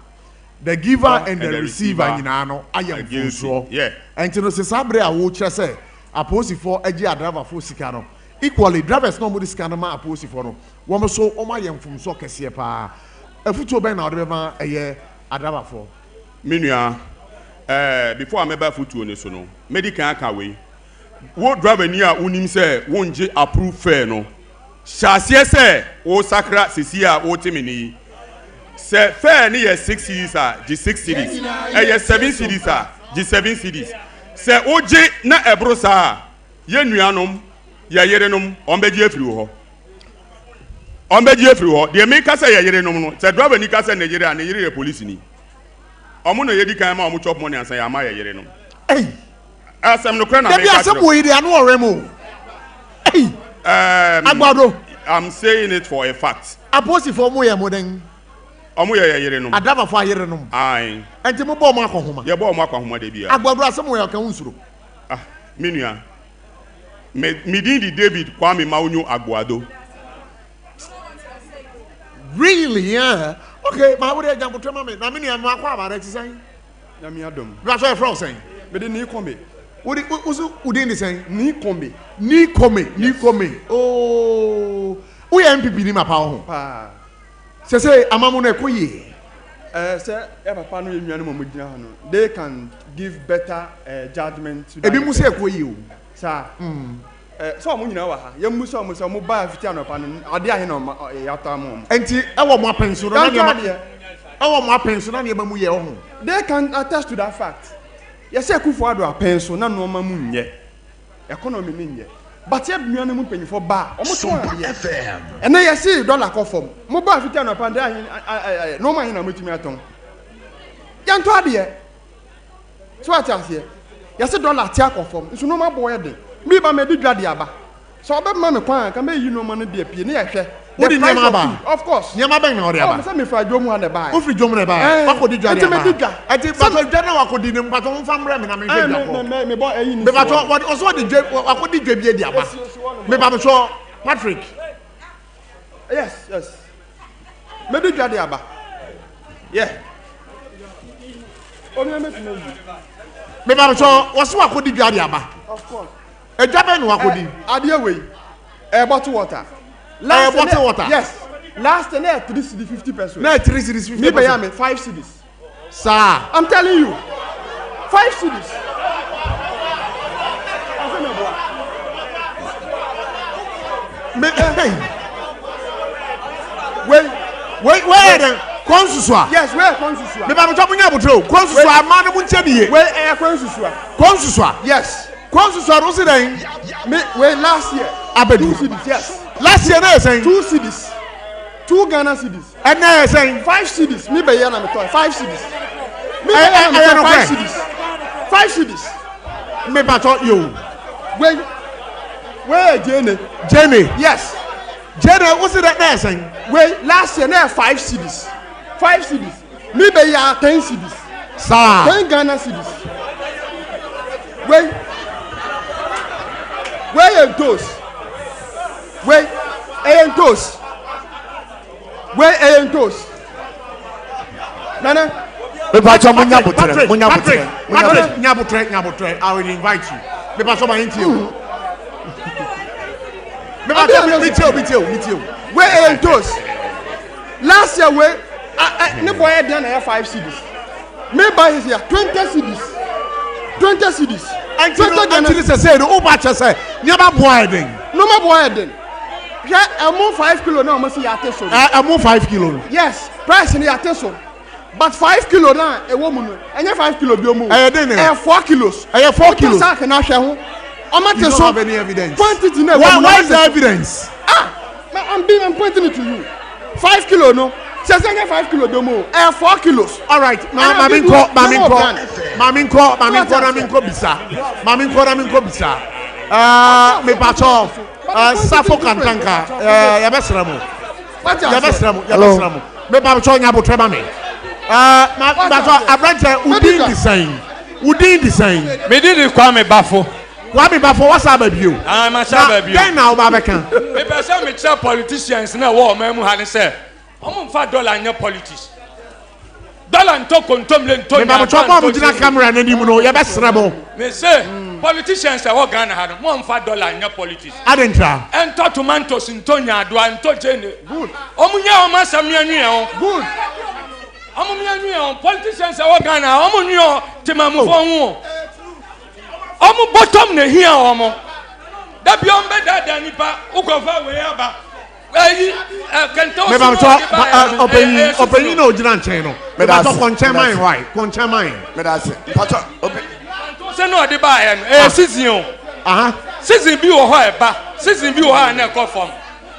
the giver and the receiver nyina no ayam fuso yeah enti no se sabre a wo kire say aposi for agi a driver for sika no equally drivers no mo di sika no ma aposi for no wo mo so o ma yam fumso kese pa afuto ben na o de ba eye a driver for menua before I meba futuo ne so no medical aka we wo driver ni a unim say wo nje approve fair no shasie say wo sakra sisi a wo temini say fair ni ye 6 cities a di 6 cities ye 7 cities a di 7 cities say oje na ebro sa ye nuanom ye yerenom onbeji afiri ho de me ka say ye yerenom no say driver ni ka say Nigeria na yere police ni omo no yedi kan ma omo chop money ansan ya ma ye yere no asem no kra na me ka asem wo yidi anu ore mo agbado I'm saying it for a fact aposi for mo ye mo den omo ye yere no adaba for yere no ai enti mo bo mo akohoma ye bo mo akohoma de bia agbado asem wo ye kan usuro menua me din di David Kwame Maunyo Agboado really yeah okay ma wo de jambo to ma me na me ni anu akwa abare ti san na me adom bra so e from san me de ni kombe wo di usu udin di san ni kombe oh wo ye MPP ni ma pa ho pa se amamu na ekoyi say e papa no enua no mo gina ha no they can give better judgment to ebi mu se ekoyi o sa so mo nyina wa ha ye mu so mo ba fiti anopa no ade ahe no ya ta mo enti ewo mo apenso na ne ba mu ye ho they can attest to that fact yes say Akufo Addo apenso na no ma mu nye economy ni nye but ye bia no mu panyifo ba o mo to ade e na yes see dollar ko fom mo ba fiti anopa de ahe no ma ahe na metumi aton ya nto ade so atase yes dollar ti akofom nso no ma boy de mi ba me di dwade aba so be ma me kwan ka me yi no ma no de pie ne ye hwe wo di nyama ba of course nyama ba na ore aba o se me fra dwomu ha ne ba o fri dwomu ne ba wa ko di dwade aba enti ba so dwade wa ko di ne mpa to mfa mra me na me hwe dwa ko me bo ayi ni me ba to o so di dwe wa ko di dwe bi di aba me ba me so Patrick yes me di dwade aba yeah o me tunu me ba me so wo so wa ko di dwade aba of course ejabe no wa ko di ade we bottle water bottle water yes last na 3 cedi 50 pesos na 3 cedi 50 me pay am 5 cedis sir I'm telling you 5 cedis wait konsusua yes where konsusua me ba me chopo nya botro konsusua ma no mu nche biye we konsusua yes konsusua no se den me we last year abedu 2 cedis yes last year na say 2 cedis 2 Ghana cedis and na say 5 cedis me be here na me talk 5 cedis me be here na 5 cedis 5 cedis me ba to yo we Jene yes Jene what's that na say we last year na 5 cedis 5 cedis me be here 10 cedis sir 10 Ghana cedis Wait. Where are those? Wait. Those. Where are those? Nana. Patrick, Nyabutre, I will invite you. Meet you. Where are those? Last year, where boy had done 5 CDs. Maybe by his year 20 CDs. 20 CDs. Until it's said, oh, much I say, never boarding. No more boarding. Yeah, I'm more 5 kilo now. Must see attention. I'm more 5 kilo. Yes, price in the attention. But 5 kilo now, a woman, and 5 kilo be more. I didn't. 4 kilos. I have 4 kilos. I cannot show. I'm not have any evidence. Quantity. Why is there evidence? I'm pointing it to you. 5 kilo no. Says 5 kilo be more. 4 kilos. All right. Maminko bisa. Me pacho. Safo kantanka. Yabesramo. Me pacho Nyabutre ba me. Pacho abrante Udin design. Me did Kwame Bafo. Kwame Bafo what's up with you? I'm a shabby. Then now Babeka. Me person me tell politicians na war me mu han say. Omo fa dollar nya politics. Dollar nto kontomle nto. Me ba chop am dina camera na nim no ye be srebo. Me say politicians are Ghana ha no mo fa dollar nya politics. Adentra. Ento tomatoes nto nya adoa nto jene. Good. Omo nya o masam nya nwe o. Good. Omo nya nwe o politicians are Ghana omo nwe o timamu fo hu. Omo bottom na hia omo. Da bi on be da nipa ukofa we aba. Me ba to opinion no jina nchen no. Me ba to konchen mine why? Konchen mine. Me da se. Pato se no de ba e season o. Season bi wo ho e ba. Season bi wo ha na ko form.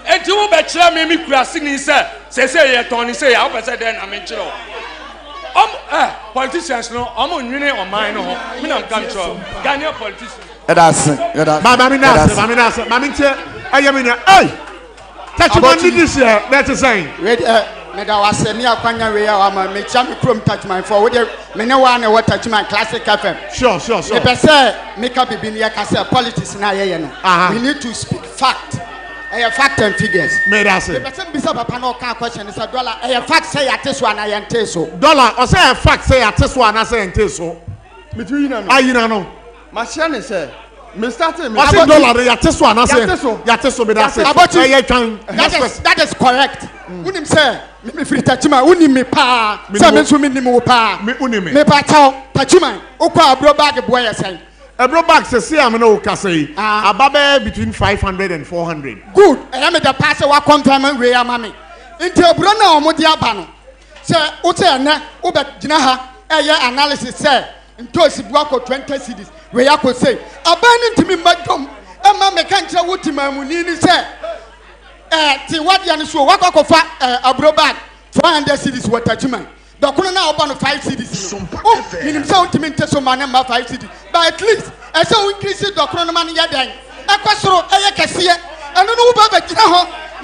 Enti wo be kira me kura sini se ye ton ni se ya wo pese den na me kira. Politicians no omo nwene o mine no ho. Me na kam tro. Ghanaian politicians. That's Mami nche ayemi na hey. Touchman did this year, that's the same. Wait, Meda was a near Quanya way, I'm a champion from Touchman for what me no one what Touchman Classic FM. Sure. If I say, make up in your case, politics now, we need to speak fact. Fact and figures. Made us say. But some Bishop Pano question is $1. A fact say at this one, I am so. Dollar, or say a fact say at this one, I say and so. Between you know. Machine say. Me starting me. I say dollar ya teso na say. Ya teso be that say. That is correct. Unim say me free Tachima unim me pa. Say me so me nim wo pa. Me unim me. Me pa taw Tachima. Okwa abro bag boy say. Abro bag say am no ka say. Ababe between 500 and 400. Good. I am the pass wa confirm we am me. Inti abro na omo di aba no. Say o say na o be gina ha eye analysis say ntosi bua ko 20 cedis. We are could say, abandon to me, madam, and my mechanic would to my munini say, what Yanisho, what I offer a bro bag, 400 cities were touching. The corner now upon 5 cities. Oh, in himself to maintain so my number 5 cities, but at least I saw increase the corner money yadang. A question of Ayakasia, and no Baba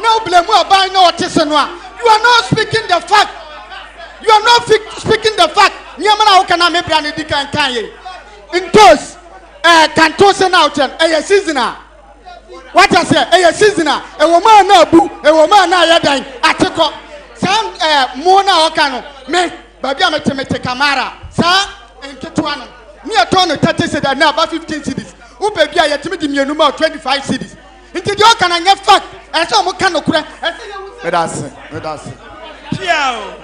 no blame will buy no artisanal. You are not speaking the fact. You are not speaking the fact. Yamana can I make any decant Kanye. In toast. Canton send out a seasoner. What I say, a seasoner, a woman na boo, a woman na yadine, atiko. Some mona okano, me, baby, I'm a temete camara, sir, and Ketuano. Me a ton of 30 said that now about 15 cities. Who baby, I had to meet me number 25 cities. Into the Okan and your fact, and some can of crack. With us. Piao.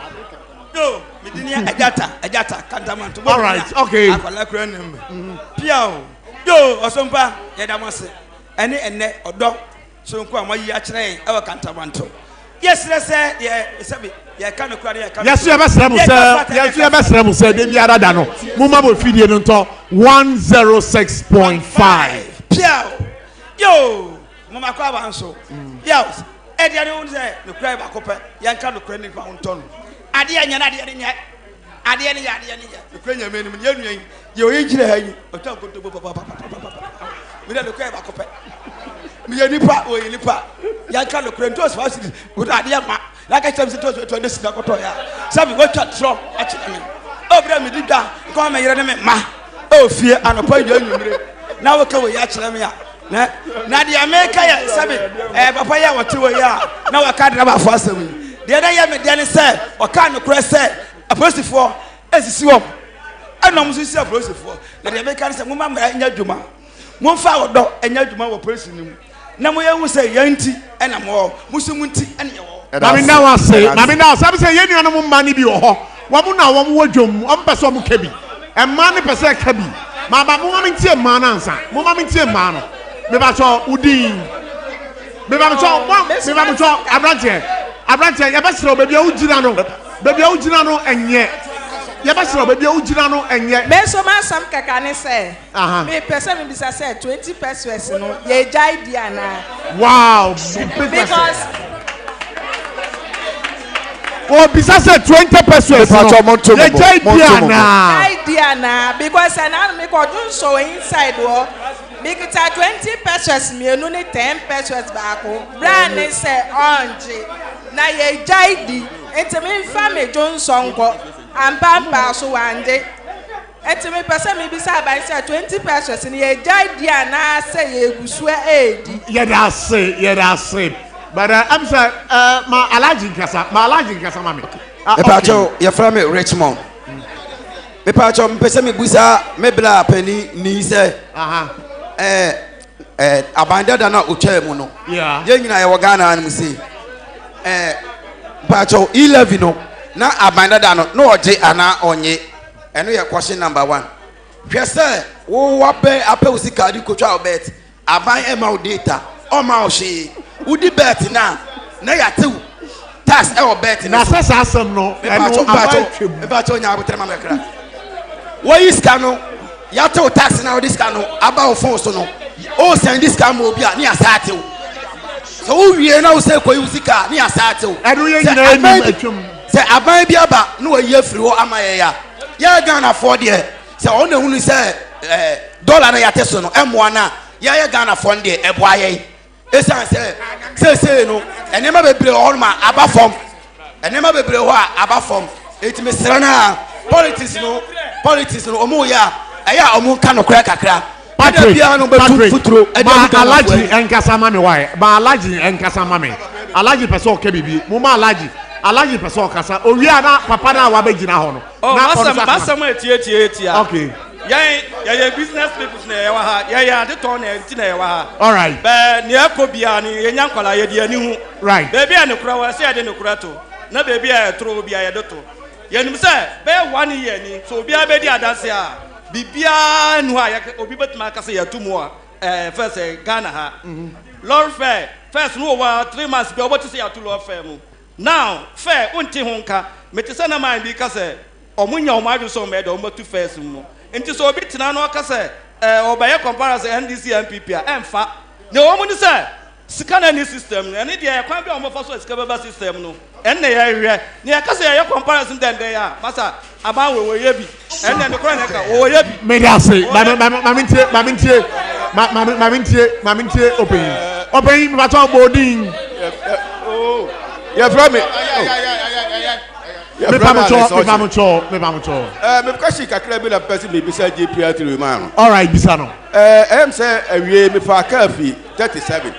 No. Ajata, Kantanmanto. All right, okay. Piao, yo, or Sompa, Yadamase, and Odo, so come my train, our Kantanmanto. Yes, let's say, yeah, kind of cry. Yes, you have a slam, sir. Yes, you have a slam, sir. Then the other dano. Mumma will feed you into 106.5. Piao, yo, Mama Quabanso. Yes, Eddie, I don't say, the cry back up, Yanka, the credit mountain. Adia, the Kenya men, your age, or talk to Papa. We don't look back up. Me any part or any part. Yanka look rentos facilities with Adia, like I said to this Nakotoya. Some go chat from actually. Oh, Bram, did that. Come and ma. Oh, oh fear and a point you now we ya kyerɛ me a na de America ya sabe papa ya wɔte ya na waka drama afɔ asɛm de na ya me de ne sɛ ɔka no korɛ sɛ apostifo esisi wɔm ɛna mo so si apostifo na de America sɛ mo ma nya dwuma mo fa wɔdɔ nya dwuma wɔ police nim na mo yɛhu sɛ yanti ɛna mo so mu nti ɛna yɛwɔ mami na sabe sɛ yɛn nuanom mma ne bi wɔ hɔ wɔn na wɔn wɔ dwom wɔn pɛ sɛ wɔn ka bi ɛmma ne pɛ sɛ ka bi mama mo mami ntie mma na ansa mo mami ntie mma no me ba cho udin me ba cho abrante ya ba sero baby a ugina no enye ya ba sero baby a ugina no enye me so ma sam kaka ne say me person me bisa say 20 pesos no ye jai dia na wow because bisa say 20 pesos no ye jai dia na because na me ko dun so inside wo Bikita 20 pesos me no ne 10 pesos baako brand say onje na ye jaidi enti me fa me Johnson ko ampa so wande enti me pese me bisa ban say 20 pesos ni ye jaidi ana say ye gusu edi ye da say but I'm sorry ma allergy kasa mami e pa cho ye fra me Richmond me pa cho me pese me busa me bla pani ni say abandada na otwa mu no ye nyina ye wo Ghana an mu sei bacho 11 no na abandada no oje ana onye eno ye question number 1 hwe se wo wabe ape usika di kotwa obet aban ema o data o ma o hwe udi bet na ya tew tax e o bet na sasa asem no eno bacho nya abotre ma mekra wo iska no ya tew tax na o diska no aba o phone so no o send this cam obi a ni asate o so o wie na o say koyi usika ni asate o eno ye nyina eni atwam se aban bi aba na o ye free ho ama ya Ghana for there se o na hunu se dollar na ya teso no emoa na ya Ghana for there eboa ye esan se no enema bebre ho ma aba fom enema bebre ho aba fom etime sra na politics no omo ya aya omo ka no kra kakra Patrick, Alaji enkasa mami why? Ba Alaji enkasa mami. Alaji person ke bibi. Muma Alaji person kasa. Owia na papa na wa begina ho no. Na masam etie. Okay. Yeah, business people na ya wa ha. Yeah, the ton na nti na ya wa ha. All right. Be ne akobia ni yenya nkwala ye de ani hu. Right. Baby a ne kura wa se ade ne kura to. Na baby a tro bia ye de to. Ye nim se be 1 year ni. So bia be di adanse a. Bibia no a obi betima ka say yatumu a first Ghana ha Lord fair first no over 3 months be obo to say yatu Lord fair mu now fair unti ho nka meti say na man bi ka say omunya omadu so me de omo to first mu enti so obi tina no ka say obaye comparison NDC MPP a emfa ne omo ni say scanner ni system no ene de kwan bi omo fa so scanner system no enne ya hwe ne ya ka say ya comparison den ya masa aba we ye bi enne ne kwan ne ka wo ye bi me da say mamintie open me ba to bodin oh ya from me me pa mo cho me kasi kakra bi la person me bisa JPR3 man all right bisa no em say awie me fa kafi 37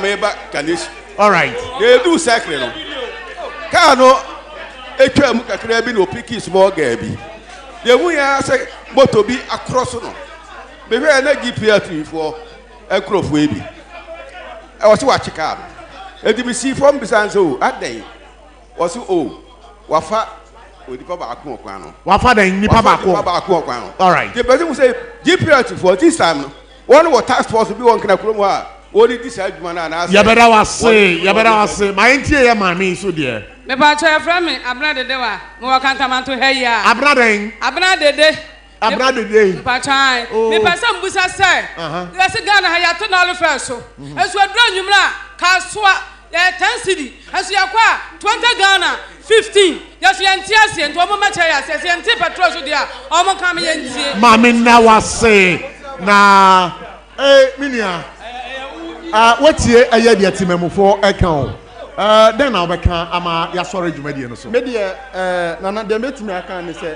me ba kanish all right they do cycle no ka no etwa mu kakra bi no pick small girl bi de mu ya say moto bi across no be hwe na JPR3 for akrofo e bi e wo se wa chika edi bi si from bisan so adan wo se o wafa odipa ba akon okwan no wafa dan nipa ba akon okwan no all right the person say JPR3 for this time no one what task force bi won kana krom ha only this adwuma na na ya beda wase my ntie ya mami so de me ba cha from me abna dede wa mo wa Kantanmanto he ya abna dede pa cha me pesa mbusa se ya se Ghana ha ya to na lo fe so esu adura nwumra ka soa ya 10 cedi esu ya kwa 20 Ghana 15 ya so yanti ase ento mo ma cha ya se yanti petrol so dia o mo ka me yanti mami na wase na minia wetie aya dia timamufo eka o den na obeka ama ya sore dwumadie no so me de na de metimi aka ne se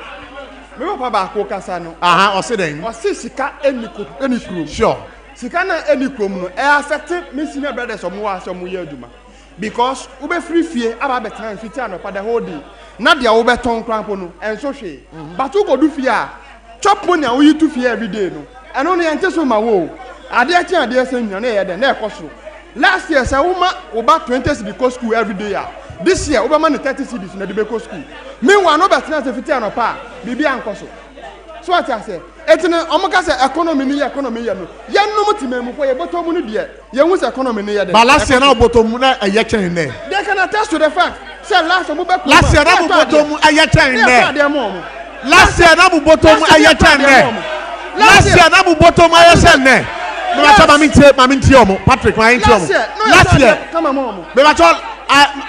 me papa ba ko kasa no aha o se den o se sika eni krom sure sika na eni krom no e affect me senior brothers omo wa so mo ye aduma because we be free fie aba betan fiti anopa the whole day na dia wo beton krampo no enso hwe but wo kodu fie a chop money a wo yi to fie every day no eno no yente so ma wo ade achi ade se nya na ye de na ekoso last year say wo ma wo ba 20 cedi go school every day a this year wo ba ma 30 cedi na de be go school meanwhile no betan se fiti anopa bibi ankoso so what I say etene omoka say economy ni economy ye no ye no mutimemu ko ye botom no de ye hu say economy ni ye de but last year na botom na aye chen ne they can attest to the fact say last year mo be last year na botom aye chen ne last year na botom aye chen ne last year na botom aye chen ne me ba cha mami ntie omo Patrick wa ntie omo last year come on mo me ba cha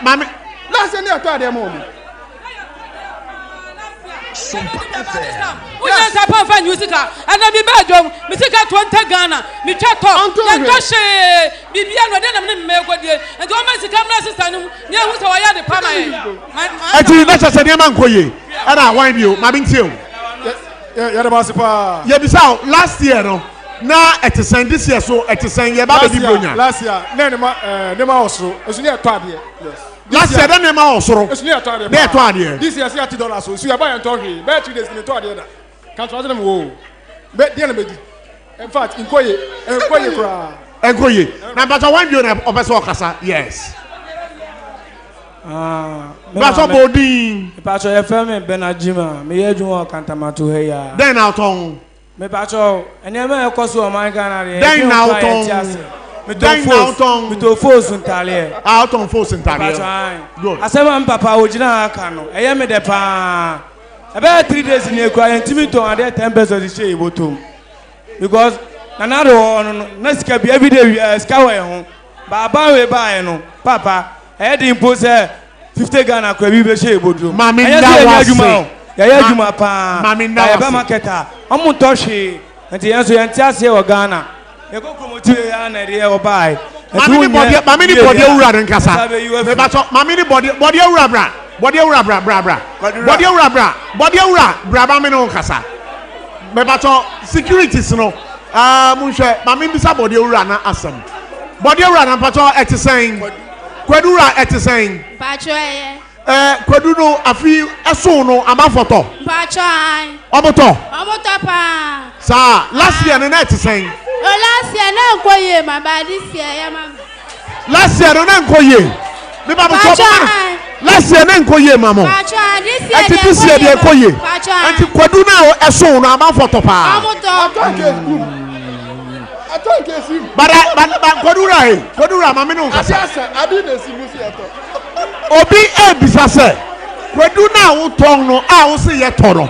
mami last year ni ato ade mo Sompa FM. Unya sapa fa musica. Ana mi ba dwom. Musica 20 Ghana. Mi twato. Ya twahye. Bibia no de na me me godie. Enti o ma sika mra sister no. Nya hu se wa ya de pa ma ye. Eti na chese ne man koye. Ana wan bi o, ma bi ntie o. Ya de ba sipa. Ye bi sa last year no. Na etisen this year so etisen ye ba be di bronya. Last year na ne ma osro. Esu ne eto ade. Yes. Last year that name also. It's near to the this year $30 so you are buying talking. Bet 2 days in the to can't trust them wo. Bet the enemy. In fact, Nkoye kra. Nkoye. Na but one you na obeso kasa. Yes. But somebody. Pacho FM Benajima. Me yeju Kantanmanto heya. Then out on. Me pacho enema ekoso o man Ghana. Then out on. Me to force ntale out on force ntale good asema papa ojina aka no eye me de pa about 3 days in ekwa ntimi to ade 10 pesos shey botom because nanaro no na sika bi every day sika we ho baba we buy no papa e dey impose 50 Ghana kwa bi be shey botom mami ndawa ya adwuma pa ya ba marketer omo to hwe nti yanso yanti ase wo Ghana Mami ni body ewura den kasa. Me ba so mami ni body ewura bra. Body ewura bra. Body ewura bra ba me no kasa. Me ba so securities no. Munhwe mami bisa body ewura na asem. Body ewura na pato etisen. Kwadura etisen. Pacho eye. Kwadu no afi eso no amafoto. Pacho ai. Omoto pa. Sa last year na etisen. Last year na nkoye ma ba this year ya ma. Last year na nkoye. Me ba so last year na nkoye mamo. Pacho this year de nkoye. Anti kwadu na eso no amafoto pa. But kwadura mama no kasa. Abi na simusi eto. Obi ebisa se kwadu na wo ton no a wo se ye toro.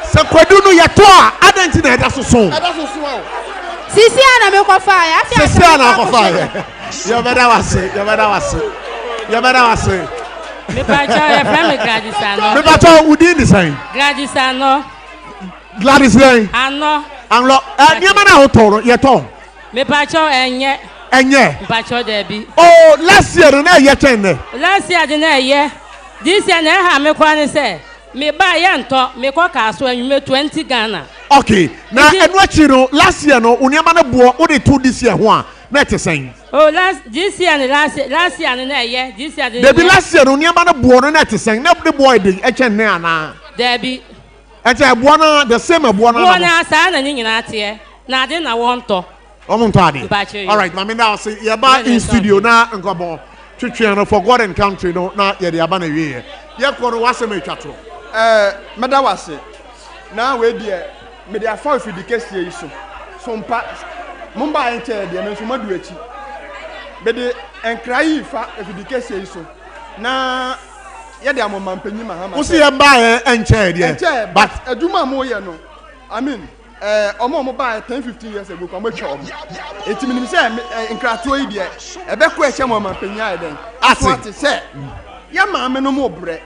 Se kwadu no ye to a adanti na eda soso. Eda soso o. Sisi ana me ko fa ya. Sisi ana ko fa ya. Yo beda wase. Me pacha e frame Gladysano. Me pacha udi ni san. Gladysano. Anlo. Niam na ho toro ye to. Me pacha enye. Pacha debi. Oh, last year na ye ten. Last year de na ye. This year na ha me kwa ni say. Me ba ye nto me ko ka so anwume 20 Ghana. Okay. Na enu achiro last year no uniama na buo o de 2 this year ho a na etesen. Oh, this year na ye. This year de. Debi last year uniama na buo no na etesen. Na de boy de eche ne ana. Debi. Eche buo na the same buo na. Buo na sa na ni nyina tie. Na ade na wonto. Omonto ade. All right, mama now say ye ba in studio na nkobo. Twetwe no for God and country no na ye de aba na wie. Ye ko no wase me twato. Meda wase. Na we die me dey afa ofi di kesi yi so. Sompa mumba enche de me so madu achi. Be de enkrai fa ofi di kesi yi so. Na ye de amoma mpanyi mahama. Wo se ye ba enche de. But aduma mo ye no. I mean omo ba 10-15 years ago ko mo twa omo. Etimi nim se enkrato yi de ebe ko eche mo mpanyi ai den. Ati se ya maame no mo bre.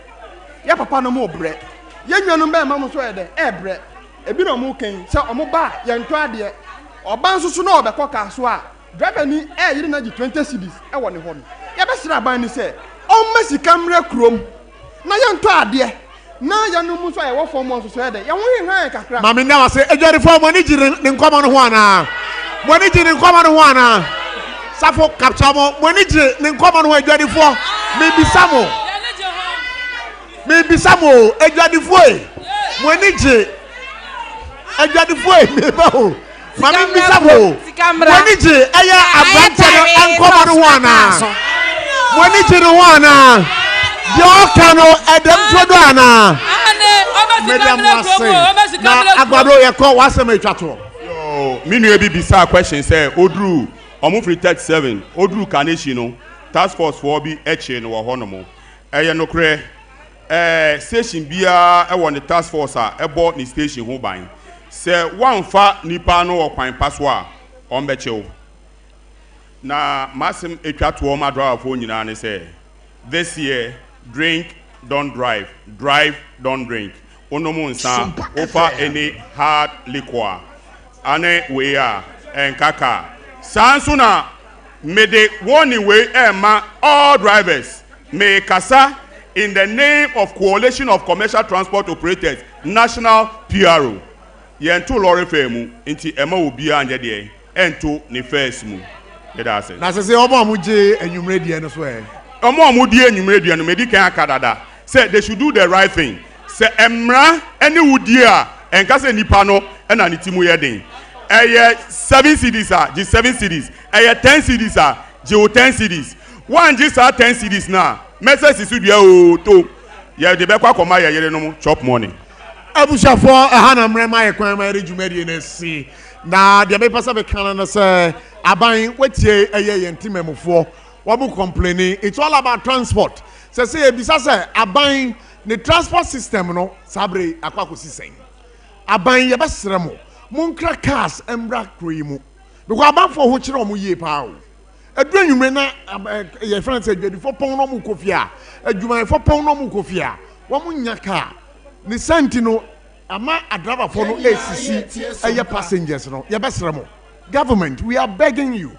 Ya papa no mo bre. Ya nwanum be ma mo so ye de bre. Ebi no mo kan se omo ba ye nto ade oba nsusu na obekọ ka so a driver ni yiri na 20 cedis wo ne ho no ya be sira ban ni se o ma sika mra krom na ye nto ade na ya no mu so ya wo form on so de ya wo hwan kakra mami na wase edwari form ni jiri ni nkoma no ho ana mo ni jiri nkoma no ho ana safo capture mo ni jiri ni nkoma no ho edwari fo me bisamo edwari fo mo ni jiri edwari fo me ba o mami bisamo mo ni jiri aya abante no nkoma no ho ana mo ni jiri ho ana yo kano edem todo ana na agbado ye ko wasem etwato yo minu ebi bisa question say odru omo free 37 odru kaneshi no task force for bi eche no wo hono eye no kre station bia e won the task force a ebo ni station ho ban say wanfa nipa no okwan paso a ombechewo na masem etwato o madra fo nyina ne say this year drink don't drive, drive don't drink. Onomunsa offer any hard liquor. Ane we are and kaka. Sansuna may the warning way Emma all drivers may kasa in the name of Coalition of Commercial Transport Operators National PRO. Yentu lorry femu inti Emma ubia anje de ento ne first mu. That's it. Na se omo amuje enyumre die no so e. Omo amudi enyumre die no medi kan akadada. Say they should do the right thing. Say emra any wudia enka say nipa no na ni timu ye den. 7 cities are the 7 cities. 10 cities are the 10 cities. One just are 10 cities now. Message is dia o to. Ya de be kwa koma ya yere no chop money. Abushafo ehana mrema ye kwan ma rejumadi na si. Na de be pasa be kan na say aban wetie eye yentimemfo. What we complaining? It's all about transport. Say ebisa say aban the transport system no sabre akwakosi sen. Aban ye besremo. Munkra cars embra kroimu. Because aban for ho kire omo yie pa o. Edura nwumre na ye friend say dwadi for pon no mu kofia. Adwuma for pon no mu kofia. Wo mu nya car. Ni sentino ama adrava for no ACC eye passengers no. Ye besremo. Government, we are begging you.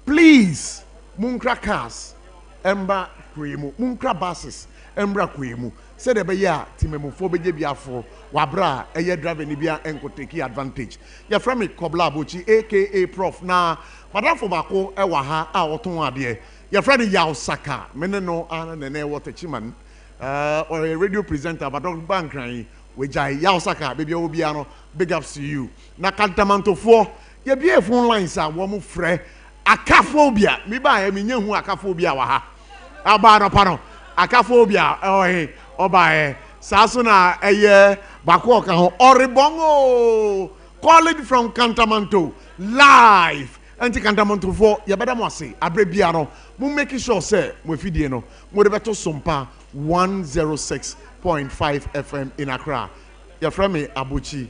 Please Munkra cars, Embra Quemu, Munkra buses, Embra Quemu. Said the Baya, Timemofo Biafo, Wabra, a year driving Nibia and could take advantage. Your friend me Kobla Buchi, aka Prof. Na, Madame Fobako, Ewaha, our Tonga, your friend Yao Saka, Meneno, Anna, and Water Chiman, or a radio presenter, but don't bank crying, which Yao Saka, baby Obiano, big ups to you. Na Kantanmanto 4, your beer phone lines are warm fre. Akaphobia, me ba me nyehu akaphobia wa ha. Aba no pano. Akaphobia oba saso na eye bako ka ho oribongo. Calling from Kantanmanto live. Anti Kantanmanto for ya beda mo ase abre bia no. Mo make sure say mo fidie no. Mo de beto Sompa 106.5 FM in Accra. Your friend me Abuchi